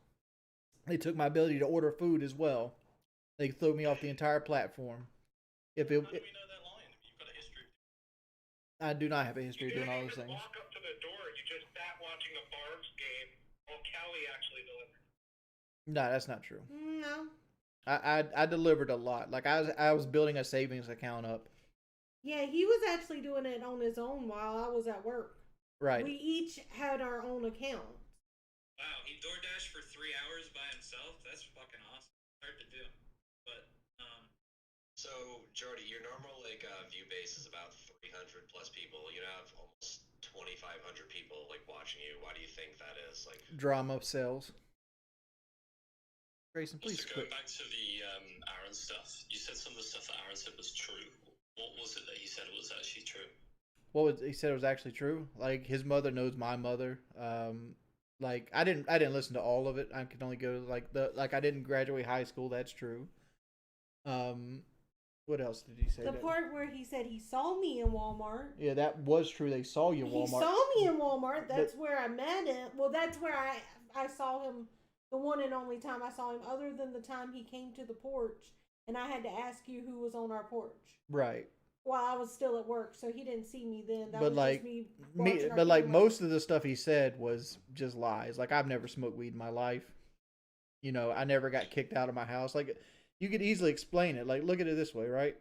they took my ability to order food as well. They threw me off the entire platform. How do we know that line? You've got a history. I do not have a history of doing all those things. Walk up to the door. You just sat watching a Barb's game while Kelly actually delivered. No, that's not true. No. I delivered a lot. Like I was building a savings account up. Yeah, he was actually doing it on his own while I was at work. Right. We each had our own account. Wow, he DoorDashed for 3 hours by himself? That's fucking awesome. Hard to do. But, So, Jordy, your normal, like, view base is about 300 plus people. You have almost 2,500 people, like, watching you. Why do you think that is? Like, Drama sells. Grayson, please also, going back to the Aaron stuff, you said some of the stuff that Aaron said was true. What was it that he said was actually true? He said it was actually true. Like his mother knows my mother. Like I didn't listen to all of it. I could only go like I didn't graduate high school. That's true. What else did he say? The part where he said he saw me in Walmart. Yeah, that was true. They saw you in Walmart. He saw me in Walmart. That's where I met him. Well, that's where I saw him. The one and only time I saw him, other than the time he came to the porch, and I had to ask you who was on our porch. Right. While I was still at work, so he didn't see me then. That But was like just me. but like most of the stuff he said was just lies. Like I've never smoked weed in my life. You know, I never got kicked out of my house. Like you could easily explain it. Like look at it this way, right?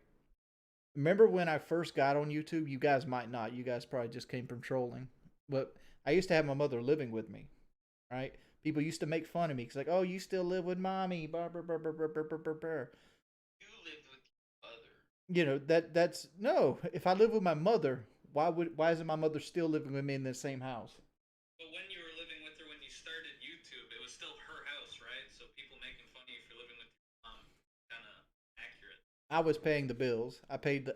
Remember when I first got on YouTube? You guys might not. You guys probably just came from trolling. But I used to have my mother living with me, right? People used to make fun of me. It's like, oh, you still live with mommy. Burr, burr, burr, burr, burr, burr, burr, burr. You lived with your mother. You know, that's no. If I live with my mother, why isn't my mother still living with me in the same house? But when you were living with her when you started YouTube, it was still her house, right? So people making fun of you for living with your mom, kind of accurate. I was paying the bills. I paid.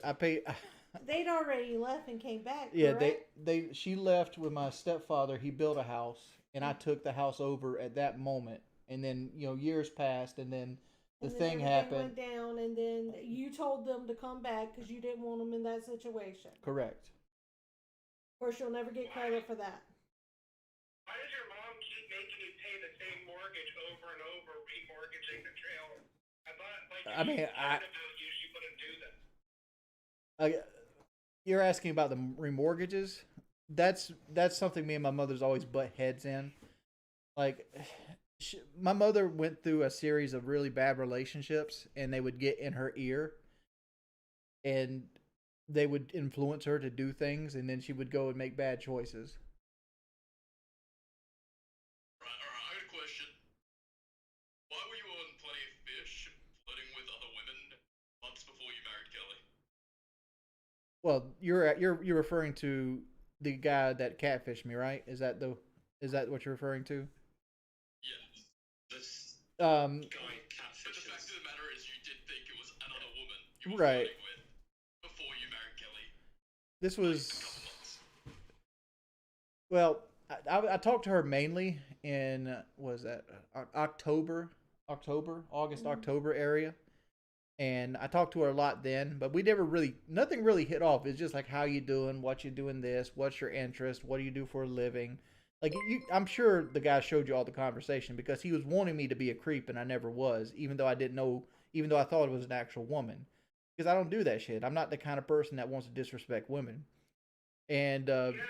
They'd already left and came back. Yeah, correct? she left with my stepfather. He built a house, and I took the house over at that moment. And then years passed, and then the thing happened. Went down, and then you told them to come back because you didn't want them in that situation. Correct. Of course, you'll never get credit for that. Why does your mom keep making you pay the same mortgage over and over, remortgaging the trailer? I thought, I mean, she wouldn't do that. You're asking about the remortgages. That's something me and my mother's always butt heads in. Like, my mother went through a series of really bad relationships, and they would get in her ear, and they would influence her to do things, and then she would go and make bad choices. Alright, I got a question. Why were you on Plenty of Fish flirting with other women months before you married Kelly? Well, you're referring to the guy that catfished me, right? Is that what you're referring to? Yeah. This Guy catfishes. But the fact of the matter is, you did think it was another woman you were right. flirting with before you married Kelly. This was. Well, I talked to her mainly in August, October area. And I talked to her a lot then, but we never nothing really hit off. It's just like, how you doing? What you doing this? What's your interest? What do you do for a living? Like, I'm sure the guy showed you all the conversation because he was wanting me to be a creep and I never was, even though I thought it was an actual woman. Because I don't do that shit. I'm not the kind of person that wants to disrespect women. And, Yeah, this is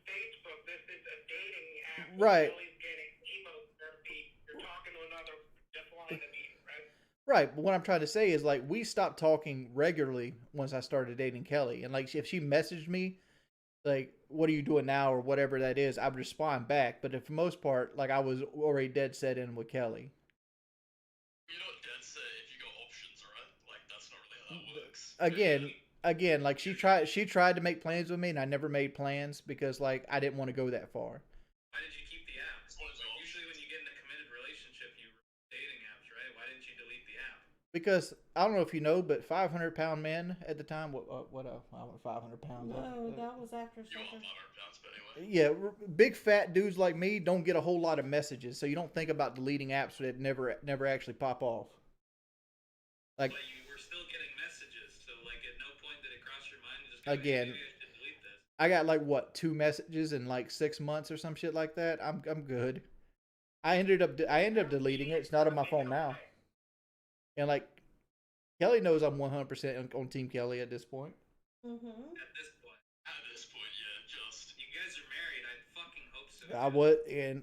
Facebook. This is a dating app. Right. Getting emo therapy. You're talking to another just wanting to meet, right? Right, but what I'm trying to say is, like, we stopped talking regularly once I started dating Kelly. And, like, if she messaged me, like, what are you doing now or whatever that is, I would respond back. But for the most part, like, I was already dead set in with Kelly. You're not dead set if you got options, right? Like, that's not really how that works. Again, like, she tried to make plans with me, and I never made plans because, like, I didn't want to go that far. Why did you keep the app? Like, usually when you get in a committed relationship, you dating apps, right? Why didn't you delete the app? Because I don't know if you know, but 500-pound men at the time. What? I want 500 pounds. No, that was after You something. want 500 pounds, but anyway. Yeah, big fat dudes like me don't get a whole lot of messages, so you don't think about deleting apps that never actually pop off. Like, But you were still getting messages, so like at no point did it cross your mind to just again, maybe I should delete this. I got like 2 messages in like 6 months or some shit like that. I'm good. I ended up deleting it. It's not on my phone now. And like, Kelly knows I'm 100% on Team Kelly at this point. Mm-hmm. At this point, yeah, just. You guys are married. I fucking hope so.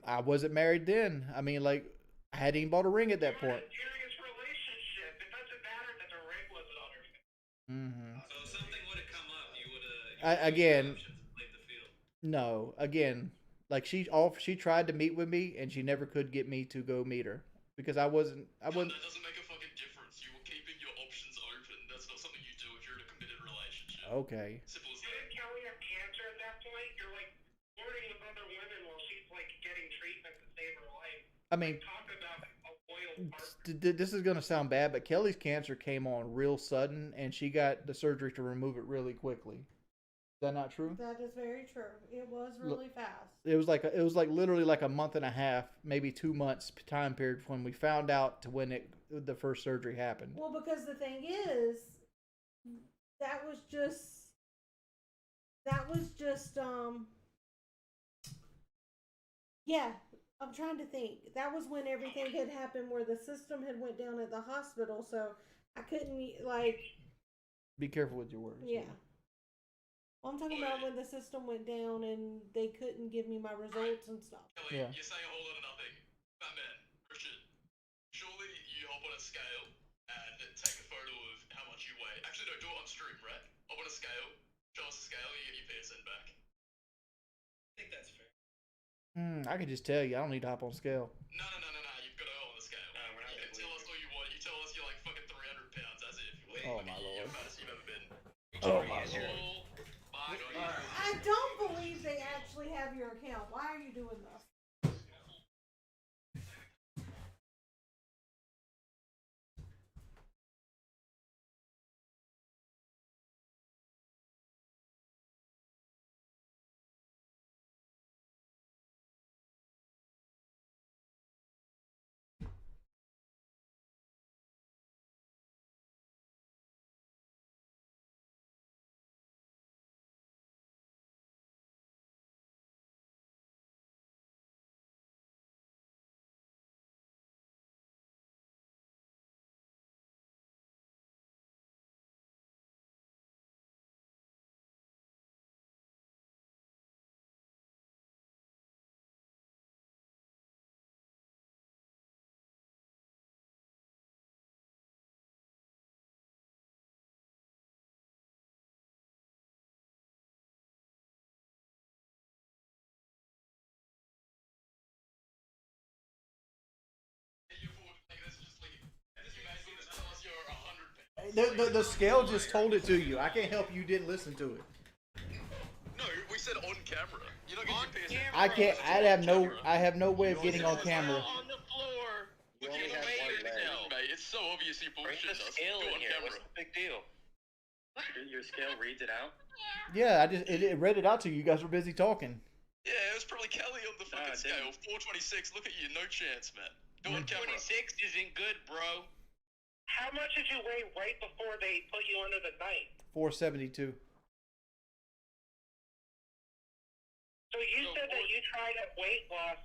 I wasn't married then. I mean, like, I hadn't even bought a ring at that point. Serious relationship. It doesn't matter that the ring was on her finger. Mm-hmm. So if something would have come up, you would have. Again, no. Again, like she tried to meet with me, and she never could get me to go meet her because I wasn't. That doesn't make a fucking difference. You were keeping your options open. That's not something you do if you're in a committed relationship. Okay. Simple as Didn't Kelly have cancer at that point? You're like flirting with other women while she's like getting treatment to save her life. I mean, Talk about a loyal partner. this is gonna sound bad, but Kelly's cancer came on real sudden, and she got the surgery to remove it really quickly. Is that not true? That is very true. It was really fast. It was like literally like a month and a half, maybe 2 months time period from when we found out to when it the first surgery happened. Well, because the thing is, that was just yeah, I'm trying to think. That was when everything had happened where the system had went down at the hospital, so I couldn't like. Be careful with your words. Yeah. Well, I'm talking about when the system went down and they couldn't give me my results and stuff. Kelly, Yeah. you're saying a whole lot of nothing. Batman, Richard, surely you hop on a scale and take a photo of how much you weigh. Actually, no, do it on stream, right? Hop on a scale, show us the scale, you get your PSN back. I think that's fair. I can just tell you, I don't need to hop on scale. No, you've got to go on the scale. No, we're not You can tell us all you want. You tell us you're like fucking 300 pounds, as if. Oh my lord. You're the fattest you've ever been. Oh my lord. I don't believe they actually have your account. Why are you doing this? The scale just told it to you. I can't help you didn't listen to it. No, we said on camera. You're not getting your PSN. I can't. I have no way of getting on camera. On the floor. You only have one leg. Mate, it's so obvious you Bring bullshit the us. scale Do in on here. camera. What's the big deal? Your scale reads it out? Yeah, it read it out to you. You guys were busy talking. Yeah, it was probably Kelly on the fucking scale. 426. Look at you. No chance, man. Do on camera. 26 isn't good, bro. How much did you weigh right before they put you under the knife? 472. So you said that you tried at weight loss,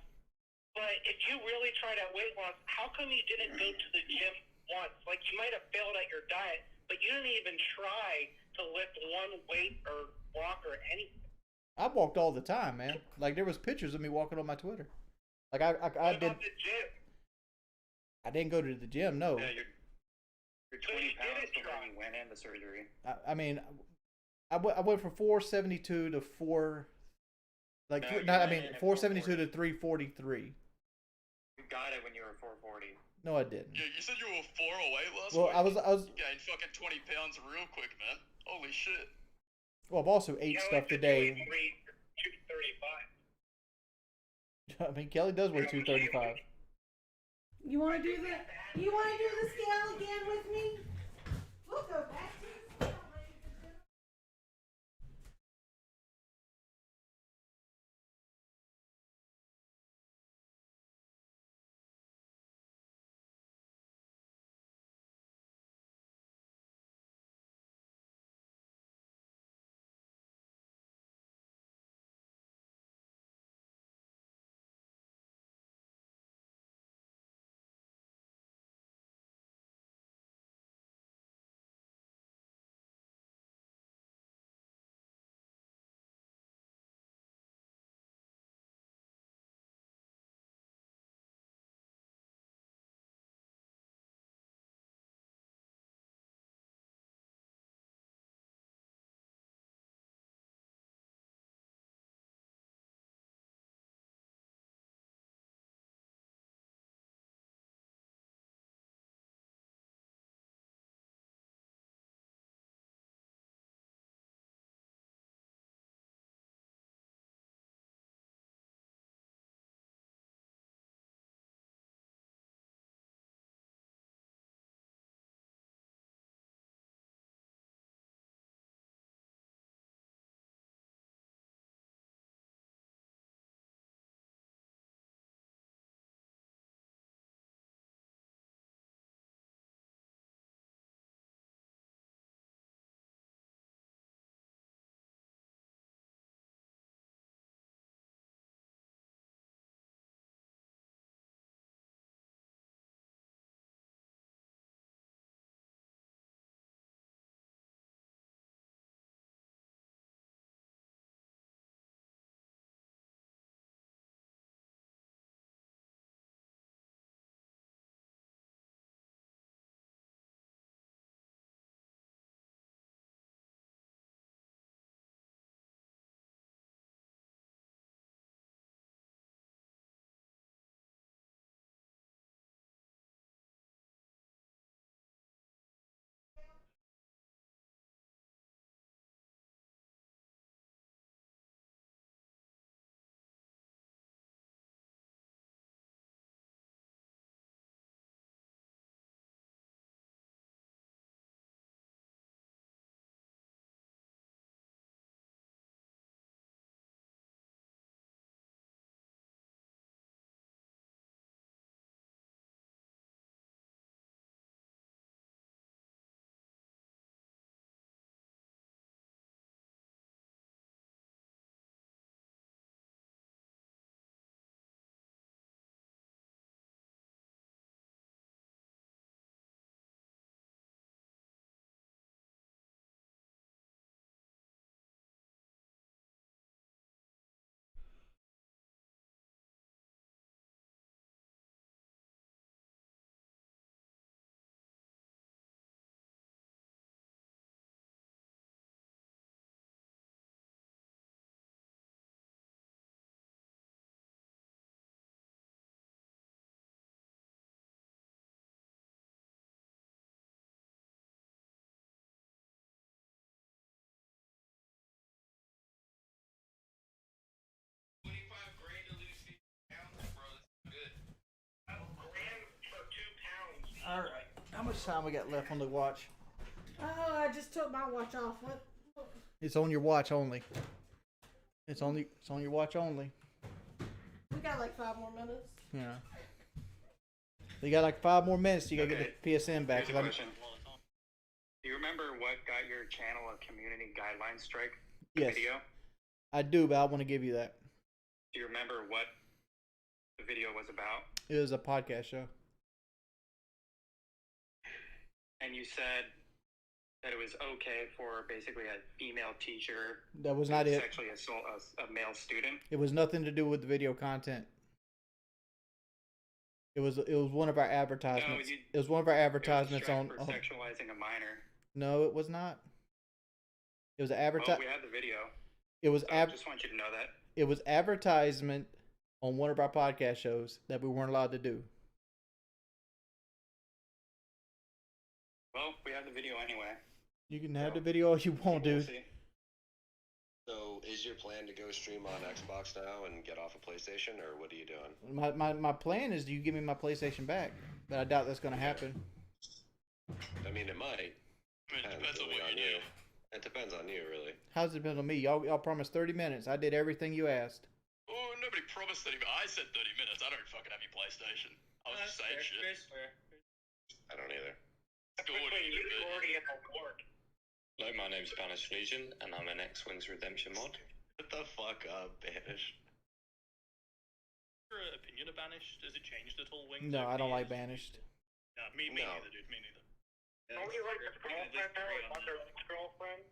but if you really tried at weight loss, how come you didn't go to the gym once? Like, you might have failed at your diet, but you didn't even try to lift one weight or walk or anything. I walked all the time, man. Like there was pictures of me walking on my Twitter. Like I What did. about the gym? I didn't go to the gym. No. Yeah, you're 20 pounds from when you went into surgery. I mean, I went from 472 to 4. Like No, you I went mean in at 472 to 343. You got it when you were 440. No, I didn't. Yeah, you said you were 4 away last Well, week. I was. You gained fucking 20 pounds real quick, man. Holy shit. Well, I've also ate stuff today. 235. I mean, Kelly does weigh 235. You want to do the scale again with me? We'll go back to much time we got left on the watch? Oh, I just took my watch off. What? It's on your watch only. It's on your watch only. We got like 5 more minutes. Yeah. You got like 5 more minutes. You gotta get the PSN back. Here's a question. Do you remember what got your channel a community guideline strike Yes. video? I do, but I want to give you that. Do you remember what the video was about? It was a podcast show. And you said that it was okay for basically a female teacher That was not to it. sexually assault a male student. It was nothing to do with the video content. It was one of our advertisements. No, it was one of our advertisements strike on. for sexualizing a minor. No, it was not. It was an Oh, advertise. we had the video. It was So just want you to know that. It was advertisement on one of our podcast shows that we weren't allowed to do. Well, we have the video anyway. You can have the video all you want, dude. So, is your plan to go stream on Xbox now and get off a PlayStation, or what are you doing? My plan is you give me my PlayStation back, but I doubt that's gonna happen. I mean, it might. It depends on what you you. It depends on you, really. How's it depend on me? Y'all promised 30 minutes. I did everything you asked. Oh, nobody promised 30 minutes. I said 30 minutes. I don't fucking have your PlayStation. I was just saying shit. I don't either. Hello, my name's Banished Legion, and I'm an Wingsofredemption mod. What the fuck up, Banished? Your opinion of Banished? Has it changed at all, Wings? No, I don't like Banished. No, me neither, dude. Me neither. Don't you like his girlfriend now? Like Hunter ex-girlfriend?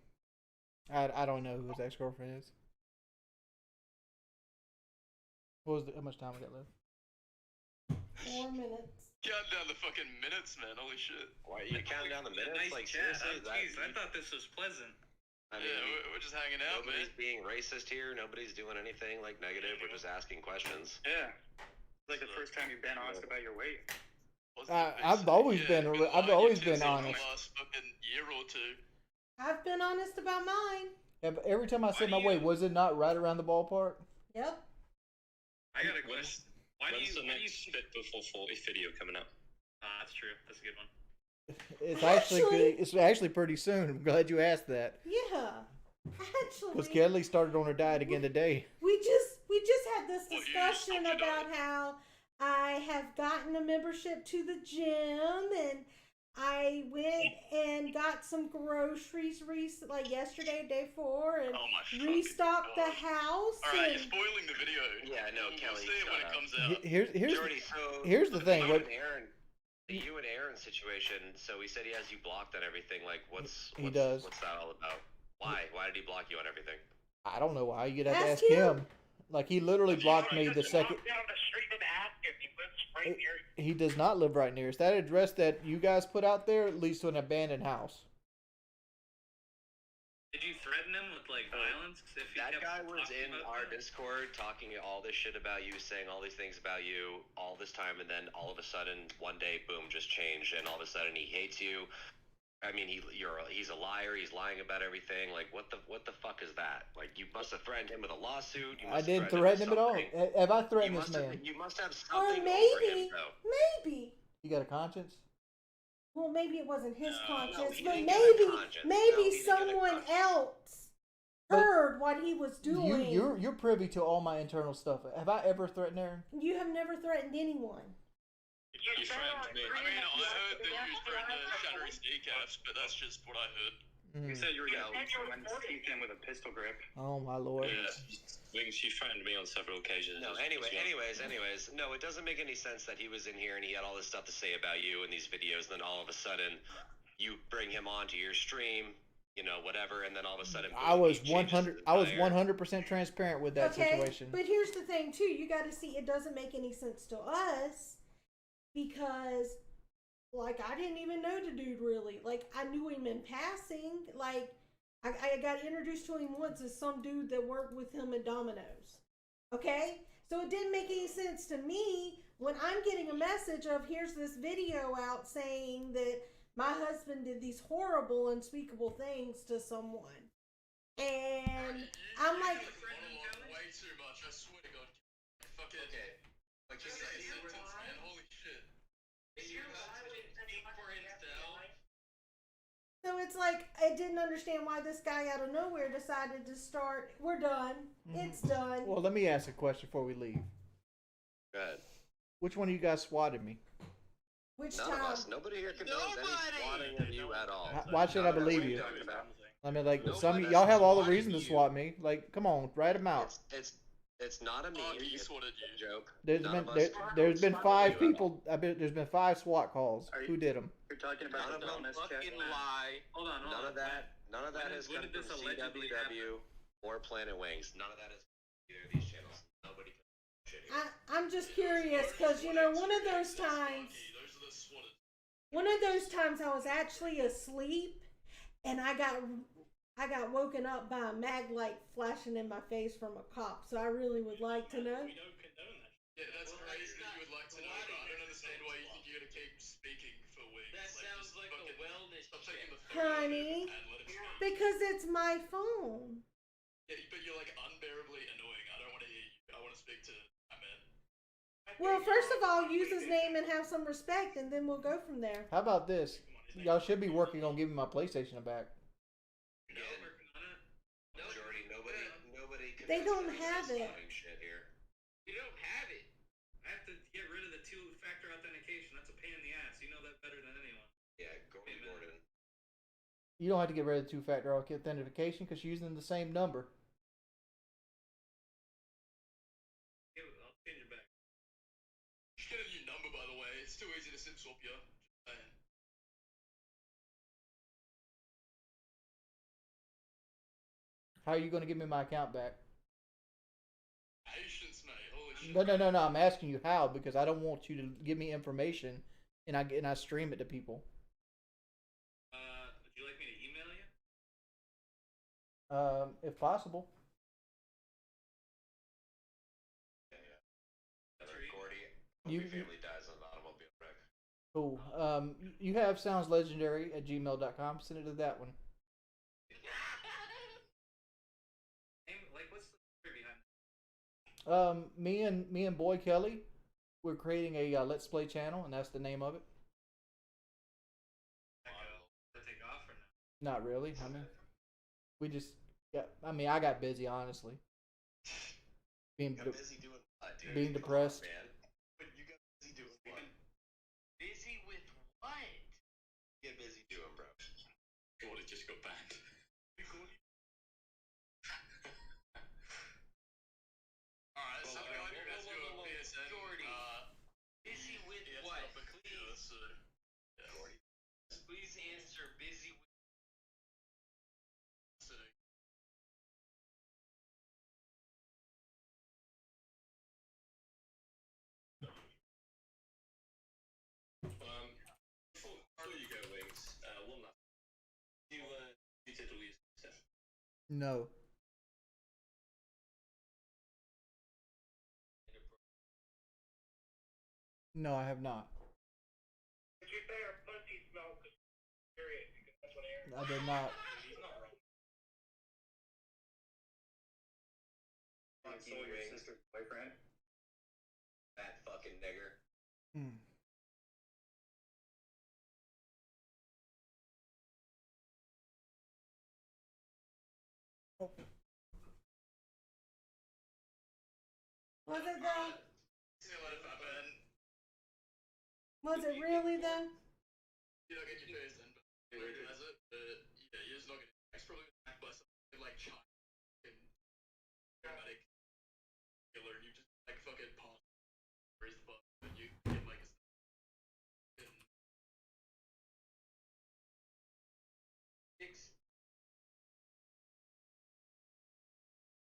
I don't know who his ex-girlfriend is. How much time we got left? 4 minutes. Count down the fucking minutes, man. Holy shit. Why are you counting down the minutes? Nice Like, chat. seriously? Jeez, I thought this was pleasant. I mean, Yeah, we're just hanging out, man. nobody's being racist here. Nobody's doing anything like negative. We're just asking questions. Yeah. It's like the first time you've been honest about your weight. I've always been honest. Last fucking year or two. I've been honest about mine. Every time I said my weight, was it not right around the ballpark? Yep. I got a question. When's the next Fit Before 40 video coming up? That's true. That's a good one. It's actually pretty soon. I'm glad you asked that. Yeah. Actually. Because Kelly started on her diet again today. We just had this discussion about how I have gotten a membership to the gym, and I went and got some groceries like yesterday, day 4, and restocked the house. Alright, you're spoiling the video. Yeah, no, Kelly. We'll see it when it comes out. Here's the thing. You and Aaron situation. So he said he has you blocked on everything. Like, what's He does. What's that all about? Why? Why did he block you on everything? I don't know why. You'd have to Ask ask him. him. Like, he literally blocked me the second. Walk down the street and ask if he lives right near you. He does not live right near us. That address that you guys put out there leads to an abandoned house. Did you threaten him with like violence? If he That kept guy was talking in about our that? Discord talking all this shit about you, saying all these things about you all this time, and then all of a sudden, one day, boom, just changed, and all of a sudden he hates you. I mean, he's a liar. He's lying about everything. Like, what the fuck is that? Like, you must have threatened him with a lawsuit. You I must didn't have threaten him at all. something. Have I threatened this man? You must have Or something over maybe, him, though. maybe. You got a conscience? Well, maybe it wasn't his conscience, he but didn't get a maybe conscience. No, he maybe didn't get a someone conscience. else heard what he was doing. You're privy to all my internal stuff. Have I ever threatened Aaron? You have never threatened anyone. You threatened me. I mean, I heard that you was threatening to shatter his kneecaps, but that's just what I heard. You said you were going to leave someone's teeth in with a pistol grip. Oh my lord. Yeah. Wings, you threatened me on several occasions. No, anyways, no, it doesn't make any sense that he was in here and he had all this stuff to say about you in these videos, and then all of a sudden, you bring him onto your stream, you know, whatever, and then all of a sudden, I was 100% transparent with that situation. But here's the thing too, you got to see it doesn't make any sense to us because like I didn't even know the dude really. Like I knew him in passing. Like I got introduced to him once as some dude that worked with him at Domino's. Okay? So it didn't make any sense to me when I'm getting a message of here's this video out saying that my husband did these horrible, unspeakable things to someone. And I'm like, Way too much, I swear to God. Fucking. Okay. Like, just say sentence, man. Holy shit. So it's like I didn't understand why this guy out of nowhere decided to start. We're done. It's done. Well, let me ask a question before we leave. Go ahead. Which one of you guys swatted me? Which None of us. Nobody here condones any swatting of you at all. Why should I None of believe what you? you're talking about. I mean, like, Nobody some of has y'all have all the swatted reason to you. swat me. Like, come on, write them out. It's not a meme. It's a joke. There's None been of us there's been swatted 5 you at all. people. There's been 5 SWAT calls. Who did them? You're talking about None of the them wellness check. fucking lie. Hold on. None of that. None of that has When come did this from allegedly CWW or Planet Wings. None of that is either of these channels. Nobody can shit here. I'm just curious because you know one of those times I was actually asleep and I got woken up by a mag light flashing in my face from a cop. So I really would like to know. Yeah, that's crazy that you would like to know, but I don't understand why you think you're gonna keep speaking for weeks. That sounds like a wellness check. Honey, because it's my phone. Yeah, but you're like unbearably annoying. I don't want to hear you. I want to speak to that man. Well, first of all, use his name and have some respect, and then we'll go from there. How about this? Y'all should be working on giving my PlayStation back. Majority, nobody. They don't have it. Shit here. You don't have it. I have to get rid of the two-factor authentication. That's a pain in the ass. You know that better than anyone. Yeah, Gordon. You don't have to get rid of 2-factor authentication because you're using the same number. I'll change it back. Just get a new number, by the way. It's too easy to SIM swap you. Just saying. How are you going to give me my account back? Patience, mate. Holy shit. No. I'm asking you how because I don't want you to give me information and I stream it to people. Would you like me to email you? If possible. Gordy, family dies in an automobile wreck. Cool. You have soundslegendary@gmail.com. Send it to that one. Like, what's the story behind that? Me and Boy Kelly, we're creating a Let's Play channel, and that's the name of it. To take off or no? Not really. I mean, we just I got busy, honestly. Being busy doing what, dude? being depressed. Man. But you got busy doing what? Busy with what? Get busy doing, bro. Gordy just got banned. Alright, so go on your PSN. Jordy. Busy with PS what? number computer, so yeah. Gordy. Please answer busy with So, Before you go, Wings, one last. You did all your stuff. No. No, I have not. Did you say our pussy smelled serious? Because that's what Aaron. I did not. He's not wrong. Monkey Wings. Boyfriend. That fucking nigger. Was it though? see you later, fat man. Was it really though? You don't get your PSN, but he has it. Yeah, you're just not gonna. He's probably gonna act by something like China and dramatic killer, and you just like fucking pass. Raise the button, and you get like a.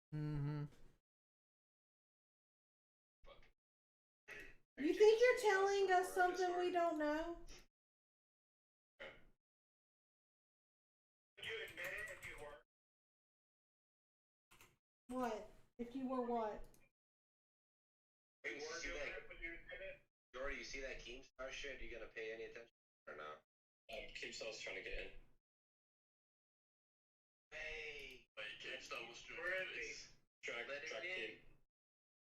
Mm-hmm. You think you're telling us something we don't know? Would you admit it if you were? What? If you were what? Hey, you see that? Jordy, you see that KEEMSTAR shit? You gonna pay any attention or not? KEEMSTAR's trying to get in. Hey, Wait, KEEMSTAR was doing Where is he? Drag Keem.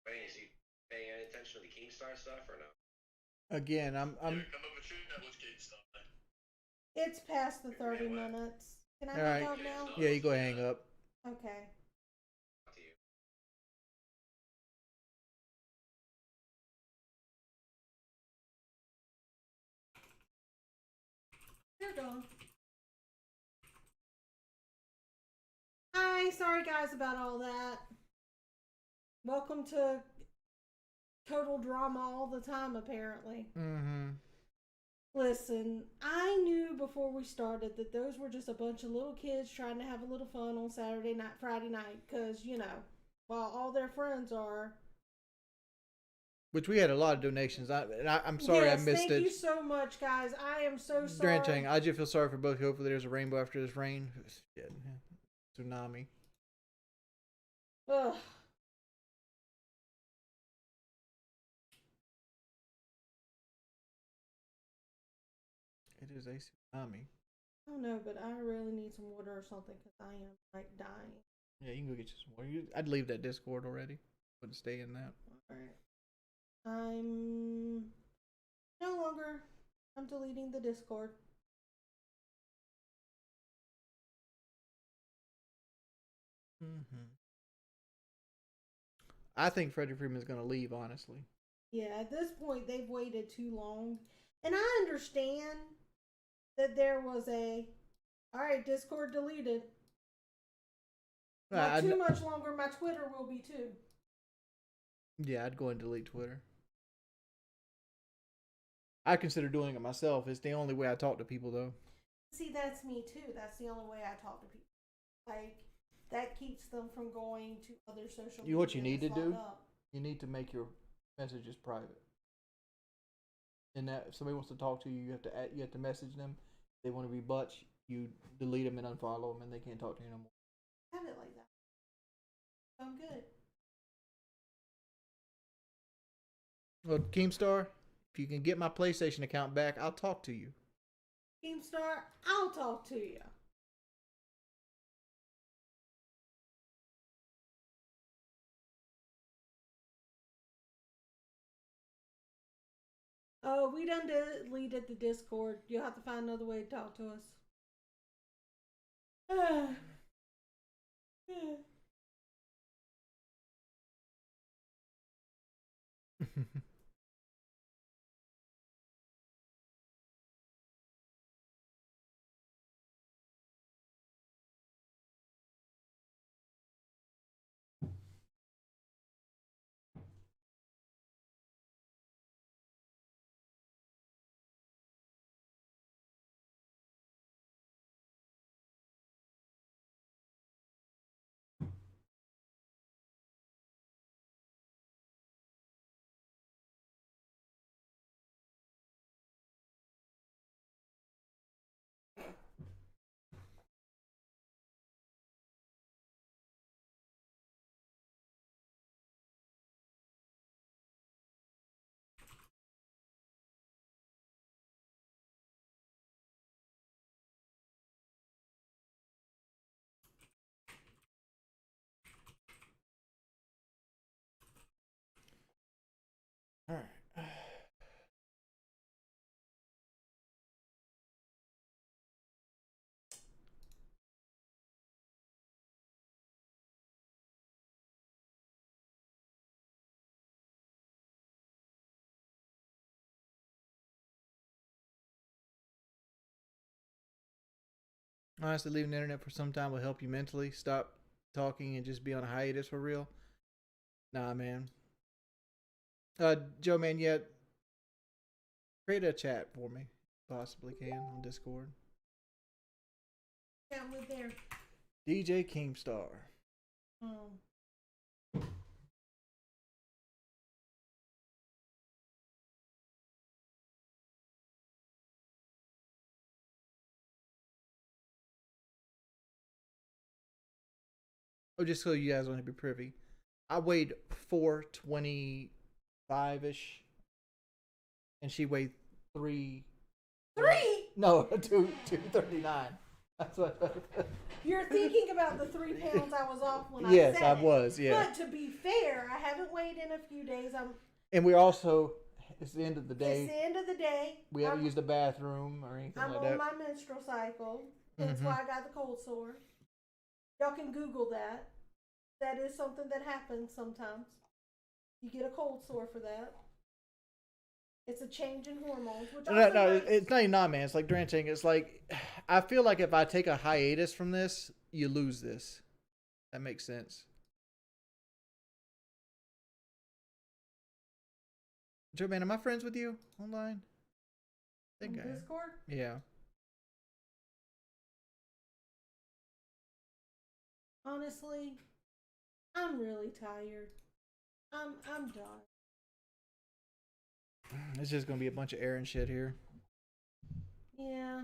wait, is he paying any attention to the KEEMSTAR stuff or no? Again, I'm Come over to that was KEEMSTAR. It's past the 30 minutes. Can I all hang right. up now? Yeah, you go ahead and hang up. Okay. They're gone. Hi, sorry guys about all that. Welcome to total drama all the time, apparently. Mm-hmm. Listen, I knew before we started that those were just a bunch of little kids trying to have a little fun on Saturday night, Friday night, because, you know, while all their friends are. Which we had a lot of donations. I'm sorry I missed Thank it. you so much, guys. I am so sorry. Dranchang, I just feel sorry for both. Hopefully there's a rainbow after this rain. Shit. Tsunami. Ugh. It is a tsunami. I don't know, but I really need some water or something because I am like dying. Yeah, you can go get you some water. I'd leave that Discord already. Wouldn't stay in that. Alright. I'm no longer. I'm deleting the Discord. Mm-hmm. I think Freddie Freeman's gonna leave, honestly. Yeah, at this point they've waited too long. And I understand that there was alright, Discord deleted. Not too much longer, my Twitter will be too. Yeah, I'd go and delete Twitter. I consider doing it myself. It's the only way I talk to people, though. See, that's me too. That's the only way I talk to people. Like, that keeps them from going to other social media. What you need to that's do? locked up. You need to make your messages private. And that if somebody wants to talk to you, you have to message them. If they want to be butch, you delete them and unfollow them, and they can't talk to you no more. Have it like that. I'm good. Well, KEEMSTAR, if you can get my PlayStation account back, I'll talk to you. KEEMSTAR, I'll talk to you. Oh, we done deleted the Discord. You'll have to find another way to talk to us. All right. Honestly, leaving the internet for some time will help you mentally. Stop talking and just be on a hiatus for real. Nah, man. Joe, man, yeah. Create a chat for me. Possibly can on Discord. Yeah, we're there. DJ KEEMSTAR. Oh, just so you guys want to be privy. I weighed 425 ish. And she weighed 3. No, 239. That's what. You're thinking about the 3 pounds I was off when Yes, I said I was, yeah. But to be fair, I haven't weighed in a few days. And we also It's the end of the It's day. the end of the day. We haven't used the bathroom or anything I'm like on that. my menstrual cycle. That's why I got the cold sore. Y'all can Google that. That is something that happens sometimes. You get a cold sore for that. It's a change in hormones. Which No, it's not even not, man. It's like Durant saying, it's like, I feel like if I take a hiatus from this, you lose this. That makes sense. Joe, man, am I friends with you online? I think I am. Discord? Yeah. Honestly, I'm really tired. I'm done. It's just gonna be a bunch of air and shit here. Yeah.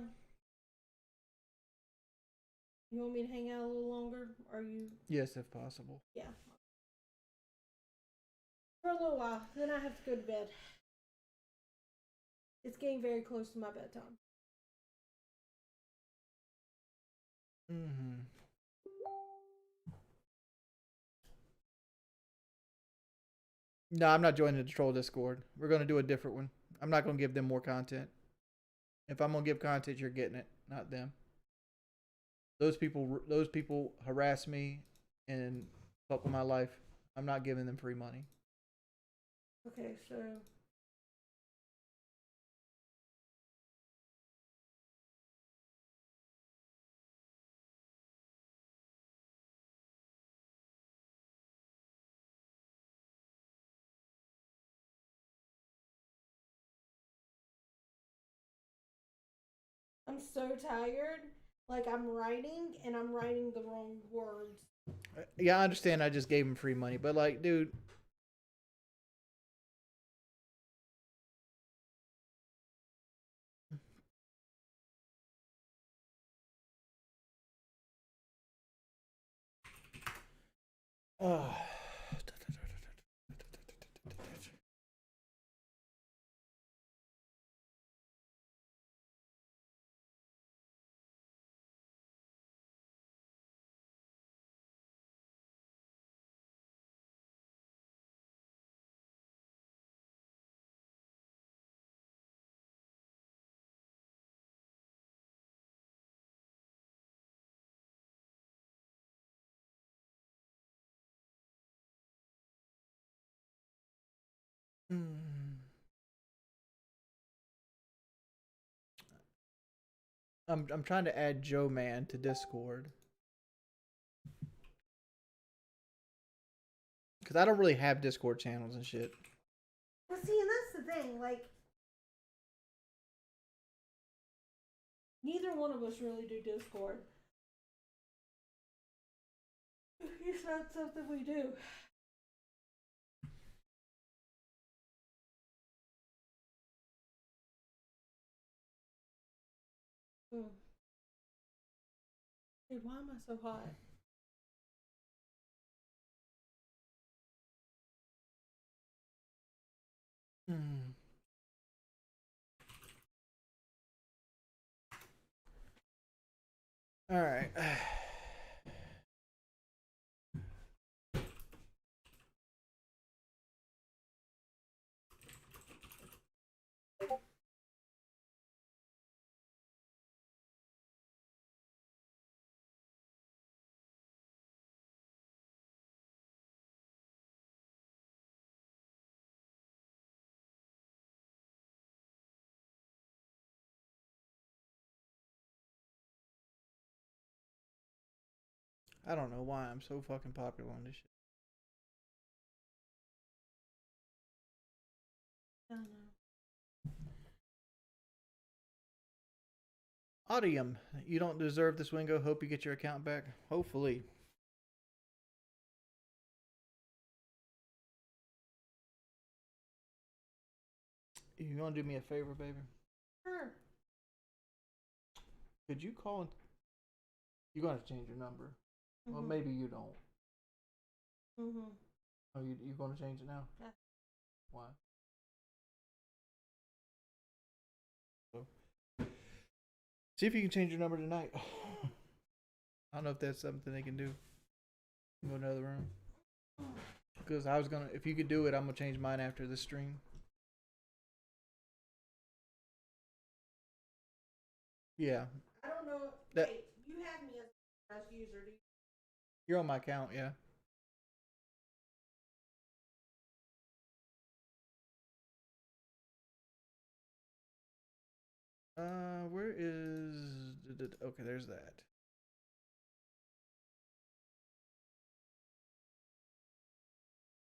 You want me to hang out a little longer? Are you? Yes, if possible. Yeah. For a little while. Then I have to go to bed. It's getting very close to my bedtime. Mm-hmm. No, I'm not joining the troll Discord. We're gonna do a different one. I'm not gonna give them more content. If I'm gonna give content, you're getting it, not them. Those people harass me and fuck with my life. I'm not giving them free money. Okay, so. I'm so tired. Like, I'm writing and I'm writing the wrong words. Yeah, I understand. I just gave them free money, but like, dude. Oh. I'm trying to add Joe Man to Discord. Cause I don't really have Discord channels and shit. Well, see, and that's the thing. Like, neither one of us really do Discord. It's not something we do. Dude, why am I so hot? All right. I don't know why I'm so fucking popular on this shit. I don't know. Audium, you don't deserve this, Wingo. Hope you get your account back. Hopefully. You gonna do me a favor, baby? Sure. Could you call? You're gonna have to change your number. Well, Mhm. maybe you don't. Mhm. Oh, you gonna change it now? Yeah. Why? So, see if you can change your number tonight. I don't know if that's something they can do. Go to another room. Because I was gonna, if you could do it, I'm gonna change mine after this stream. Yeah. I don't know. That- Wait, you had me as user. Do you? You're on my account, yeah. Where is... Okay, there's that.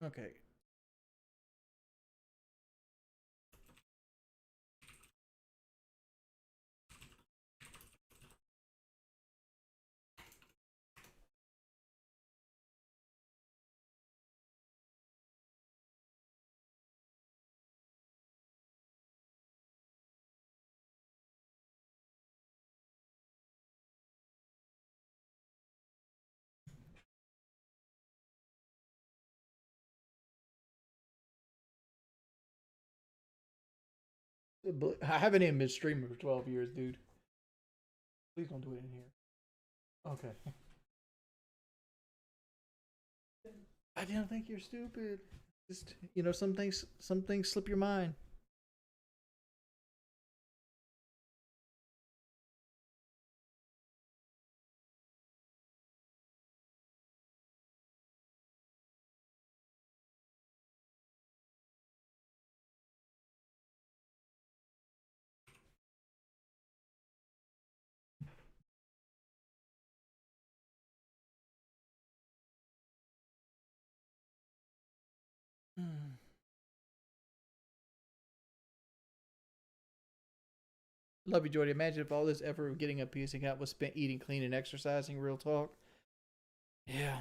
Okay. I haven't even been streaming for 12 years, dude. Please don't do it in here. Okay. I didn't think you're stupid. Just, you know, some things slip your mind. Love you, Jordy. Imagine if all this effort of getting a PC account was spent eating clean and exercising. Real talk. Yeah.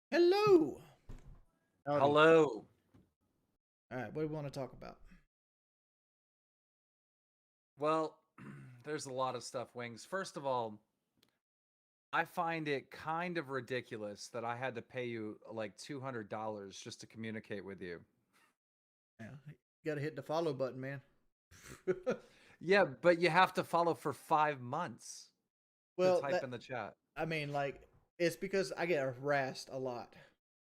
Hello. Hello. All right, what do we want to talk about? Well, there's a lot of stuff, Wings. First of all, I find it kind of ridiculous that I had to pay you like $200 just to communicate with you. Yeah, you gotta hit the follow button, man. Yeah, but you have to follow for 5 months. Well, to type in the chat. I mean, like, it's because I get harassed a lot.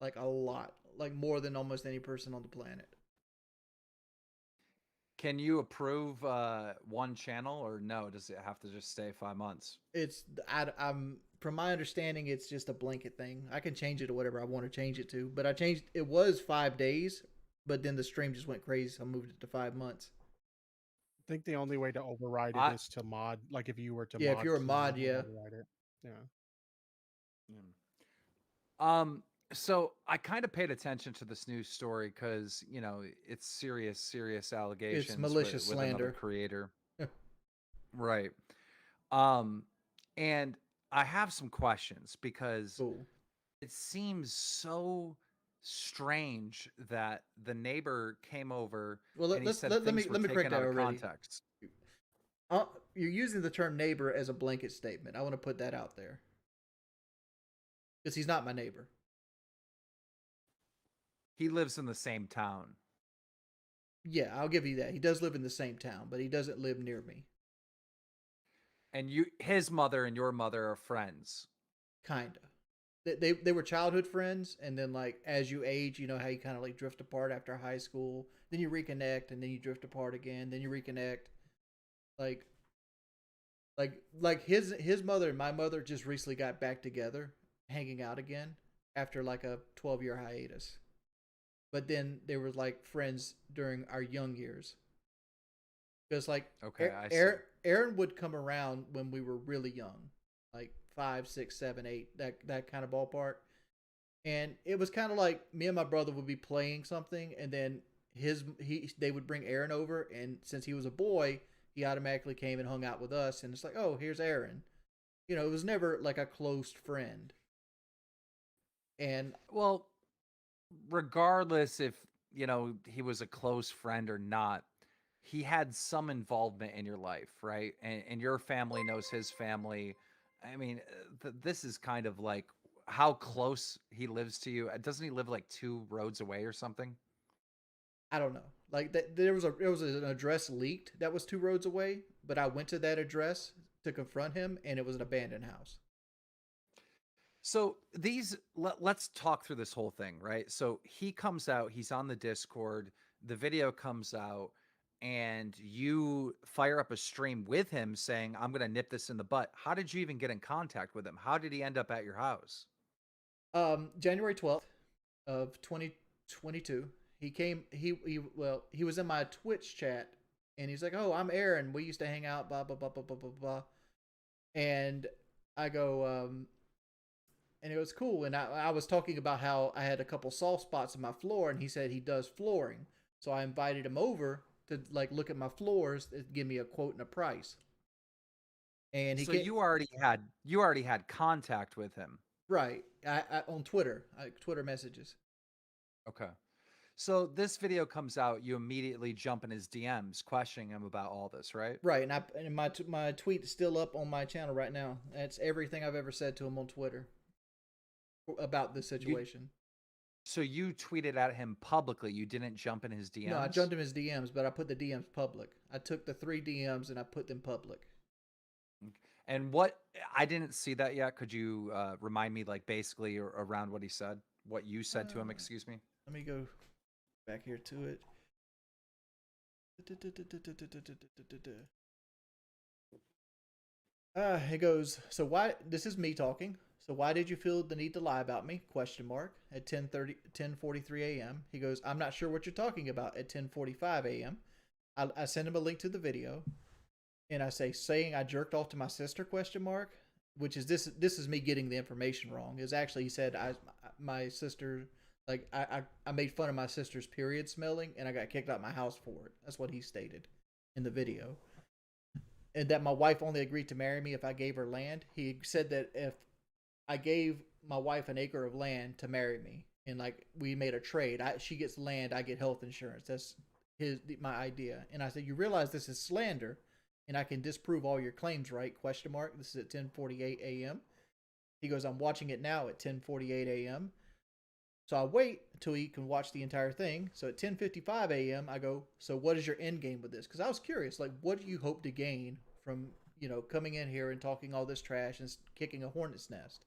Like, a lot. Like, more than almost any person on the planet. Can you approve one channel or no? Does it have to just stay 5 months? I'm from my understanding, it's just a blanket thing. I can change it to whatever I want to change it to. But I changed, it was 5 days, but then the stream just went crazy, so I moved it to 5 months. I think the only way to override it is to mod. Like if you were to Yeah, mod if you're a mod, yeah. override it. Yeah. So I kind of paid attention to this news story because, you know, it's serious allegations. It's malicious with slander. another creator. Right. And I have some questions because it seems so strange that the neighbor came over and he said let me things were correct taken that out of already. context. You're using the term neighbor as a blanket statement. I want to put that out there. Because he's not my neighbor. He lives in the same town. Yeah, I'll give you that. He does live in the same town, but he doesn't live near me. And his mother and your mother are friends. Kinda. They were childhood friends, and then like as you age, you know how you kind of like drift apart after high school. Then you reconnect, and then you drift apart again. Then you reconnect. Like his mother and my mother just recently got back together, hanging out again after like a 12-year hiatus. But then they were like friends during our young years. Because like Aaron would come around when we were really young, like 5, 6, 7, 8, that kind of ballpark. And it was kind of like me and my brother would be playing something, and then they would bring Aaron over, and since he was a boy, he automatically came and hung out with us, and it's like, oh, here's Aaron. You know, it was never like a close friend. And well, regardless if, you know, he was a close friend or not, he had some involvement in your life, right? And your family knows his family. I mean, this is kind of like how close he lives to you. Doesn't he live like 2 roads away or something? I don't know. Like there was an address leaked that was 2 roads away, but I went to that address to confront him, and it was an abandoned house. So let's talk through this whole thing, right? So he comes out, he's on the Discord, the video comes out, and you fire up a stream with him saying, I'm going to nip this in the butt. How did you even get in contact with him? How did he end up at your house? January 12th of 2022. He came, he was in my Twitch chat and he's like, oh, I'm Aaron. We used to hang out, blah, blah, blah, blah, blah, blah, blah. And I go, and it was cool. And I was talking about how I had a couple soft spots in my floor, and he said he does flooring. So I invited him over to like look at my floors and give me a quote and a price. And so you already had contact with him, right? I on Twitter, Twitter messages. Okay. So this video comes out, you immediately jump in his DMs questioning him about all this, right? Right, and my tweet is still up on my channel right now. That's everything I've ever said to him on Twitter about this situation. So you tweeted at him publicly. You didn't jump in his DMs? No, I jumped in his DMs, but I put the DMs public. I took the 3 DMs and I put them public. And what, I didn't see that yet. Could you remind me, like, basically around what he said? What you said to him, excuse me? Let me go back here to it. It goes, so why, this is me talking. So why did you feel the need to lie about me? Question mark. At 10:43 a.m. He goes, I'm not sure what you're talking about at 10:45 a.m. I send him a link to the video. And I say, saying I jerked off to my sister, question mark, which is this is me getting the information wrong. Is actually, he said, my sister, like, I made fun of my sister's period smelling and I got kicked out of my house for it. That's what he stated in the video. And that my wife only agreed to marry me if I gave her land. He said that if I gave my wife an acre of land to marry me and like we made a trade, she gets land, I get health insurance. That's my idea. And I said, you realize this is slander and I can disprove all your claims, right? Question mark. This is at 10:48 a.m. He goes, I'm watching it now at 10:48 a.m. So I wait until he can watch the entire thing. So at 10:55 a.m. I go, so what is your end game with this? Because I was curious, like, what do you hope to gain from, you know, coming in here and talking all this trash and kicking a hornet's nest?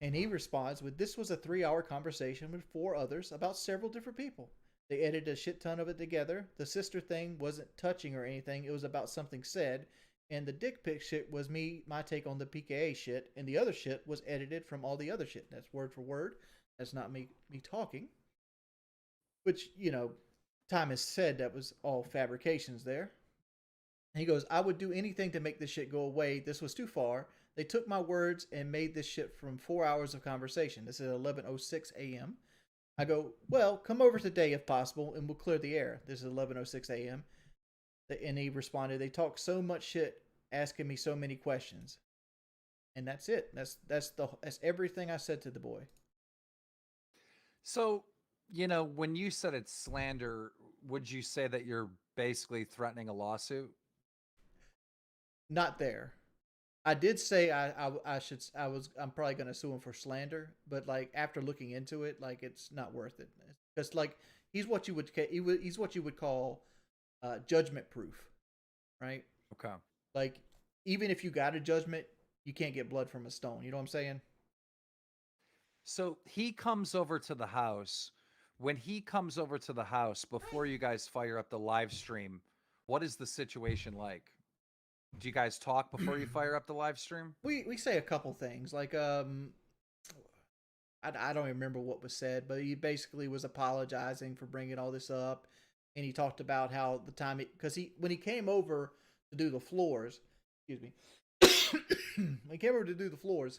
And he responds with, this was a 3-hour conversation with 4 others about several different people. They edited a shit ton of it together. The sister thing wasn't touching or anything. It was about something said. And the dick pic shit was my take on the PKA shit. And the other shit was edited from all the other shit. That's word for word. That's not me talking. Which, you know, time has said that was all fabrications there. And he goes, I would do anything to make this shit go away. This was too far. They took my words and made this shit from 4 hours of conversation. This is 11:06 a.m. I go, well, come over today if possible, and we'll clear the air. This is 11:06 a.m. And he responded, they talk so much shit, asking me so many questions. And that's it. That's everything I said to the boy. So, you know, when you said it's slander, would you say that you're basically threatening a lawsuit? Not there. I did say I'm probably gonna sue him for slander, but like after looking into it, like it's not worth it. Because like he's what you would call judgment proof, right? Okay. Like even if you got a judgment, you can't get blood from a stone. You know what I'm saying? So he comes over to the house. When he comes over to the house, before you guys fire up the live stream, what is the situation like? Do you guys talk before you fire up the live stream? We say a couple things. Like I don't remember what was said, but he basically was apologizing for bringing all this up, and he talked about how the time because when he came over to do the floors, excuse me, when he came over to do the floors,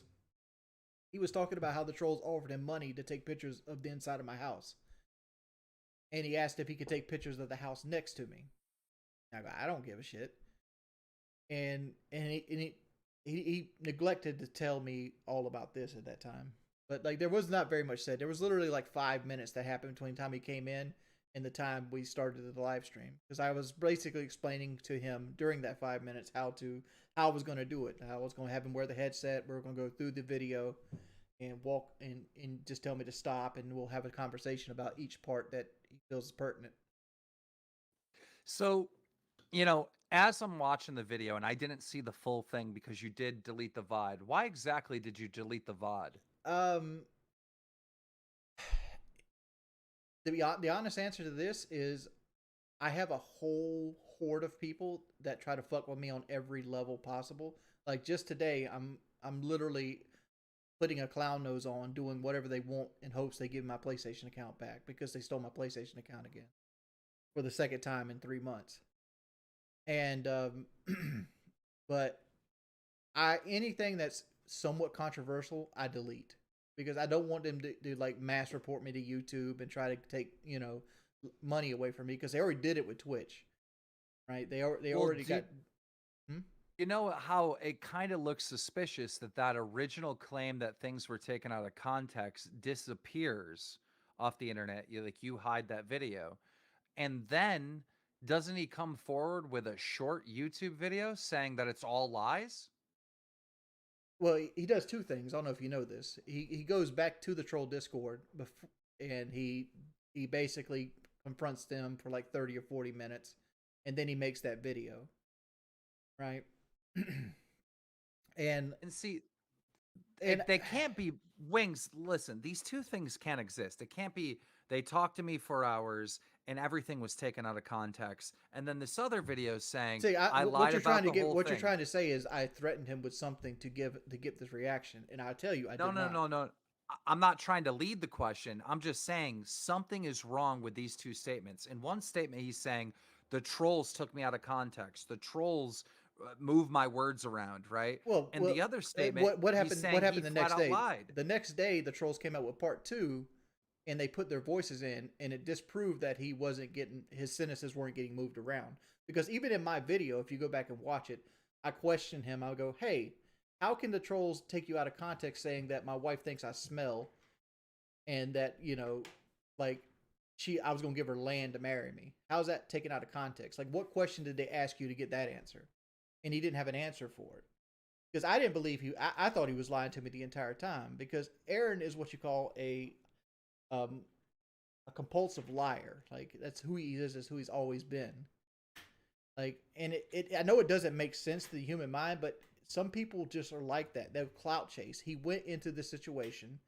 he was talking about how the trolls offered him money to take pictures of the inside of my house, and he asked if he could take pictures of the house next to me. I don't give a shit. And he neglected to tell me all about this at that time. But like there was not very much said. There was literally like 5 minutes that happened between the time he came in and the time we started the live stream. Because I was basically explaining to him during that 5 minutes how I was going to do it. How I was going to have him wear the headset. We were going to go through the video and walk and just tell me to stop, and we'll have a conversation about each part that he feels is pertinent. So, you know, as I'm watching the video, and I didn't see the full thing because you did delete the VOD. Why exactly did you delete the VOD? The honest answer to this is I have a whole horde of people that try to fuck with me on every level possible. Like just today, I'm literally putting a clown nose on, doing whatever they want in hopes they give my PlayStation account back because they stole my PlayStation account again for the second time in 3 months. And but anything that's somewhat controversial, I delete because I don't want them to like mass report me to YouTube and try to take money away from me because they already did it with Twitch, right? They already got. You know how it kind of looks suspicious that original claim that things were taken out of context disappears off the internet. You hide that video, and then doesn't he come forward with a short YouTube video saying that it's all lies? Well, he does two things. I don't know if you know this. He goes back to the troll Discord and he basically confronts them for like 30 or 40 minutes, and then he makes that video, right? and see, and they can't be Wings. Listen, these two things can't exist. It can't be they talked to me for hours and everything was taken out of context, and then this other video saying I lied about the whole thing. You're trying to say is I threatened him with something to get this reaction, and I tell you, I did not. No. I'm not trying to lead the question. I'm just saying something is wrong with these two statements. In one statement, he's saying the trolls took me out of context. The trolls move my words around, right? The other statement, what happened? What happened the next day? Lied. The next day, the trolls came out with part 2, and they put their voices in, and it disproved that he wasn't getting his sentences weren't getting moved around. Because even in my video, if you go back and watch it, I question him. I'll go, "Hey, how can the trolls take you out of context, saying that my wife thinks I smell, and that I was gonna give her land to marry me? How's that taken out of context? Like, what question did they ask you to get that answer?" And he didn't have an answer for it. Because I didn't believe I thought he was lying to me the entire time. Because Aaron is what you call a compulsive liar. Like, that's who he is. That's who he's always been. Like, and I know it doesn't make sense to the human mind, but some people just are like that. They'll clout chase. He went into the situation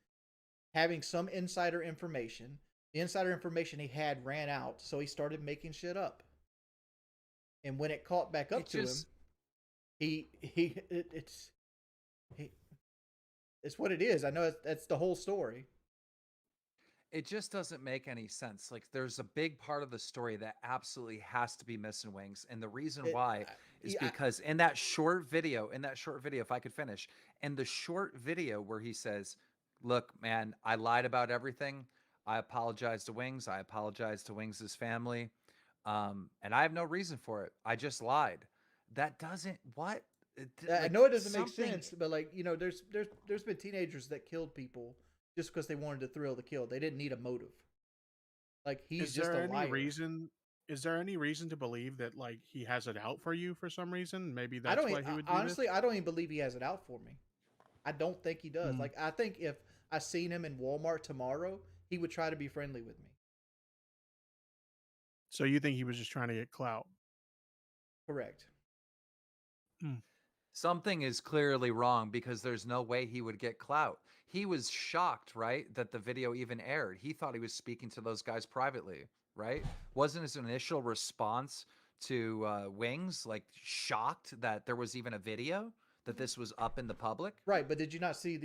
having some insider information. The insider information he had ran out, so he started making shit up. And when it caught back up to him, it's what it is. I know that's the whole story. It just doesn't make any sense. Like, there's a big part of the story that absolutely has to be missing, Wings, and the reason why is because in that short video, if I could finish, in the short video where he says, "Look, man, I lied about everything. I apologize to Wings. I apologize to Wings' family, and I have no reason for it. I just lied." That doesn't what? I know it doesn't make sense, but there's been teenagers that killed people just because they wanted to thrill the kill. They didn't need a motive. Like, he's just a liar. Is there any reason to believe that he has it out for you for some reason? Maybe that's why he would do honestly, this? I don't even believe he has it out for me. I don't think he does. Like, I think if I seen him in Walmart tomorrow, he would try to be friendly with me. So you think he was just trying to get clout? Correct. Something is clearly wrong because there's no way he would get clout. He was shocked, right, that the video even aired. He thought he was speaking to those guys privately, right? Wasn't his initial response to Wings shocked that there was even a video, that this was up in the public? Right, but did you not see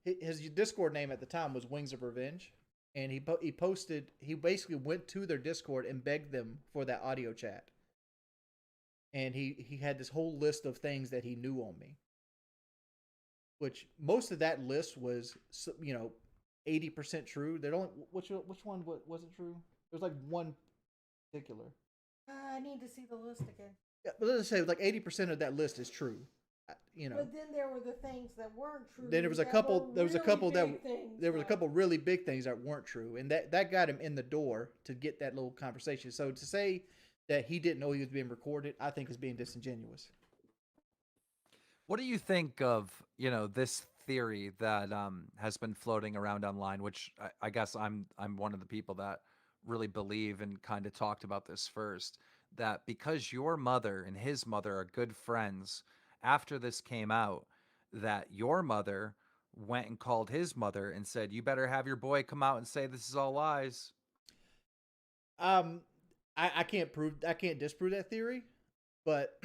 his Discord name at the time was Wings of Revenge, and he posted, he basically went to their Discord and begged them for that audio chat. And he had this whole list of things that he knew on me, which most of that list was 80% true. They don't which one wasn't true? There was one particular. I need to see the list again. Yeah, but let's say 80% of that list is true. But then there were the things that weren't true. Then there was a couple. There was a couple really big things that weren't true, and that got him in the door to get that little conversation. So to say that he didn't know he was being recorded, I think is being disingenuous. What do you think of, this theory that has been floating around online, which I guess I'm one of the people that really believe and kind of talked about this first, that because your mother and his mother are good friends, after this came out, that your mother went and called his mother and said, "You better have your boy come out and say this is all lies." I can't disprove that theory, but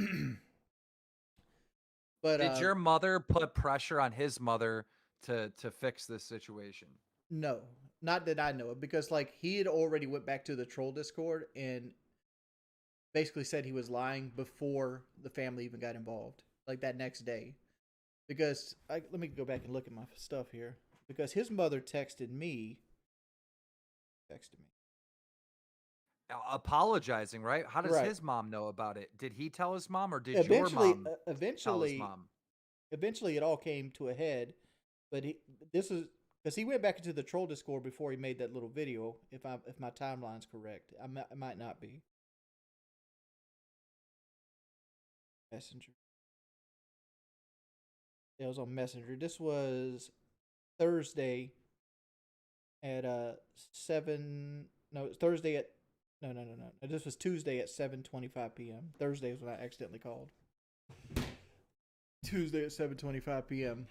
but Did your mother put pressure on his mother to fix this situation? no, not that I know of, because like he had already went back to the troll Discord and basically said he was lying before the family even got involved, like that next day. Because let me go back and look at my stuff here. Because his mother texted me. Apologizing, right? How does Right. his mom know about it? Did he tell his mom, or did your mom tell his mom? Eventually, it all came to a head. But this is because he went back into the troll Discord before he made that little video. If my timeline's correct, it might not be. Messenger. It was on Messenger. This was Thursday at 7. No, it's Thursday at no. This was Tuesday at 7:25 p.m. Thursday is when I accidentally called. Tuesday at 7:25 p.m.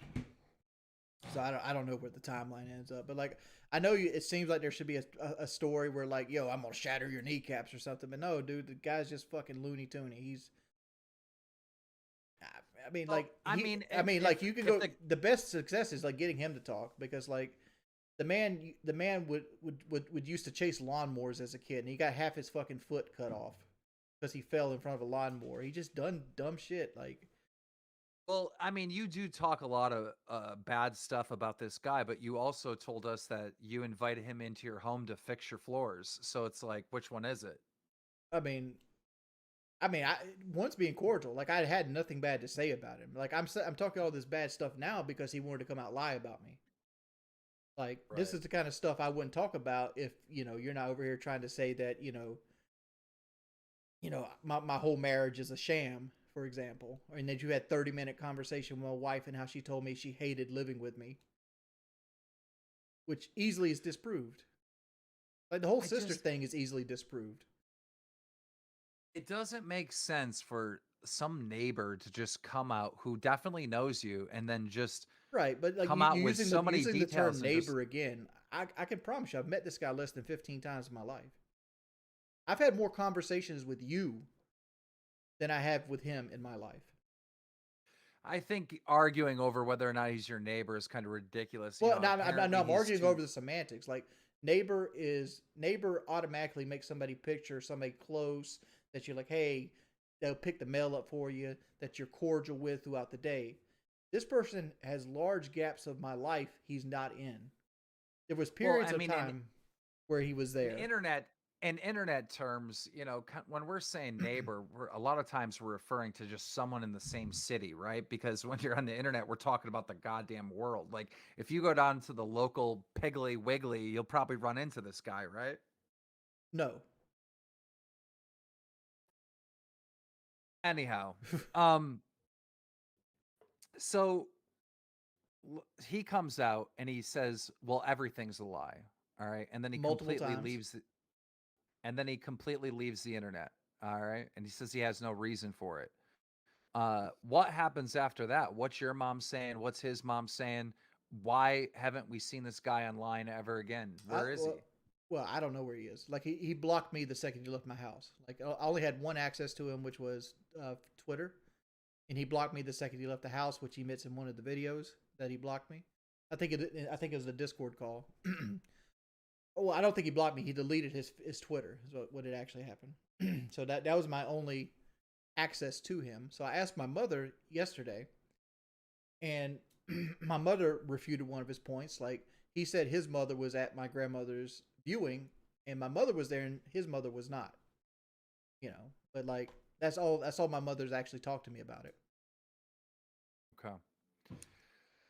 So I don't know where the timeline ends up, but like I know it seems like there should be a story where like, yo, I'm gonna shatter your kneecaps or something, but no, dude, the guy's just fucking Looney Tooney. He's I mean, like, you can go. The best success is like getting him to talk, because like the man would used to chase lawnmowers as a kid, and he got half his fucking foot cut off because he fell in front of a lawnmower. He just done dumb shit. Like, well, I mean, you do talk a lot of bad stuff about this guy, but you also told us that you invited him into your home to fix your floors. So it's like, which one is it? I mean, once being cordial, like I had nothing bad to say about him. Like I'm talking all this bad stuff now because he wanted to come out and lie about me. Like this is the kind of stuff I wouldn't talk about if you're not over here trying to say that my whole marriage is a sham, for example, and that you had 30-minute conversation with my wife and how she told me she hated living with me, which easily is disproved. Like the whole sister thing is easily disproved. It doesn't make sense for some neighbor to just come out who definitely knows you and then just right, but like come out with using so many using the details. term neighbor again, I can promise you, I've met this guy less than 15 times in my life. I've had more conversations with you than I have with him in my life. I think arguing over whether or not he's your neighbor is kind of ridiculous. Well, I'm arguing over the semantics. Like neighbor automatically makes somebody picture somebody close that you're like, hey, they'll pick the mail up for you, that you're cordial with throughout the day. This person has large gaps of my life he's not in. There was periods of time where he was there. In internet terms, when we're saying neighbor, a lot of times we're referring to just someone in the same city, right? Because when you're on the internet, we're talking about the goddamn world. Like if you go down to the local Piggly Wiggly, you'll probably run into this guy, right? No. Anyhow, so he comes out and he says, well, everything's a lie. All right. And then he completely leaves the internet. All right. And he says he has no reason for it. What happens after that? What's your mom saying? What's his mom saying? Why haven't we seen this guy online ever again? Where is he? Well, I don't know where he is. Like he blocked me the second you left my house. Like I only had one access to him, which was Twitter, and he blocked me the second he left the house, which he admits in one of the videos that he blocked me. I think it was a Discord call. Oh, I don't think he blocked me. He deleted his Twitter. Is what had actually happened. So that was my only access to him. So I asked my mother yesterday, and my mother refuted one of his points. Like he said his mother was at my grandmother's viewing, and my mother was there, and his mother was not. But like that's all my mother's actually talked to me about it. Okay.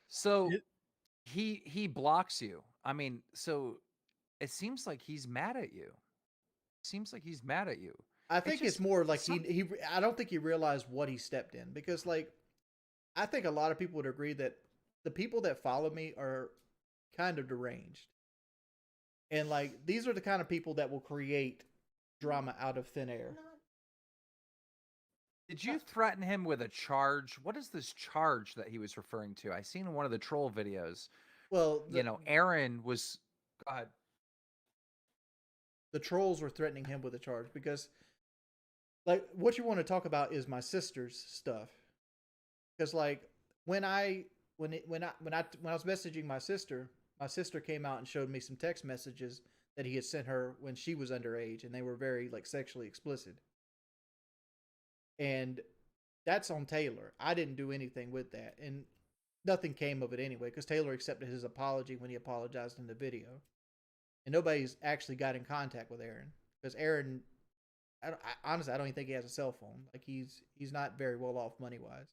So he blocks you. I mean, so it seems like he's mad at you. I think it's more like I don't think he realized what he stepped in, because like I think a lot of people would agree that the people that follow me are kind of deranged. And like these are the kind of people that will create drama out of thin air. Did you threaten him with a charge? What is this charge that he was referring to? I seen in one of the troll videos. Well, Aaron was. Go ahead. The trolls were threatening him with a charge because, like, what you want to talk about is my sister's stuff. Because, like, when I was messaging my sister came out and showed me some text messages that he had sent her when she was underage, and they were very like sexually explicit. And that's on Taylor. I didn't do anything with that, and nothing came of it anyway because Taylor accepted his apology when he apologized in the video, and nobody's actually got in contact with Aaron because Aaron, honestly, I don't even think he has a cell phone. Like he's not very well off money wise.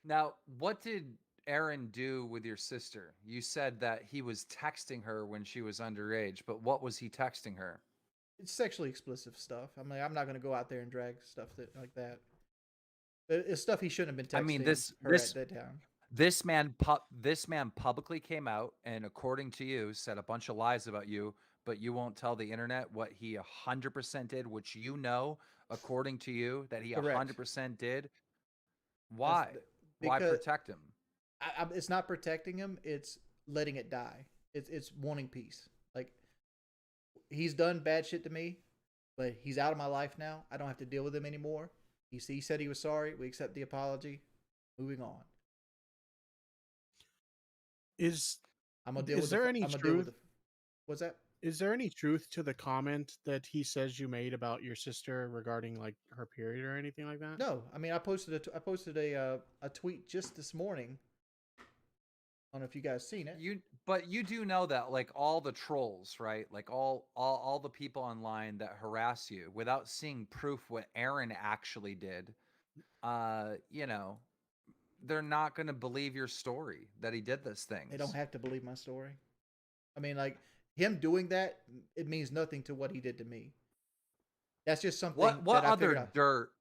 Now, what did Aaron do with your sister? You said that he was texting her when she was underage, but what was he texting her? It's sexually explicit stuff. I mean, I'm not going to go out there and drag stuff like that. It's stuff he shouldn't have been texting. I mean, her at that time. This man publicly came out and, according to you, said a bunch of lies about you, but you won't tell the internet what he 100% did, which you know, according to you, that he 100% did. Why? Why protect him? It's not protecting him. It's letting it die. It's wanting peace. Like, he's done bad shit to me, but he's out of my life now. I don't have to deal with him anymore. He said he was sorry. We accept the apology. Moving on. Is What's that? Is there any truth to the comment that he says you made about your sister regarding like her period or anything like that? No, I mean I posted a tweet just this morning. I don't know if you guys seen it. But you do know that, like, all the trolls, right? Like all the people online that harass you without seeing proof what Aaron actually did, you know, they're not going to believe your story that he did this thing. They don't have to believe my story. I mean, like, him doing that, it means nothing to what he did to me. That's just something. What other dirt?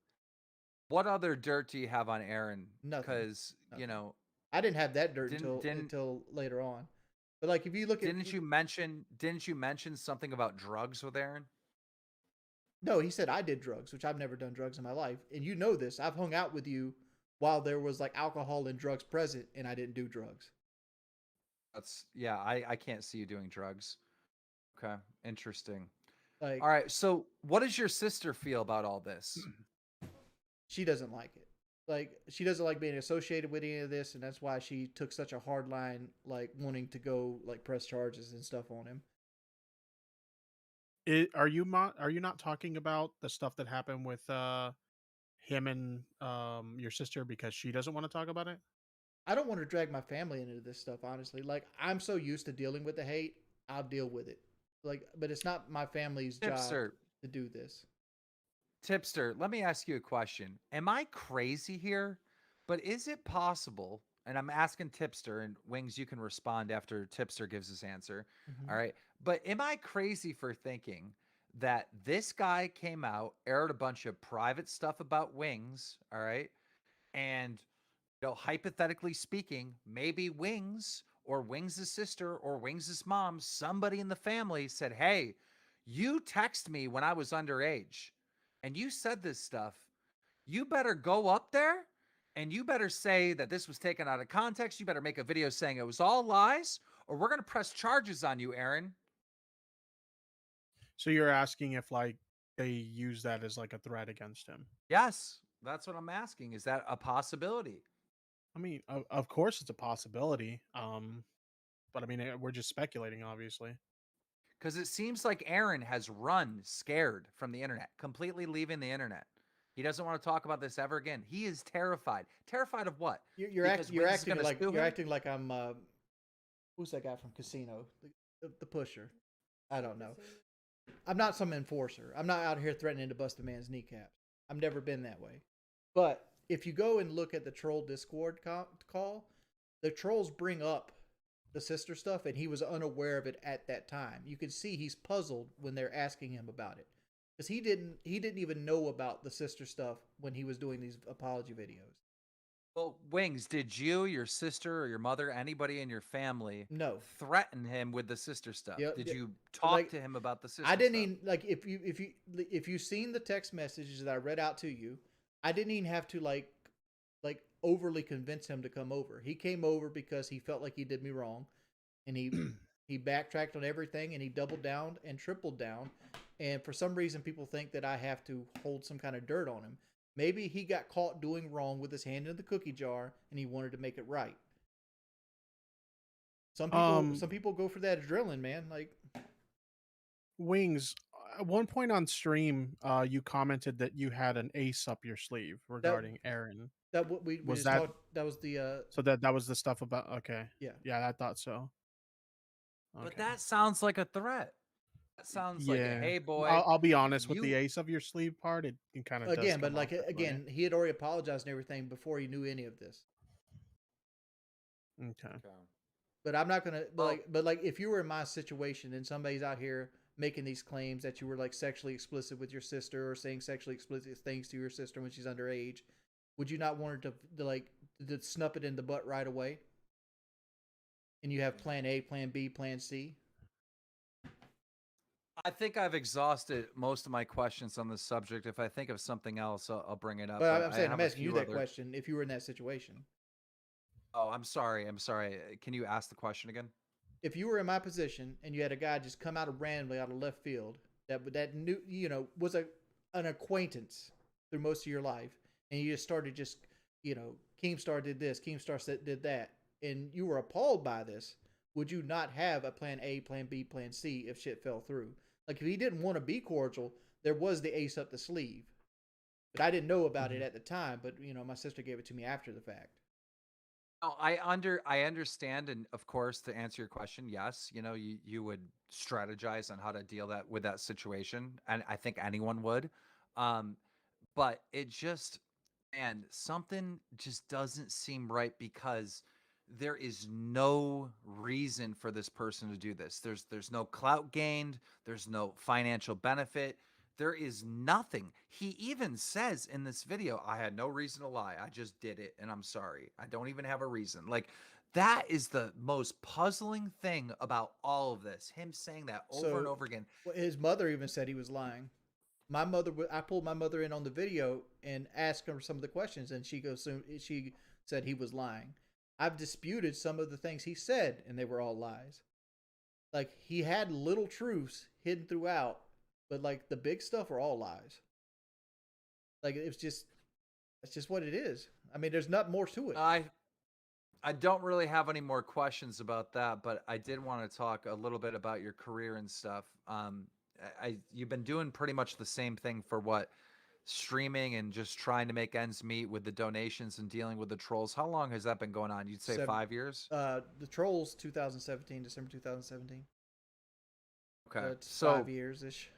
What other dirt do you have on Aaron? Nothing. Because you know, I didn't have that dirt until later on. But like, if you look at, didn't you mention something about drugs with Aaron? No, he said I did drugs, which I've never done drugs in my life, and you know this. I've hung out with you while there was like alcohol and drugs present, and I didn't do drugs. I can't see you doing drugs. Okay, interesting. Like, all right, so what does your sister feel about all this? She doesn't like it. Like, she doesn't like being associated with any of this, and that's why she took such a hard line, like wanting to go like press charges and stuff on him. Are you not talking about the stuff that happened with him and your sister because she doesn't want to talk about it? I don't want to drag my family into this stuff, honestly. Like, I'm so used to dealing with the hate, I'll deal with it. Like, but it's not my family's job to do this. Tipster, let me ask you a question. Am I crazy here? But is it possible, and I'm asking Tipster, and Wings, you can respond after Tipster gives his answer. Mhm. All right. But am I crazy for thinking that this guy came out, aired a bunch of private stuff about Wings, all right? And, you know, hypothetically speaking, maybe Wings or Wings' sister or Wings' mom, somebody in the family said, hey, you text me when I was underage and you said this stuff. You better go up there and you better say that this was taken out of context. You better make a video saying it was all lies, or we're going to press charges on you, Aaron. So you're asking if like they use that as like a threat against him? Yes, that's what I'm asking. Is that a possibility? I mean, of course it's a possibility. But I mean, we're just speculating, obviously. Because it seems like Aaron has run scared from the internet, completely leaving the internet. He doesn't want to talk about this ever again. He is terrified. Terrified of what? You're acting like I'm. Who's that guy from Casino? The pusher. I don't know. I'm not some enforcer. I'm not out here threatening to bust a man's kneecaps. I've never been that way. But if you go and look at the troll Discord call, the trolls bring up the sister stuff, and he was unaware of it at that time. You can see he's puzzled when they're asking him about it, because he didn't even know about the sister stuff when he was doing these apology videos. Well, Wings, did you, your sister, or your mother, anybody in your family No. threaten him with the sister stuff? Yep, Did yep. you talk Like, to him about the sister I didn't stuff? even like if you seen the text messages that I read out to you, I didn't even have to like overly convince him to come over. He came over because he felt like he did me wrong, and he backtracked on everything, and he doubled down and tripled down. And for some reason, people think that I have to hold some kind of dirt on him. Maybe he got caught doing wrong with his hand in the cookie jar, and he wanted to make it right. Some people go for that adrenaline, man. Like, Wings, at one point on stream, you commented that you had an ace up your sleeve regarding Aaron. that what we Was just that talked. That was the so that was the stuff about? Okay, yeah. yeah, I thought so. But that sounds like a threat. That sounds like a, Yeah, hey boy. I'll be honest with the you- ace of your sleeve part. It kind of does Again, but come like off that way. again, he had already apologized and everything before he knew any of this. Okay. But I'm not gonna. But like, if you were in my situation and somebody's out here making these claims that you were like sexually explicit with your sister or saying sexually explicit things to your sister when she's underage, would you not want her to snuff it in the butt right away? And you have plan A, plan B, plan C. I think I've exhausted most of my questions on this subject. If I think of something else, I'll bring it up. But I'm I saying, have I'm a asking you few that other- question if you were in that situation. Oh, I'm sorry. Can you ask the question again? If you were in my position and you had a guy just come out of randomly out of left field that knew, was an acquaintance through most of your life, and you just started KEEMSTAR did this, KEEMSTAR did that, and you were appalled by this, would you not have a plan A, plan B, plan C if shit fell through? Like, if he didn't want to be cordial, there was the ace up the sleeve. But I didn't know about it at the time, but my sister gave it to me after the fact. Oh, I understand, and of course, to answer your question, yes, you would strategize on how to deal with that situation, and I think anyone would. But it just, man, something just doesn't seem right because there is no reason for this person to do this. There's no clout gained, there's no financial benefit. There is nothing. He even says in this video, I had no reason to lie. I just did it and I'm sorry. I don't even have a reason. Like, that is the most puzzling thing about all of this. Him saying that over and over again. Well, his mother even said he was lying. I pulled my mother in on the video and asked her some of the questions, and she said he was lying. I've disputed some of the things he said, and they were all lies. Like, he had little truths hidden throughout, but like the big stuff are all lies. Like, it's just what it is. I mean, there's not more to it. I don't really have any more questions about that, but I did want to talk a little bit about your career and stuff. You've been doing pretty much the same thing for what, streaming and just trying to make ends meet with the donations and dealing with the trolls. How long has that been going on? You'd say 5 years? The trolls, 2017, December 2017. Okay, so 5 years ish.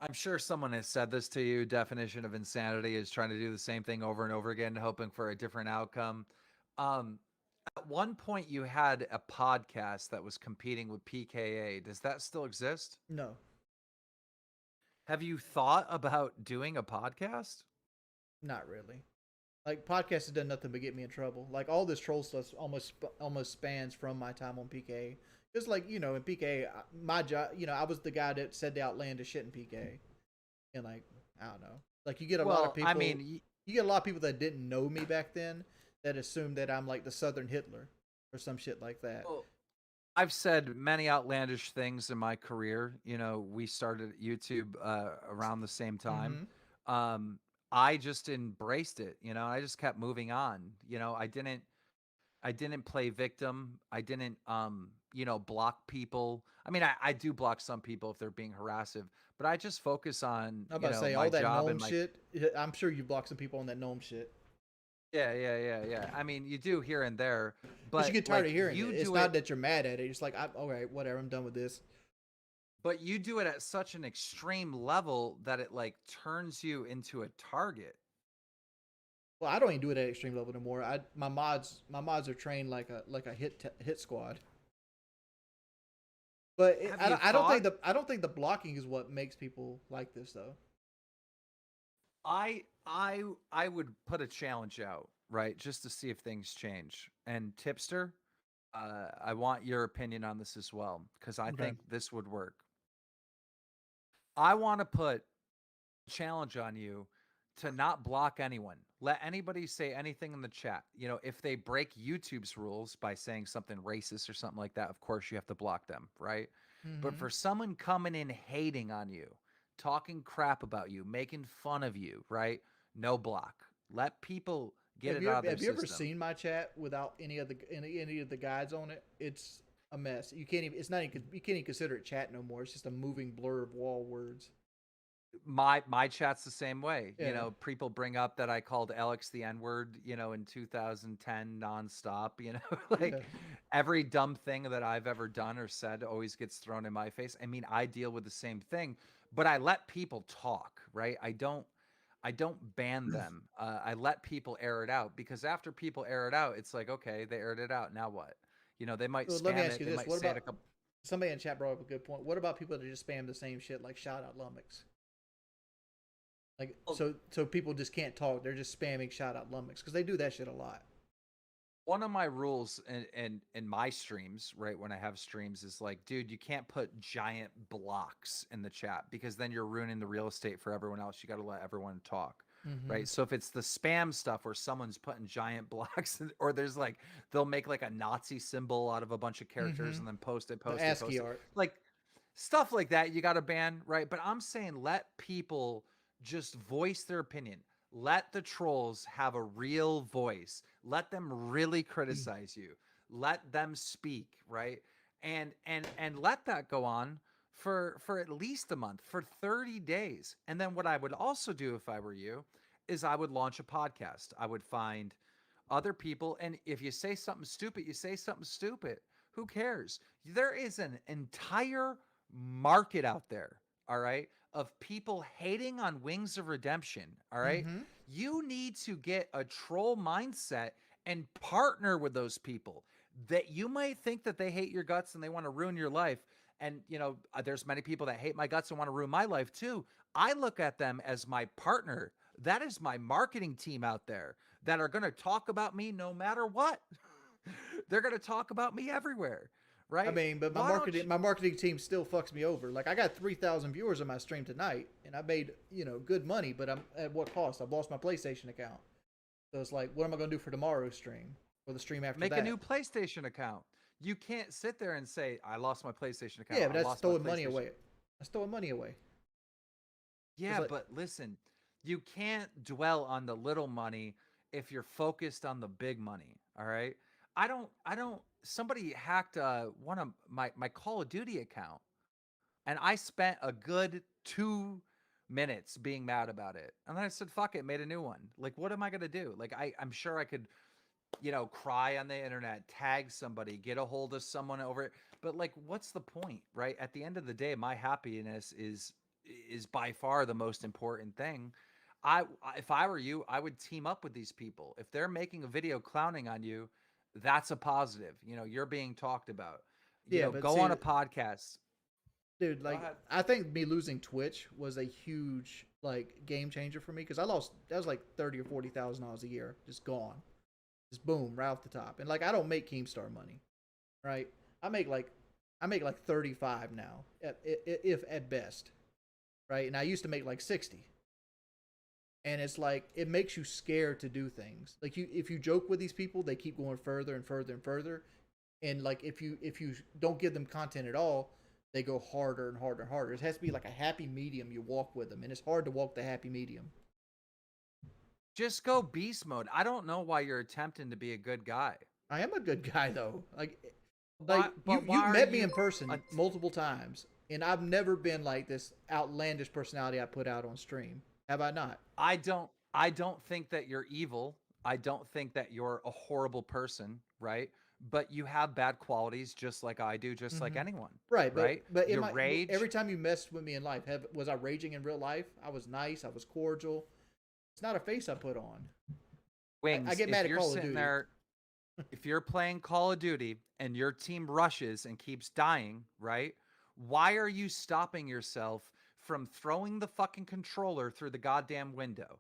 I'm sure someone has said this to you. Definition of insanity is trying to do the same thing over and over again, hoping for a different outcome. At one point, you had a podcast that was competing with PKA. Does that still exist? No. Have you thought about doing a podcast? Not really. Like, podcast has done nothing but get me in trouble. Like, all this troll stuff almost spans from my time on PKA. Just like, in PKA, my job, I was the guy that said the outlandish shit in PKA. And like, I don't know. Like, you get a lot of people. I mean, you get a lot of people that didn't know me back then that assume that I'm like the Southern Hitler or some shit like that. Well, I've said many outlandish things in my career. We started YouTube around the same time. I just embraced it. I just kept moving on. I didn't play victim. I didn't, block people. I mean, I do block some people if they're being harassive, but I just focus on, I'm about to say, my all that job gnome and my shit. I'm sure you blocked some people on that gnome shit. Yeah. I mean, you do here and there, but you get tired of hearing you it. It's do not that you're mad at it. It's like, all right, whatever. I'm done with this. But you do it at such an extreme level that it like turns you into a target. Well, I don't even do it at extreme level anymore. My mods are trained like a hit squad. But I don't think the blocking is what makes people like this though. I would put a challenge out, right, just to see if things change. And Tipster, I want your opinion on this as well because I Okay. think this would work. I want to put a challenge on you to not block anyone. Let anybody say anything in the chat. You know, if they break YouTube's rules by saying something racist or something like that, of course you have to block them, right? But Mhm. for someone coming in hating on you, talking crap about you, making fun of you, right? No block. Let people get it out of their Have you ever system. seen my chat without any of the guides on it? It's a mess. You can't even. It's not even. You can't even consider it chat no more. It's just a moving blur of wall words. My chat's the same way. You Yeah. know, people bring up that I called Alex the N-word, you know, in 2010 nonstop, you know, like Yeah. every dumb thing that I've ever done or said always gets thrown in my face. I mean, I deal with the same thing, but I let people talk, right? I don't ban them. I let people air it out because after people air it out, it's like, okay, they aired it out. Now what? You know, they might Well, let me spam ask it. you They this: might what say it about a couple. somebody in chat brought up a good point? What about people that just spam the same shit like shout out Lummox? Like so people just can't talk. They're just spamming shout out Lummox because they do that shit a lot. One of my rules in my streams, right, when I have streams is like, dude, you can't put giant blocks in the chat because then you're ruining the real estate for everyone else. You got to let everyone talk. Right. Mhm. So if it's the spam stuff where someone's putting giant blocks or there's like they'll make like a Nazi symbol out of a bunch of characters Mhm. and then post it, The post it, post ASCII it. art. Like stuff like that you got to ban, right? But I'm saying let people just voice their opinion. Let the trolls have a real voice. Let them really criticize you. Let them speak, right? And let that go on for at least a month, for 30 days. And then what I would also do if I were you is I would launch a podcast. I would find other people, and if you say something stupid, you say something stupid. Who cares? There is an entire market out there, all right, of people hating on Wings of Redemption, all right? Mhm. You need to get a troll mindset and partner with those people that you might think that they hate your guts and they want to ruin your life. And, you know, there's many people that hate my guts and want to ruin my life too. I look at them as my partner. That is my marketing team out there that are going to talk about me no matter what. They're going to talk about me everywhere, right? I mean, but Why don't you- my marketing team still fucks me over. Like I got 3,000 viewers on my stream tonight, and I made good money, but I'm at what cost? I've lost my PlayStation account, so it's like, what am I gonna do for tomorrow's stream or the stream after make that? a new PlayStation account? You can't sit there and say, I lost my PlayStation account. Yeah, but I that's lost my throwing money PlayStation." away. That's throwing money away. Yeah, like- but listen, you can't dwell on the little money if you're focused on the big money. All right. I don't somebody hacked one of my Call of Duty account and I spent a good 2 minutes being mad about it. And then I said, fuck it, made a new one. Like, what am I gonna do? Like I'm sure I could, cry on the internet, tag somebody, get a hold of someone over it. But like, what's the point, right? At the end of the day, my happiness is by far the most important thing. If I were you, I would team up with these people. If they're making a video clowning on you, that's a positive. You're being talked about. Yeah, but Go see, on a podcast. dude, Go like ahead. I think me losing Twitch was a huge game changer for me because I lost that was like $30,000 or $40,000 a year, just gone, just boom right off the top. And like I don't make Keemstar money, right? I make like 35 now, if at best, right? And I used to make like 60. And it's like it makes you scared to do things. Like if you joke with these people, they keep going further and further and further. And like if you don't give them content at all, they go harder and harder and harder. It has to be like a happy medium you walk with them, and it's hard to walk the happy medium. Just go beast mode. I don't know why you're attempting to be a good guy. I am a good guy though. Like Why- but why you've are met me you in person a- multiple times, and I've never been like this outlandish personality I put out on stream. Have I not? I don't think that you're evil. I don't think that you're a horrible person, right? But you have bad qualities just like I do, just like Mhm. anyone. Right, Right? but You rage. every time you messed with me in life, was I raging in real life? I was nice. I was cordial. It's not a face I put on. Wings, I get if mad at you're Call of sitting Duty. there, if you're playing Call of Duty and your team rushes and keeps dying, right? Why are you stopping yourself from throwing the fucking controller through the goddamn window.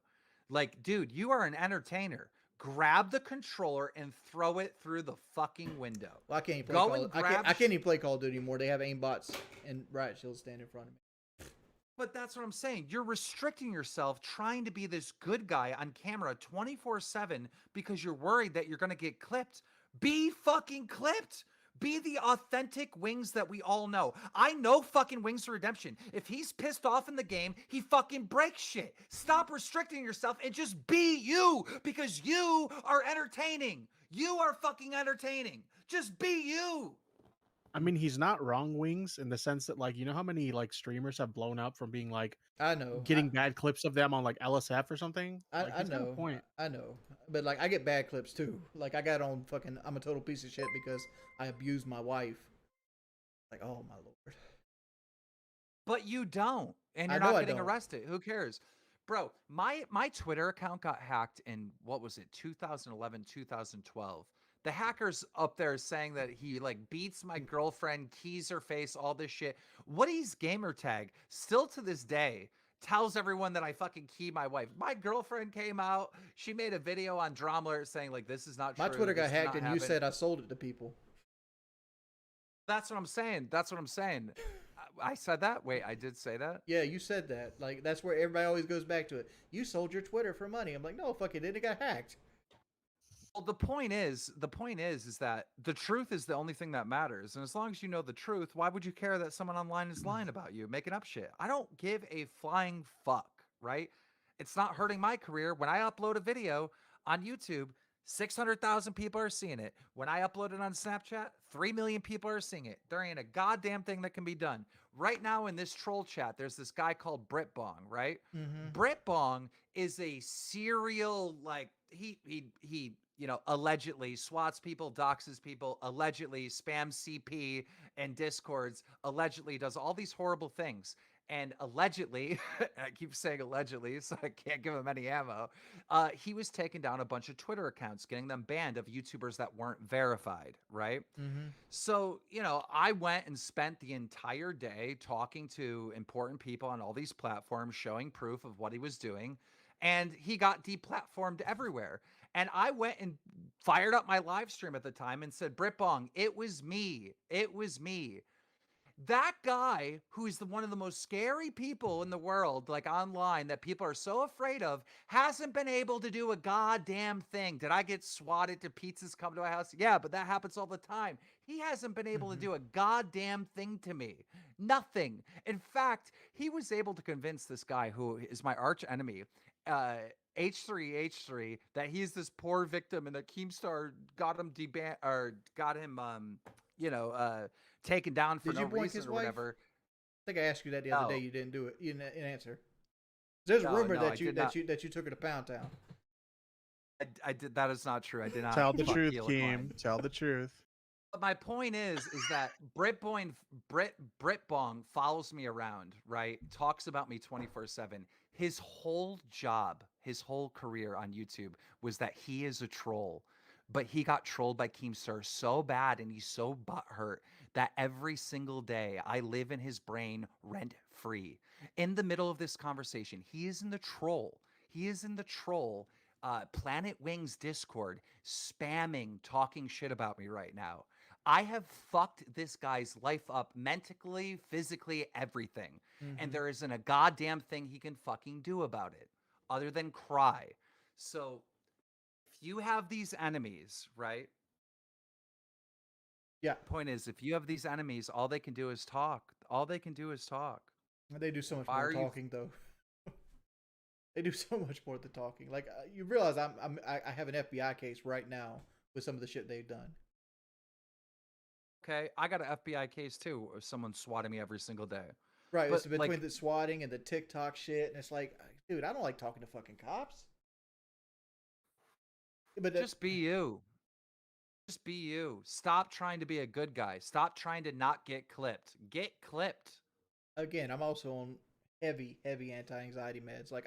Like, dude, you are an entertainer. Grab the controller and throw it through the fucking window. Well, I can't even play Go Call. and I grab. can't even play Call of Duty anymore. They have aimbots and riot shields standing in front of me. But that's what I'm saying. You're restricting yourself trying to be this good guy on camera 24/7 because you're worried that you're going to get clipped. Be fucking clipped. Be the authentic Wings that we all know. I know fucking Wings of Redemption. If he's pissed off in the game, he fucking breaks shit. Stop restricting yourself and just be you because you are entertaining. You are fucking entertaining. Just be you. I mean, he's not wrong, Wings, in the sense that, like, you know how many like streamers have blown up from being like, I know, getting bad clips of them on like LSF or something. Like, I he's got a know, point. I know, but like I get bad clips too. Like I got on fucking I'm a total piece of shit because I abused my wife. Like, oh my lord. But you don't, and I you're know not I getting don't. arrested. Who cares? Bro, my Twitter account got hacked in, what was it, 2011, 2012. The hacker's up there saying that he like beats my girlfriend, keys her face, all this shit. Woody's gamer tag still to this day tells everyone that I fucking key my wife. My girlfriend came out. She made a video on Dromler saying like, this is not My true. Twitter got this did hacked not and you happen. said I sold it to people. That's what I'm saying. That's what I'm saying. I said that? Wait, I did say that? Yeah, you said that. Like that's where everybody always goes back to it. You sold your Twitter for money. I'm like, no, fuck it, didn't. It got hacked. Well, the point is that the truth is the only thing that matters. And as long as you know the truth, why would you care that someone online is lying about you, making up shit? I don't give a flying fuck, right? It's not hurting my career. When I upload a video on YouTube, 600,000 people are seeing it. When I upload it on Snapchat, 3 million people are seeing it. There ain't a goddamn thing that can be done. Right now in this troll chat, there's this guy called BRITBONG, right? Mm-hmm. BRITBONG is a serial, like, he you know, allegedly swats people, doxes people, allegedly spams CP and Discords, allegedly does all these horrible things. And allegedly, I keep saying allegedly, so I can't give him any ammo. He was taking down a bunch of Twitter accounts, getting them banned of YouTubers that weren't verified, right? Mm-hmm. So, you know, I went and spent the entire day talking to important people on all these platforms, showing proof of what he was doing. And he got deplatformed everywhere. And I went and fired up my live stream at the time and said, BRITBONG, it was me. It was me. That guy, who is one of the most scary people in the world, like online, that people are so afraid of, hasn't been able to do a goddamn thing. Did I get swatted? Did pizzas come to my house? Yeah, but that happens all the time. He hasn't been able to do a goddamn thing to me. Nothing. In fact, he was able to convince this guy, who is my arch enemy, H3, that he's this poor victim and that Keemstar got him taken down for Did no you boink reason his or wife? whatever. I think I asked you that the other day. No. You didn't do it. You didn't answer. There's a No, rumor no, that I you did that not. you that you took her to Pound Town. I did. That is not true. I did not. Tell the fuck truth, Keelan Klein. Keem. Tell the truth. But my point is that BRITBONG follows me around, right? Talks about me 24/7. His whole job, his whole career on YouTube was that he is a troll. But he got trolled by Keemstar so bad and he's so butthurt that every single day I live in his brain rent free. In the middle of this conversation, he is in the troll. He is in the troll Planet Wings Discord spamming, talking shit about me right now. I have fucked this guy's life up mentally, physically, everything. And there isn't a goddamn thing he can fucking do about it other than cry. So if you have these enemies, right? Yeah. Point is, if you have these enemies, all they can do is talk. All they can do is talk. They do so much Why more are you- talking, though. They do so much more than talking. Like you realize I have an FBI case right now with some of the shit they've done. Okay, I got an FBI case too of someone swatting me every single day. Right, But, it's between like- the swatting and the TikTok shit, and it's like, dude, I don't like talking to fucking cops. But Just be you. Just be you. Stop trying to be a good guy. Stop trying to not get clipped. Get clipped. again, I'm also on heavy anti-anxiety meds. Like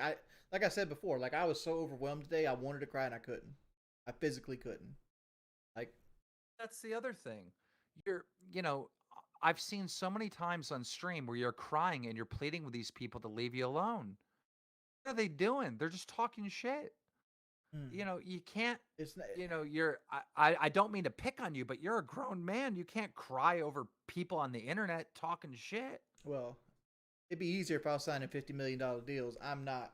I said before, like I was so overwhelmed today, I wanted to cry and I couldn't. I physically couldn't. Like That's the other thing. You know, I've seen so many times on stream where you're crying and you're pleading with these people to leave you alone. What are they doing? They're just talking shit. You know, you can't. It's not, You know, I don't mean to pick on you, but you're a grown man. You can't cry over people on the internet talking shit. well, it'd be easier if I was signing $50 million deals. I'm not.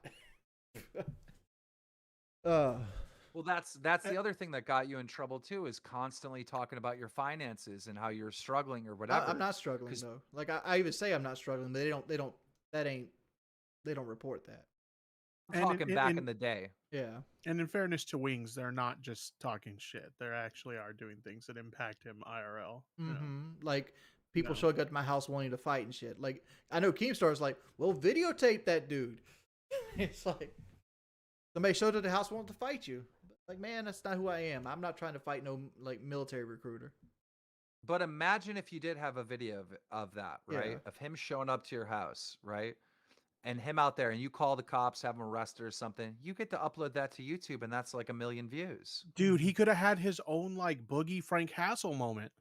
Well, that's the other thing that got you in trouble too, is constantly talking about your finances and how you're struggling or whatever. I'm not struggling though. Like I even say I'm not struggling, but they don't report that. I'm talking back in the day. Yeah. And in fairness to Wings, they're not just talking shit. They actually are doing things that impact him IRL. You know? Like people showing up to my house wanting to fight and shit. Like I know Keemstar is like, well, videotape that dude. It's like somebody showed up at the house wanting to fight you. Like, man, that's not who I am. I'm not trying to fight no like military recruiter. But imagine if you did have a video of that, right? Yeah. Of him showing up to your house, right? And him out there, and you call the cops, have him arrested or something. You get to upload that to YouTube, and that's like 1 million views. Dude, he could have had his own like Boogie Frank Hassel moment.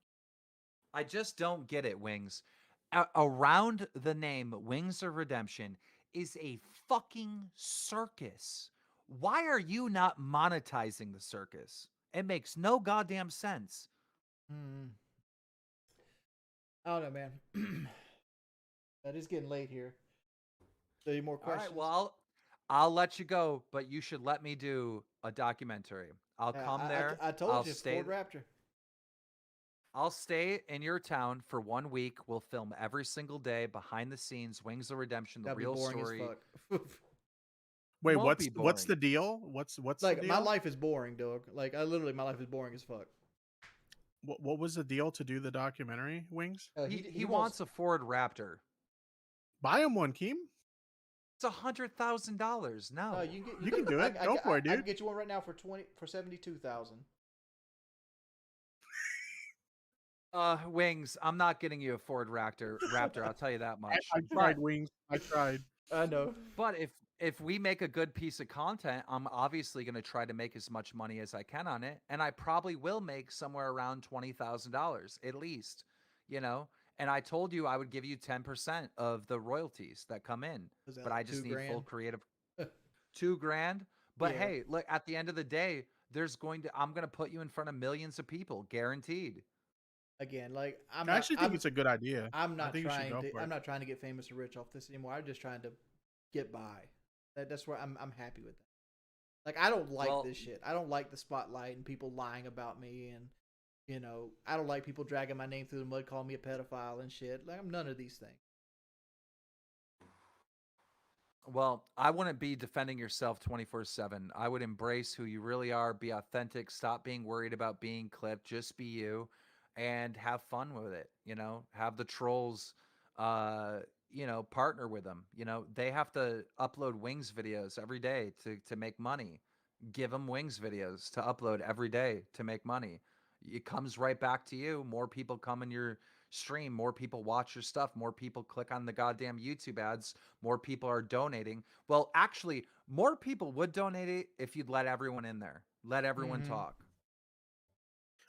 I just don't get it, Wings. Around the name Wings of Redemption is a fucking circus. Why are you not monetizing the circus? It makes no goddamn sense. I don't know, man. That is getting late here. Any more questions? All right, well, I'll let you go, but you should let me do a documentary. I'll come there. I told I'll you, stay. Ford Raptor. I'll stay in your town for 1 week. We'll film every single day, behind the scenes, Wings of Redemption, the That'd be real boring story. as fuck. Wait, Won't be what's the boring. deal? What's like the deal? my life is boring, dog. Like my life is boring as fuck. What was the deal to do the documentary, Wings? He wants a Ford Raptor. Buy him one, Keem. It's $100,000. No, You can do it. Go for it, I dude. can get you one right now for 72,000. Wings, I'm not getting you a Ford Raptor. I'll tell you that much. I tried, Wings. I tried. I know. But if we make a good piece of content, I'm obviously going to try to make as much money as I can on it, and I probably will make somewhere around $20,000 at least. You know, and I told you I would give you 10% of the royalties that come in, Was that but like I just need $2,000? full creative. $2,000. But Yeah. hey, look, at the end of the day, I'm going to put you in front of millions of people, guaranteed. Again, like I actually think it's a good idea. I'm I not think you should trying go to. for it. I'm not trying to get famous or rich off this anymore. I'm just trying to get by. That's where I'm happy with that. Like I don't like this shit. I don't like the spotlight and people lying about me, and you know I don't like people dragging my name through the mud, calling me a pedophile and shit. Like I'm none of these things. Well, I wouldn't be defending yourself 24/7. I would embrace who you really are, be authentic, stop being worried about being clipped, just be you and have fun with it, you know? Have the trolls you know, partner with them. You know, they have to upload Wings videos every day to make money. Give them Wings videos to upload every day to make money. It comes right back to you. More people come in your stream, more people watch your stuff, more people click on the goddamn YouTube ads, more people are donating. Well, actually, more people would donate it if you'd let everyone in there. Let everyone talk.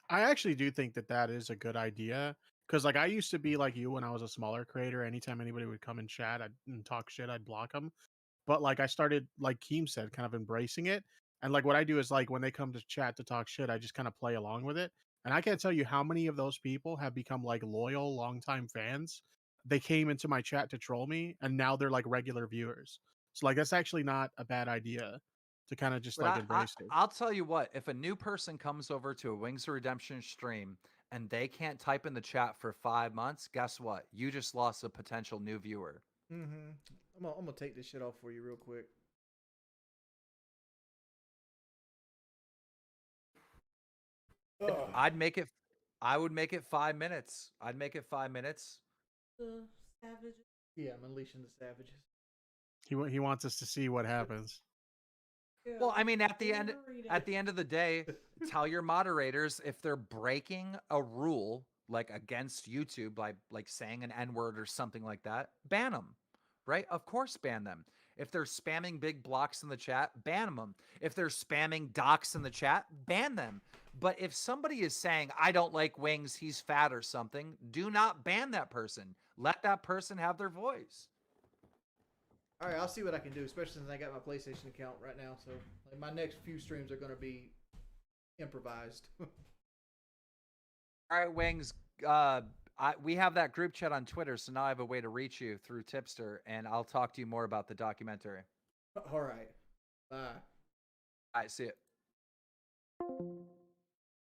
I actually do think that is a good idea, because like I used to be like you when I was a smaller creator. Anytime anybody would come and chat and talk shit, I'd block them. But like I started, like Keem said, kind of embracing it. And like what I do is like when they come to chat to talk shit, I just kind of play along with it. And I can't tell you how many of those people have become like loyal, longtime fans. They came into my chat to troll me, and now they're like regular viewers. So like that's actually not a bad idea to kind of just But like embrace it. I'll tell you what, if a new person comes over to a Wings of Redemption stream and they can't type in the chat for 5 months, guess what? You just lost a potential new viewer. I'm gonna take this shit off for you real quick. I would make it 5 minutes. I'd make it 5 minutes. The savages. Yeah, I'm unleashing the savages. He wants us to see what happens. Well, I mean, at the end of the day, tell your moderators if they're breaking a rule like against YouTube, like saying an N-word or something like that, ban them, right? Of course, ban them. If they're spamming big blocks in the chat, ban them. If they're spamming docs in the chat, ban them. But if somebody is saying, I don't like Wings, he's fat or something, do not ban that person. Let that person have their voice. All right, I'll see what I can do, especially since I got my PlayStation account right now. So like, my next few streams are going to be improvised. All right, Wings. We have that group chat on Twitter, so now I have a way to reach you through Tipster, and I'll talk to you more about the documentary. All right. Bye. All right, see it. All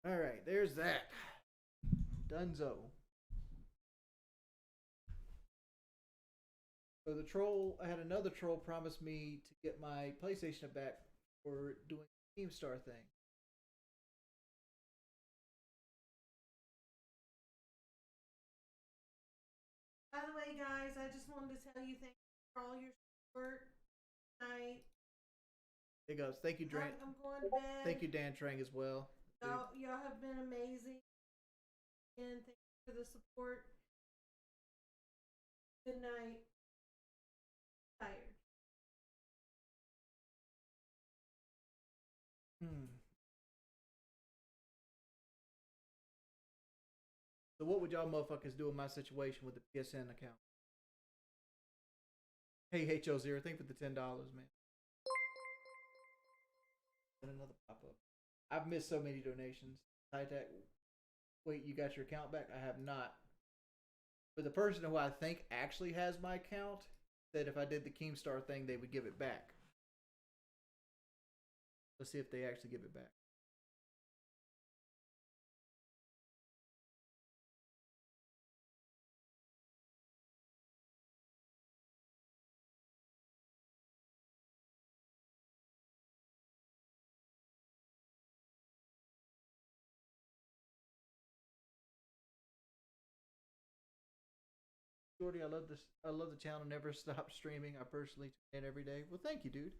right, there's that. Dunzo. So the troll, I had another troll promise me to get my PlayStation back for doing the KEEMSTAR thing. By the way, guys, I just wanted to tell you thank you for all your support tonight. It goes. Thank you, Dan. I'm going to bed. Thank you, Dan Trang, as well. Y'all have been amazing. And thank you for the support. Good night. Tired. So what would y'all motherfuckers do in my situation with the PSN account? Hey, HO0, thank you for the $10, man. And another pop-up. I've missed so many donations. High-tech. Wait, you got your account back? I have not. But the person who I think actually has my account said if I did the KEEMSTAR thing, they would give it back. Let's see if they actually give it back. Jordy, I love this. I love the channel. Never stop streaming. I personally tune in every day. Well, thank you, dude.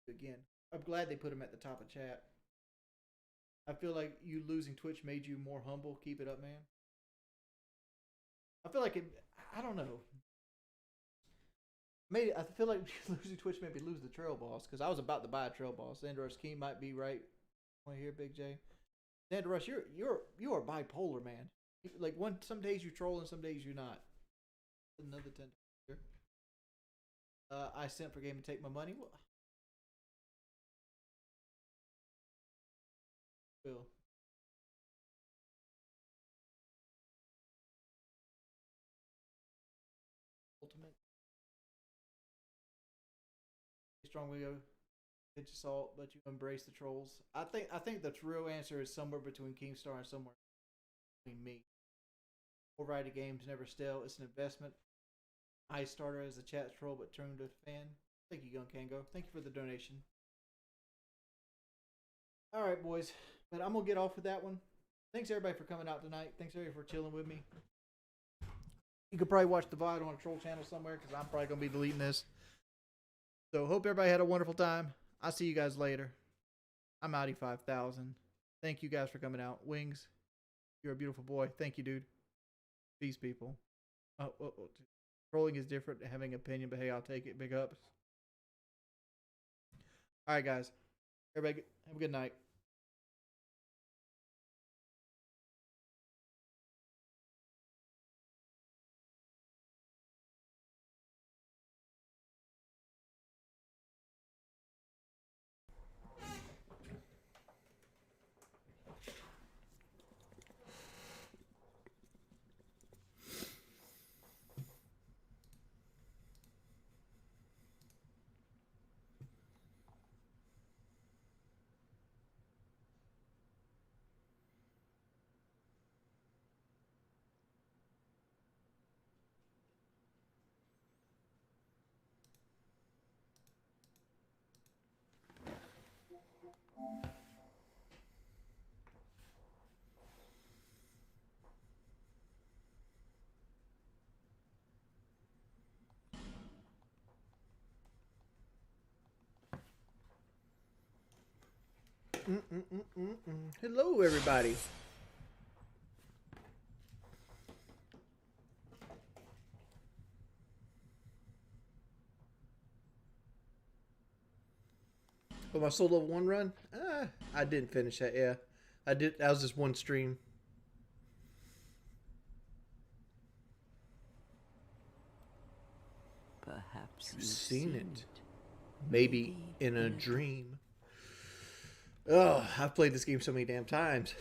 Again, I'm glad they put him at the top of chat. I feel like you losing Twitch made you more humble. Keep it up, man. I feel like it. I don't know. I feel like losing Twitch made me lose the trail boss because I was about to buy a trail boss. Andros King might be right. Want to hear Big J? Andros, you are bipolar, man. Like some days you troll and some days you're not. Another 10 here. I sent for game to take my money. Will. Ultimate. Strong we go. Pitch assault, but you embrace the trolls. I think the real answer is somewhere between KEEMSTAR and somewhere between me. Overrated games never stale. It's an investment. I started as a chat troll, but turned to a fan. Thank you, Young Kango. Thank you for the donation. All right, boys. But I'm going to get off with that one. Thanks, everybody, for coming out tonight. Thanks, everybody, for chilling with me. You could probably watch the VOD on a troll channel somewhere because I'm probably going to be deleting this. So, hope everybody had a wonderful time. I'll see you guys later. I'm Outie 5000. Thank you guys for coming out. Wings, you're a beautiful boy. Thank you, dude. Peace, people. Trolling is different, having an opinion, but hey, I'll take it. Big ups. All right, guys. Everybody, have a good night. Hello, everybody. For my soul level 1 run, I didn't finish that. Yeah, I did. That was just one stream. Perhaps you've seen it. Maybe in a dream. Oh, I've played this game so many damn times.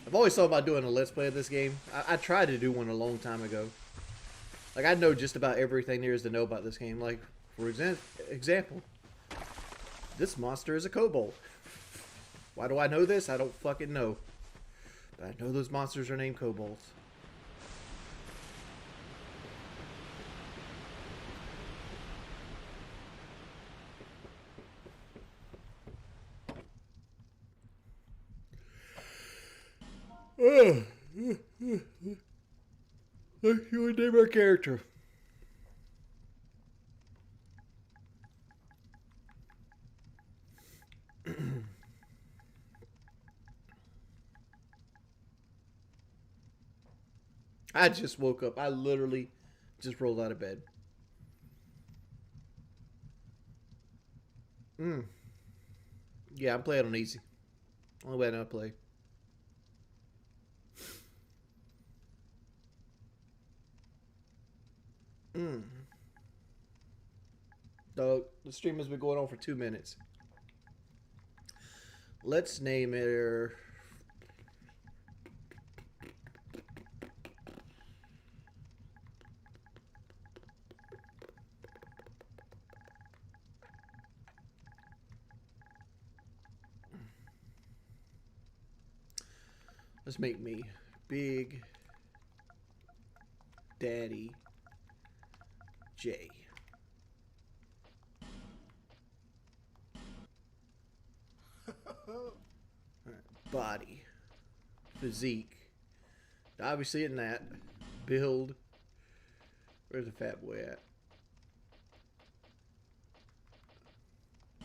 I've always thought about doing a Let's Play of this game. I tried to do one a long time ago. Like, I know just about everything there is to know about this game. Like, for example, this monster is a kobold. Why do I know this? I don't fucking know. But I know those monsters are named kobolds. You would name our character. I just woke up. I literally just rolled out of bed. Yeah, I'm playing on easy. Only way I know how to play. The stream has been going on for 2 minutes. Let's name her. Let's make me Big Daddy J. Body, physique, obviously in that, build, where's the fat boy at?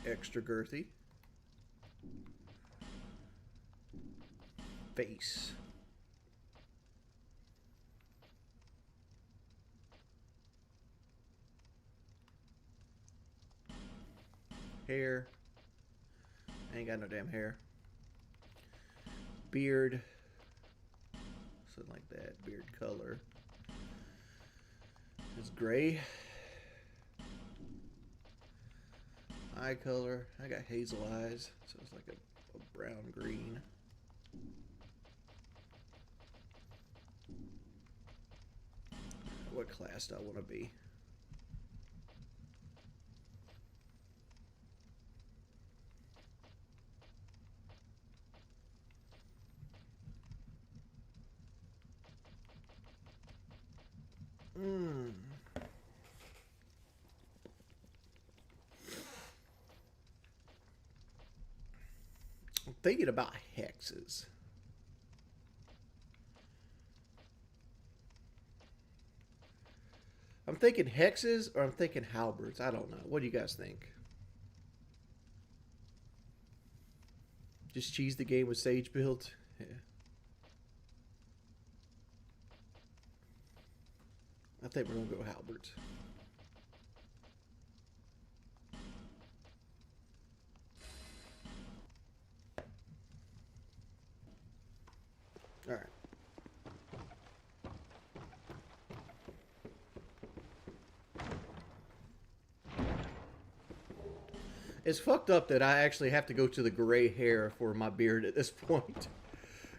Extra girthy, face, hair, I ain't got no damn hair. Beard, something like that. Beard color is gray. Eye color, I got hazel eyes, so it's like a brown green. What class do I want to be? I'm thinking about hexes. I'm thinking hexes or I'm thinking halberds. I don't know. What do you guys think? Just cheese the game with sage build? Yeah. I think we're going to go halberds. All right. It's fucked up that I actually have to go to the gray hair for my beard at this point.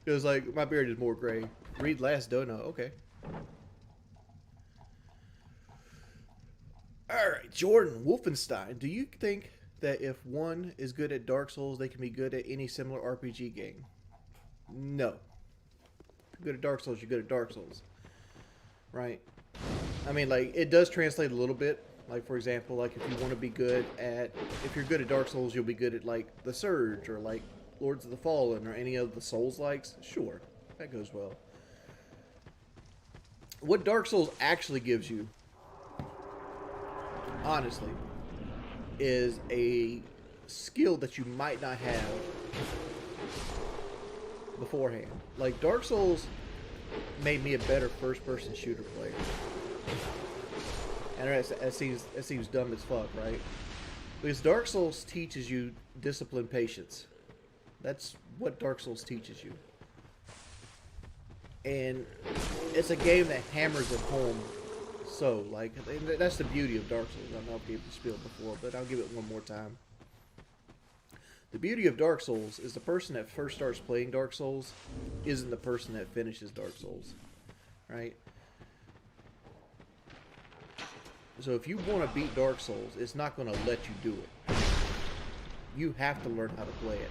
Because, like, my beard is more gray. Read last donut. Okay. Alright, Jordan Wolfenstein. Do you think that if one is good at Dark Souls, they can be good at any similar RPG game? No. If you're good at Dark Souls, you're good at Dark Souls. Right? I mean, like, it does translate a little bit. Like, for example, like, if you want to be good at... If you're good at Dark Souls, you'll be good at, like, The Surge or, like, Lords of the Fallen or any of the Souls-likes. Sure. That goes well. What Dark Souls actually gives you, honestly, is a skill that you might not have beforehand. Like, Dark Souls made me a better first-person shooter player. I know that seems dumb as fuck, right? Because Dark Souls teaches you discipline, patience. That's what Dark Souls teaches you. And it's a game that hammers it home. So, like, that's the beauty of Dark Souls. I know I've given the spiel before, but I'll give it one more time. The beauty of Dark Souls is the person that first starts playing Dark Souls isn't the person that finishes Dark Souls, right? So if you want to beat Dark Souls, it's not going to let you do it. You have to learn how to play it.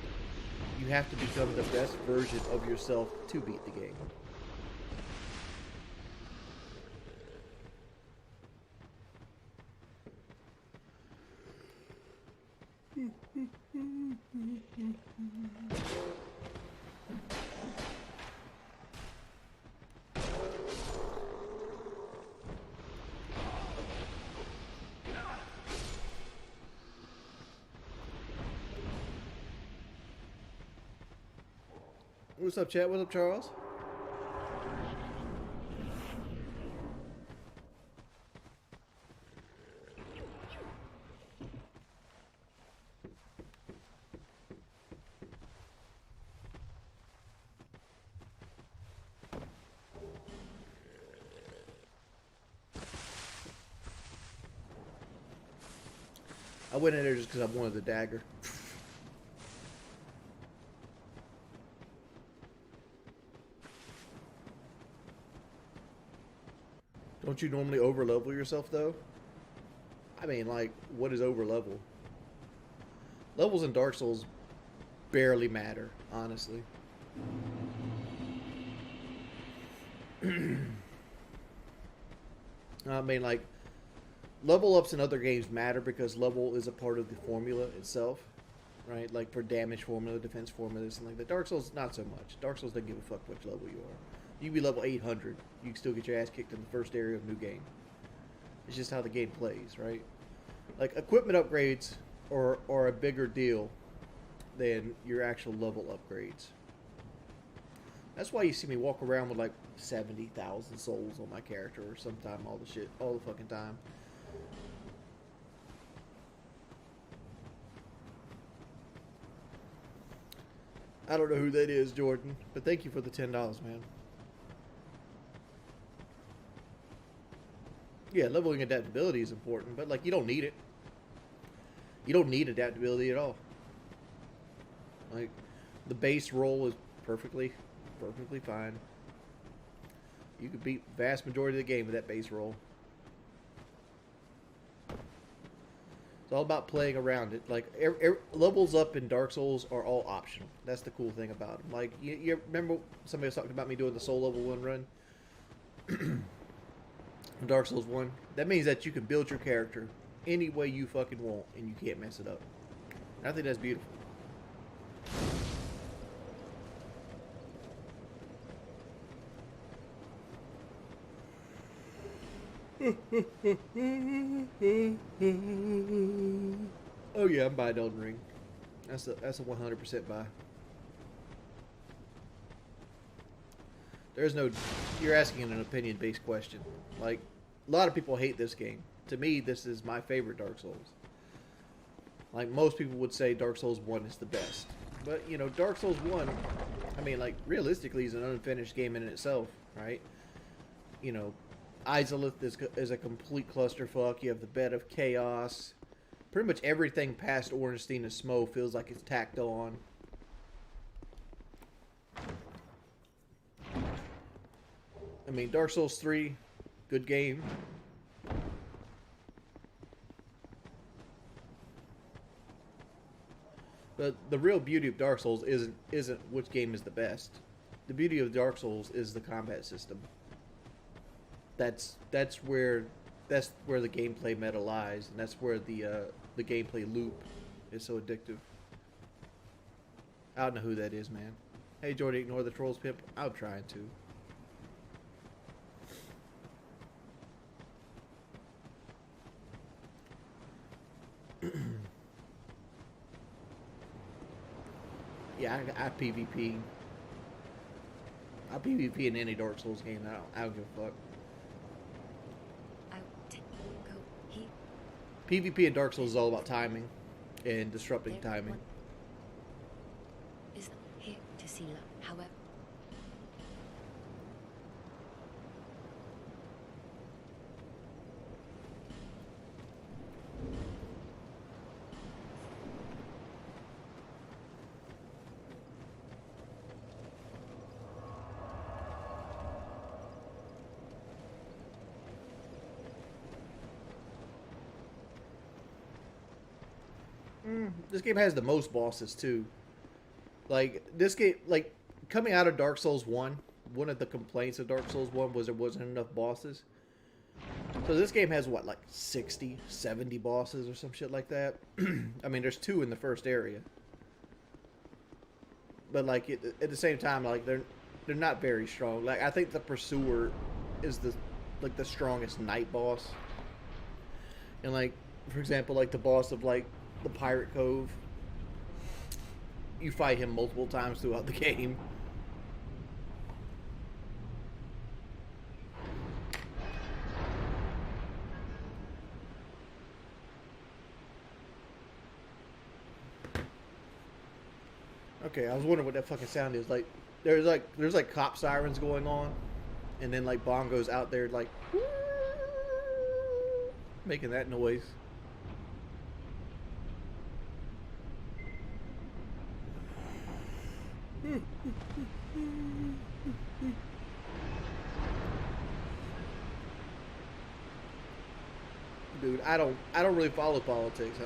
You have to become the best version of yourself to beat the game. What's up, chat? What's up, Charles? I went in there just because I wanted the dagger. Don't you normally overlevel yourself, though? I mean, like, what is overlevel? Levels in Dark Souls barely matter, honestly. I mean, like, level ups in other games matter because level is a part of the formula itself, right? Like for damage formula, defense formula, and like that. Dark Souls, not so much. Dark Souls doesn't give a fuck which level you are. You can be level 800, you can still get your ass kicked in the first area of a new game. It's just how the game plays, right? Like equipment upgrades are a bigger deal than your actual level upgrades. That's why you see me walk around with like 70,000 souls on my character or sometime all the fucking time. I don't know who that is, Jordan, but thank you for the $10, man. Yeah, leveling adaptability is important, but like you don't need it. You don't need adaptability at all. Like the base roll is perfectly fine. You could beat the vast majority of the game with that base roll. It's all about playing around it. Like levels up in Dark Souls are all optional. That's the cool thing about them. Like you remember somebody was talking about me doing the soul level 1 run in Dark Souls 1. That means that you can build your character any way you fucking want and you can't mess it up. And I think that's beautiful. Oh yeah, I'm buying Elden Ring. That's a 100% buy. There's no. You're asking an opinion-based question. Like a lot of people hate this game. To me, this is my favorite Dark Souls. Like most people would say, Dark Souls 1 is the best. But you know, Dark Souls 1. I mean, like realistically, is an unfinished game in itself, right? You know, Izalith is a complete clusterfuck. You have the Bed of Chaos. Pretty much everything past Ornstein and Smough feels like it's tacked on. I mean, Dark Souls 3, good game. But the real beauty of Dark Souls isn't which game is the best. The beauty of Dark Souls is the combat system. That's where the gameplay meta lies, and that's where the gameplay loop is so addictive. I don't know who that is, man. Hey, Jordy, ignore the trolls, pimp. I'm trying to. Yeah, I PvP. I PvP in any Dark Souls game. I don't give a fuck. PvP in Dark Souls is all about timing and disrupting timing. Is here to see love. However, This game has the most bosses too. Like this game, like coming out of Dark Souls 1, one of the complaints of Dark Souls 1 was there wasn't enough bosses. So this game has what, like 60, 70 bosses or some shit like that. I mean, there's 2 in the first area. But like at the same time, like they're not very strong. Like I think the Pursuer is the strongest night boss. And like, for example, like the boss of like the Pirate Cove, you fight him multiple times throughout the game. Okay, I was wondering what that fucking sound is. Like there's like cop sirens going on, and then like bongos out there like making that noise. Dude, I don't really follow politics.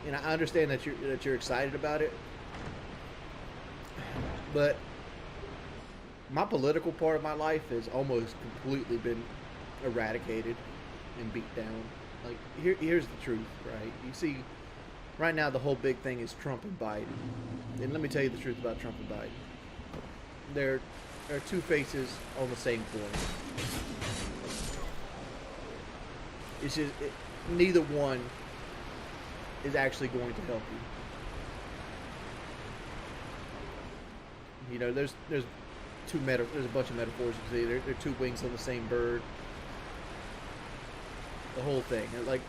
And I understand that you're excited about it, but my political part of my life has almost completely been eradicated and beat down. Like here's the truth, right? You see, right now the whole big thing is Trump and Biden. And let me tell you the truth about Trump and Biden. There are 2 faces on the same coin. It's just neither one is actually going to help you. You know, there's a bunch of metaphors you see. There are 2 wings on the same bird. The whole thing. Like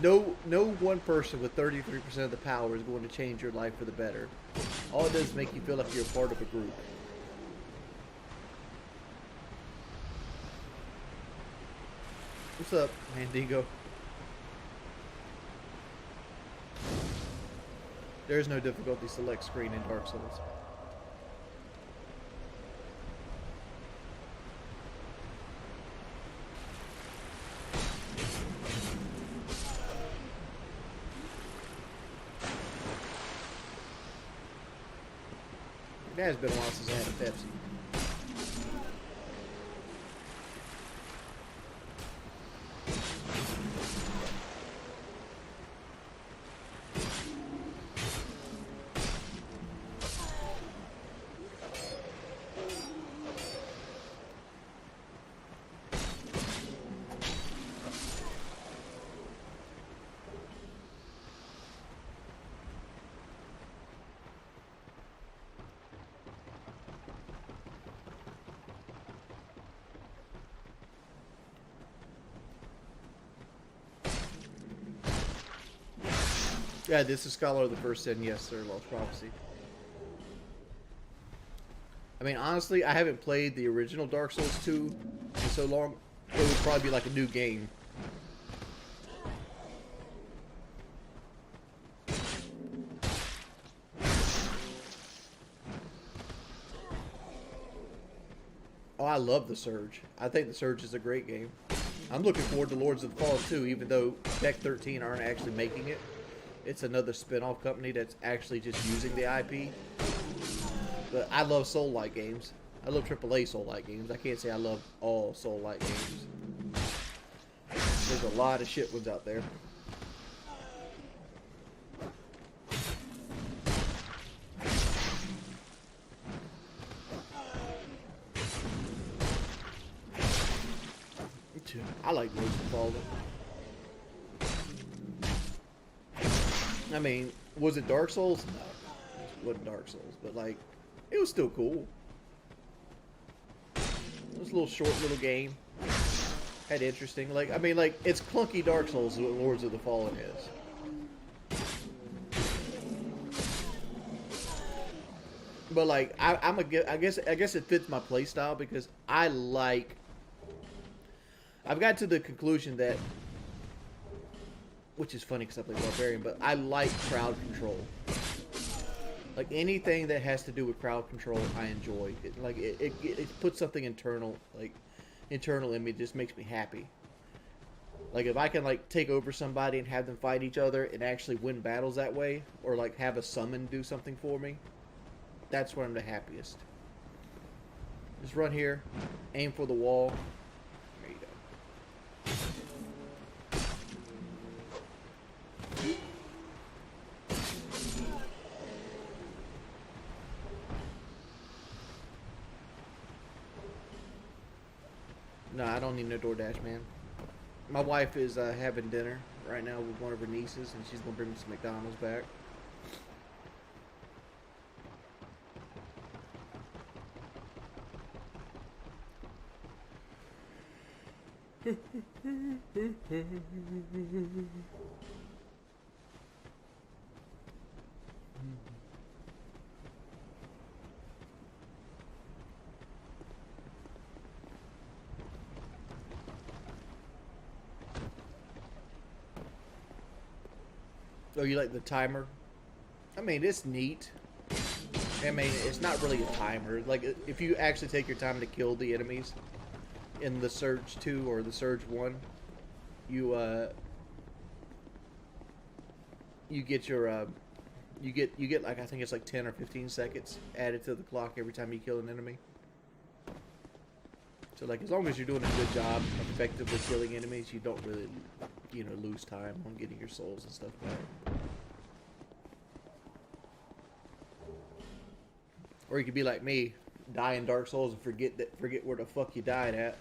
no one person with 33% of the power is going to change your life for the better. All it does is make you feel like you're a part of a group. What's up, Mandigo? There is no difficulty select screen in Dark Souls. It has been a while since I had a Pepsi. Yeah, this is Scholar of the First Sin. Yes, sir. Lost Prophecy. I mean, honestly, I haven't played the original Dark Souls 2 in so long. It would probably be like a new game. Oh, I love The Surge. I think The Surge is a great game. I'm looking forward to Lords of the Fallen 2, even though Tech 13 aren't actually making it. It's another spin-off company that's actually just using the IP. But I love Soul-like games. I love AAA Soul-like games. I can't say I love all Soul-like games. There's a lot of shit ones out there. I like Lords of the Fallen. I mean, was it Dark Souls? No, it wasn't Dark Souls, but like, it was still cool. It was a little short little game. had interesting. Like, I mean, like, it's clunky Dark Souls is what Lords of the Fallen is. But like, I guess it fits my playstyle because I've got to the conclusion that, which is funny because I play Barbarian, but I like crowd control. Like anything that has to do with crowd control, I enjoy. It puts something internal in me. It just makes me happy. Like if I can like take over somebody and have them fight each other and actually win battles that way, or like have a summon do something for me, that's when I'm the happiest. Just run here, aim for the wall. There you go. No, I don't need no DoorDash, man. My wife is having dinner right now with one of her nieces, and she's gonna bring me some McDonald's back. Oh, you like the timer? I mean, it's neat. I mean, it's not really a timer. Like, if you actually take your time to kill the enemies in the Surge 2 or the Surge 1, you get your you get like, I think it's like 10 or 15 seconds added to the clock every time you kill an enemy. So like, as long as you're doing a good job of effectively killing enemies, you don't really, you know, lose time on getting your souls and stuff back. Or you could be like me, die in Dark Souls and forget where the fuck you died at.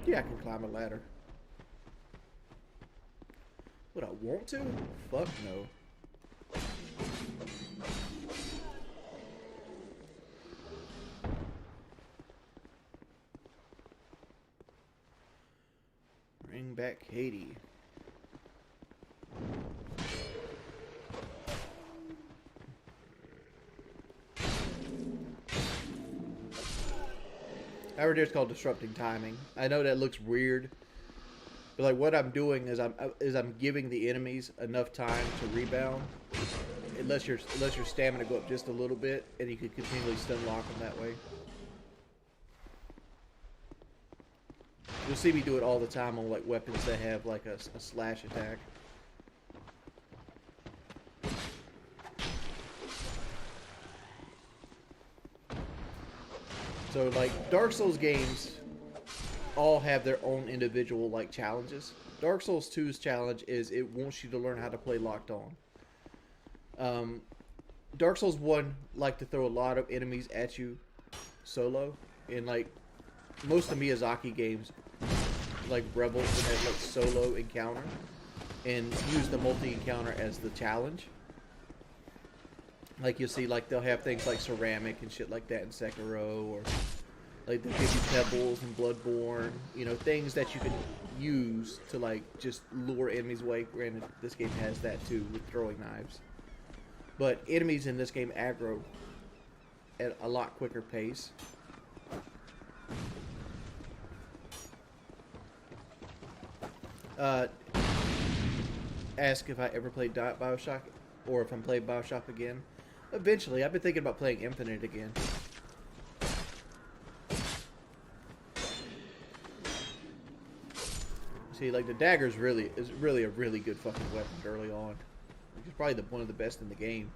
Yeah, I can climb a ladder. Would I want to? Fuck no. Bring back Katie. That right there is called disrupting timing. I know that looks weird, but like what I'm doing is I'm giving the enemies enough time to rebound. Unless your stamina go up just a little bit, and you can continually stun lock them that way. You'll see me do it all the time on like weapons that have like a slash attack. So like Dark Souls games all have their own individual like challenges. Dark Souls 2's challenge is it wants you to learn how to play locked on. Dark Souls 1 like to throw a lot of enemies at you solo, and like most of Miyazaki games like revel in that like solo encounter and use the multi-encounter as the challenge. Like you'll see, like they'll have things like ceramic and shit like that in Sekiro, or like they'll give you pebbles and Bloodborne, you know, things that you can use to like just lure enemies away. Granted, this game has that too with throwing knives, but enemies in this game aggro at a lot quicker pace. Ask if I ever played Bioshock, or if I'm playing Bioshock again. Eventually, I've been thinking about playing Infinite again. See, like the dagger is really a really good fucking weapon early on. It's probably one of the best in the game.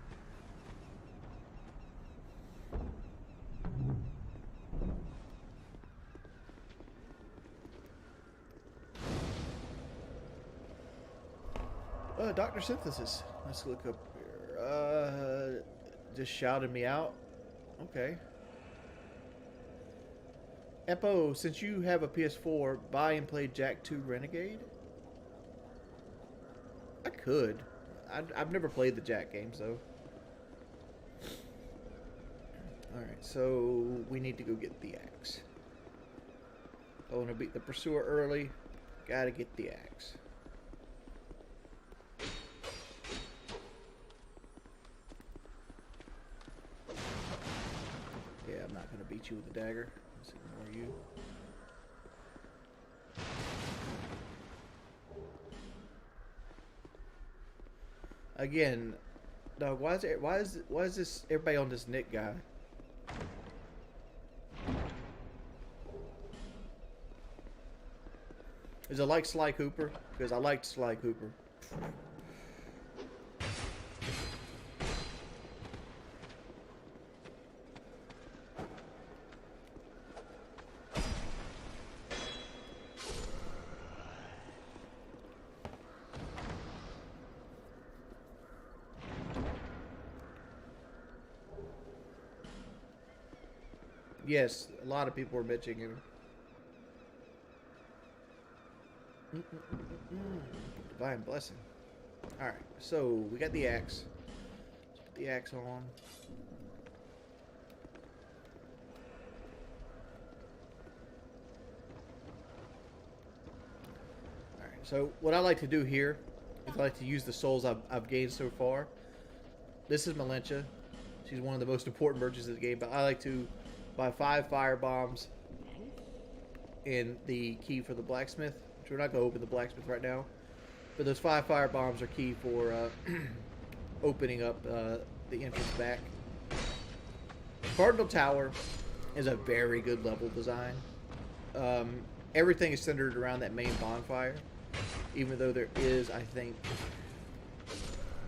Dr. Synthesis. Let's look up here. just shouted me out. Okay. Epo, since you have a PS4, buy and play Jack 2 Renegade? I could. I've never played the Jack games, though. Alright, so we need to go get the axe. I want to beat the pursuer early. Gotta get the axe. Yeah, I'm not going to beat you with a dagger. Let's ignore you. Again, dog, why is this everybody on this Nick guy? Is it like Sly Cooper? Because I liked Sly Cooper. Yes, a lot of people were bitching him. Divine blessing. Alright, so we got the axe. Let's put the axe on. Alright, so what I like to do here is I like to use the souls I've gained so far. This is Malentia. She's one of the most important merchants of the game, but I like to buy 5 fire bombs and the key for the blacksmith. Which we're not going to open the blacksmith right now. But those 5 fire bombs are key for opening up the entrance back. Cardinal Tower is a very good level design. Everything is centered around that main bonfire. Even though there is, I think,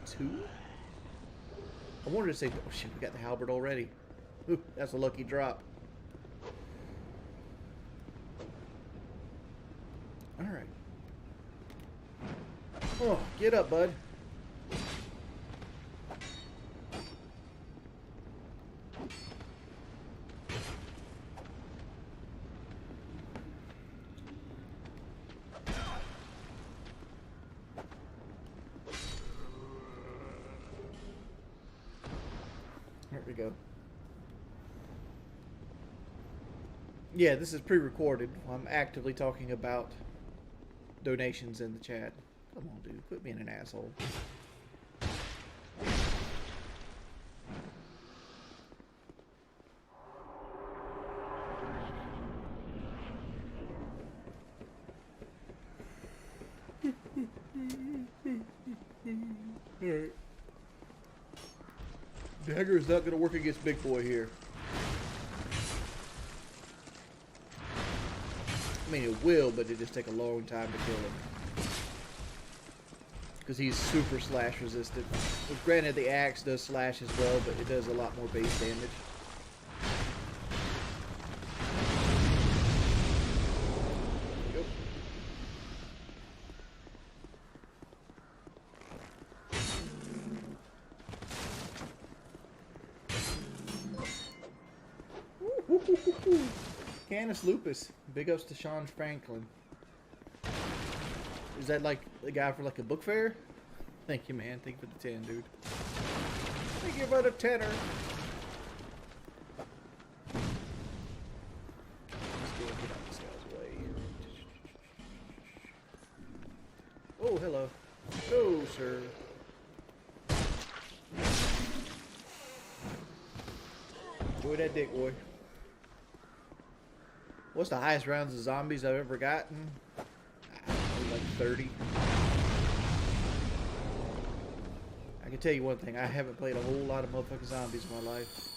2? I wanted to say, oh shit, we got the halberd already. Ooh, that's a lucky drop. Alright. Oh, get up, bud. There we go. Yeah, this is pre-recorded. I'm actively talking about donations in the chat. Come on, dude. Quit being an asshole. Alright. Dagger is not going to work against Big Boy here. I mean, it will, but it just take a long time to kill him. Because he's super slash resistant. Well, granted, the axe does slash as well, but it does a lot more base damage. Yep. Canis Lupus. Big ups to Sean Franklin. Is that like the guy for like a book fair? Thank you, man. Thank you for the 10, dude. Thank you for the 10er. Let's go get out this guy's way. Oh, hello. Oh, sir. Enjoy that dick, boy. What's the highest rounds of zombies I've ever gotten? Like 30. I can tell you one thing, I haven't played a whole lot of motherfucking zombies in my life.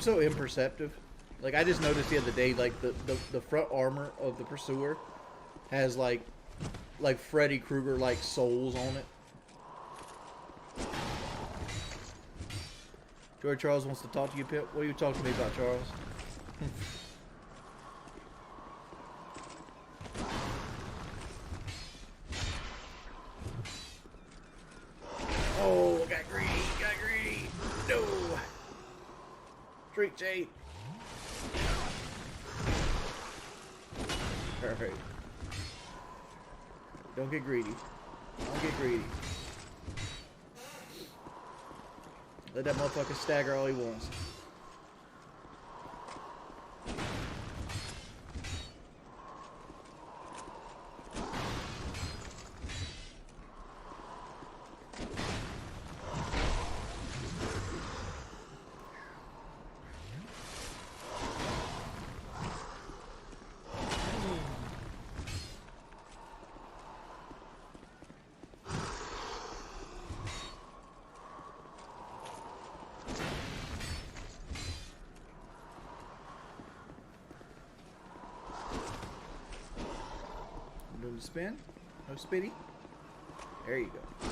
I'm so imperceptive. Like I just noticed the other day, like the front armor of the Pursuer has like Freddy Krueger like souls on it. George Charles wants to talk to you, Pip. What are you talking to me about, Charles? Oh, got greedy, got greedy. No. Drink Jade. Perfect. Don't get greedy. Don't get greedy. Let that motherfucker stagger all he wants. Doing the spin. No spitty. There you go.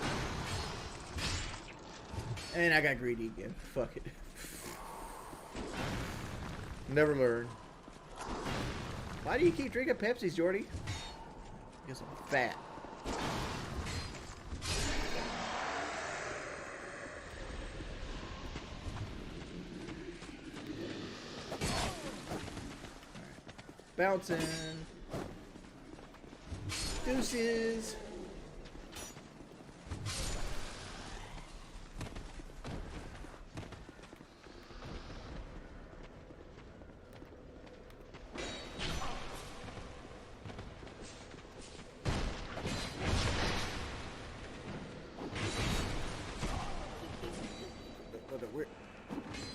And I got greedy again. Fuck it. Never learn. Why do you keep drinking Pepsis, Jordy? Because I'm fat. Bouncing. Deuces.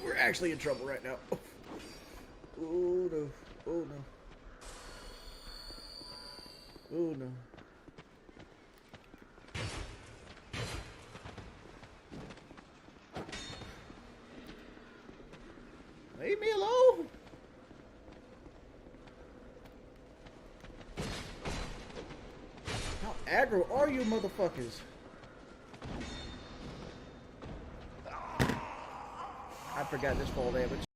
We're actually in trouble right now. Oh no. Oh no. Oh no. Leave me alone. How aggro are you motherfuckers? I forgot this fall damage.